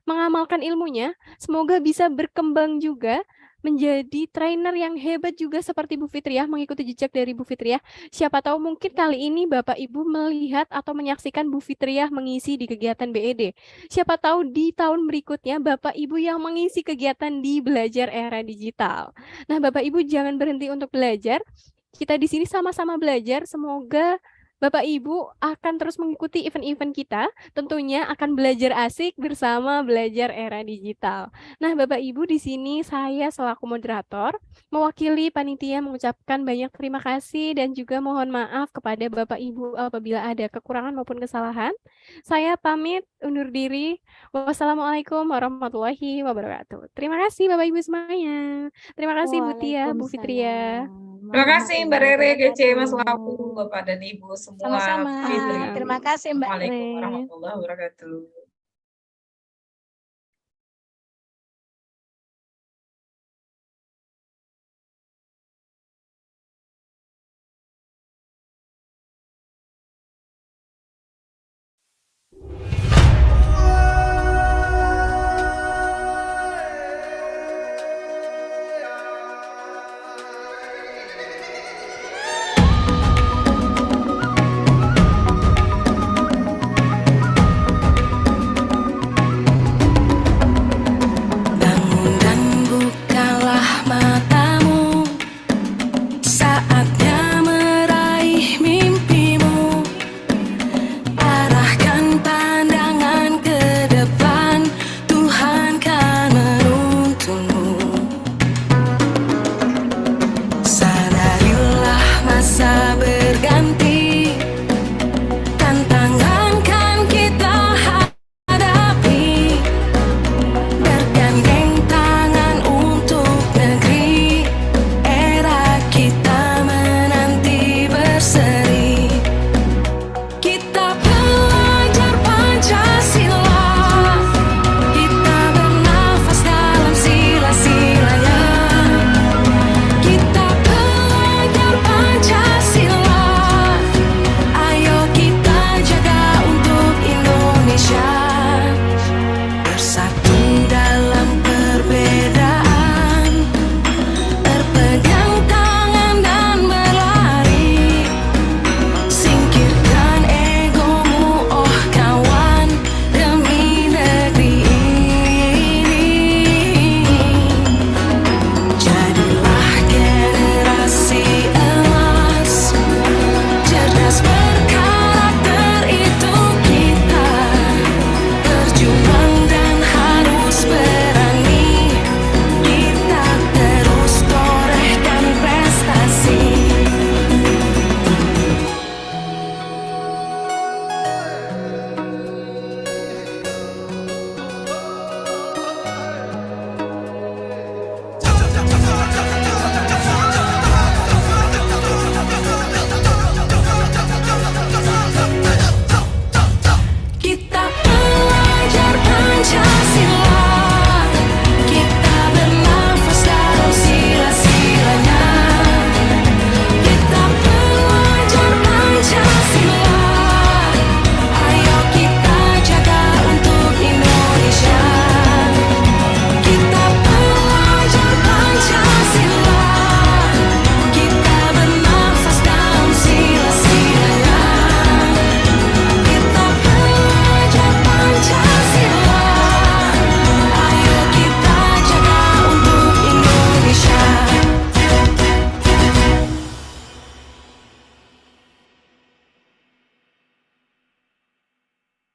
mengamalkan ilmunya, semoga bisa berkembang juga menjadi trainer yang hebat juga seperti Bu Fitriah, mengikuti jejak dari Bu Fitriah. Siapa tahu mungkin kali ini Bapak Ibu melihat atau menyaksikan Bu Fitriah mengisi di kegiatan BED. Siapa tahu di tahun berikutnya Bapak Ibu yang mengisi kegiatan di Belajar Era Digital. Nah, Bapak Ibu jangan berhenti untuk belajar. Kita di sini sama-sama belajar. Semoga Bapak Ibu akan terus mengikuti event-event kita, tentunya akan belajar asik bersama Belajar Era Digital. Nah, Bapak Ibu, di sini saya selaku moderator mewakili panitia mengucapkan banyak terima kasih dan juga mohon maaf kepada Bapak Ibu apabila ada kekurangan maupun kesalahan. Saya pamit undur diri. Wassalamualaikum warahmatullahi wabarakatuh. Terima kasih Bapak Ibu semuanya. Terima kasih Bu Tia, Bu Fitria. Terima kasih Mbak Rere, Gece, Mas Lapu, Bapak dan Ibu semua. Sama-sama. Fitri. Terima kasih Mbak Assalamualaikum Rere. warahmatullahi wabarakatuh. Bangun dan bukalah matamu saat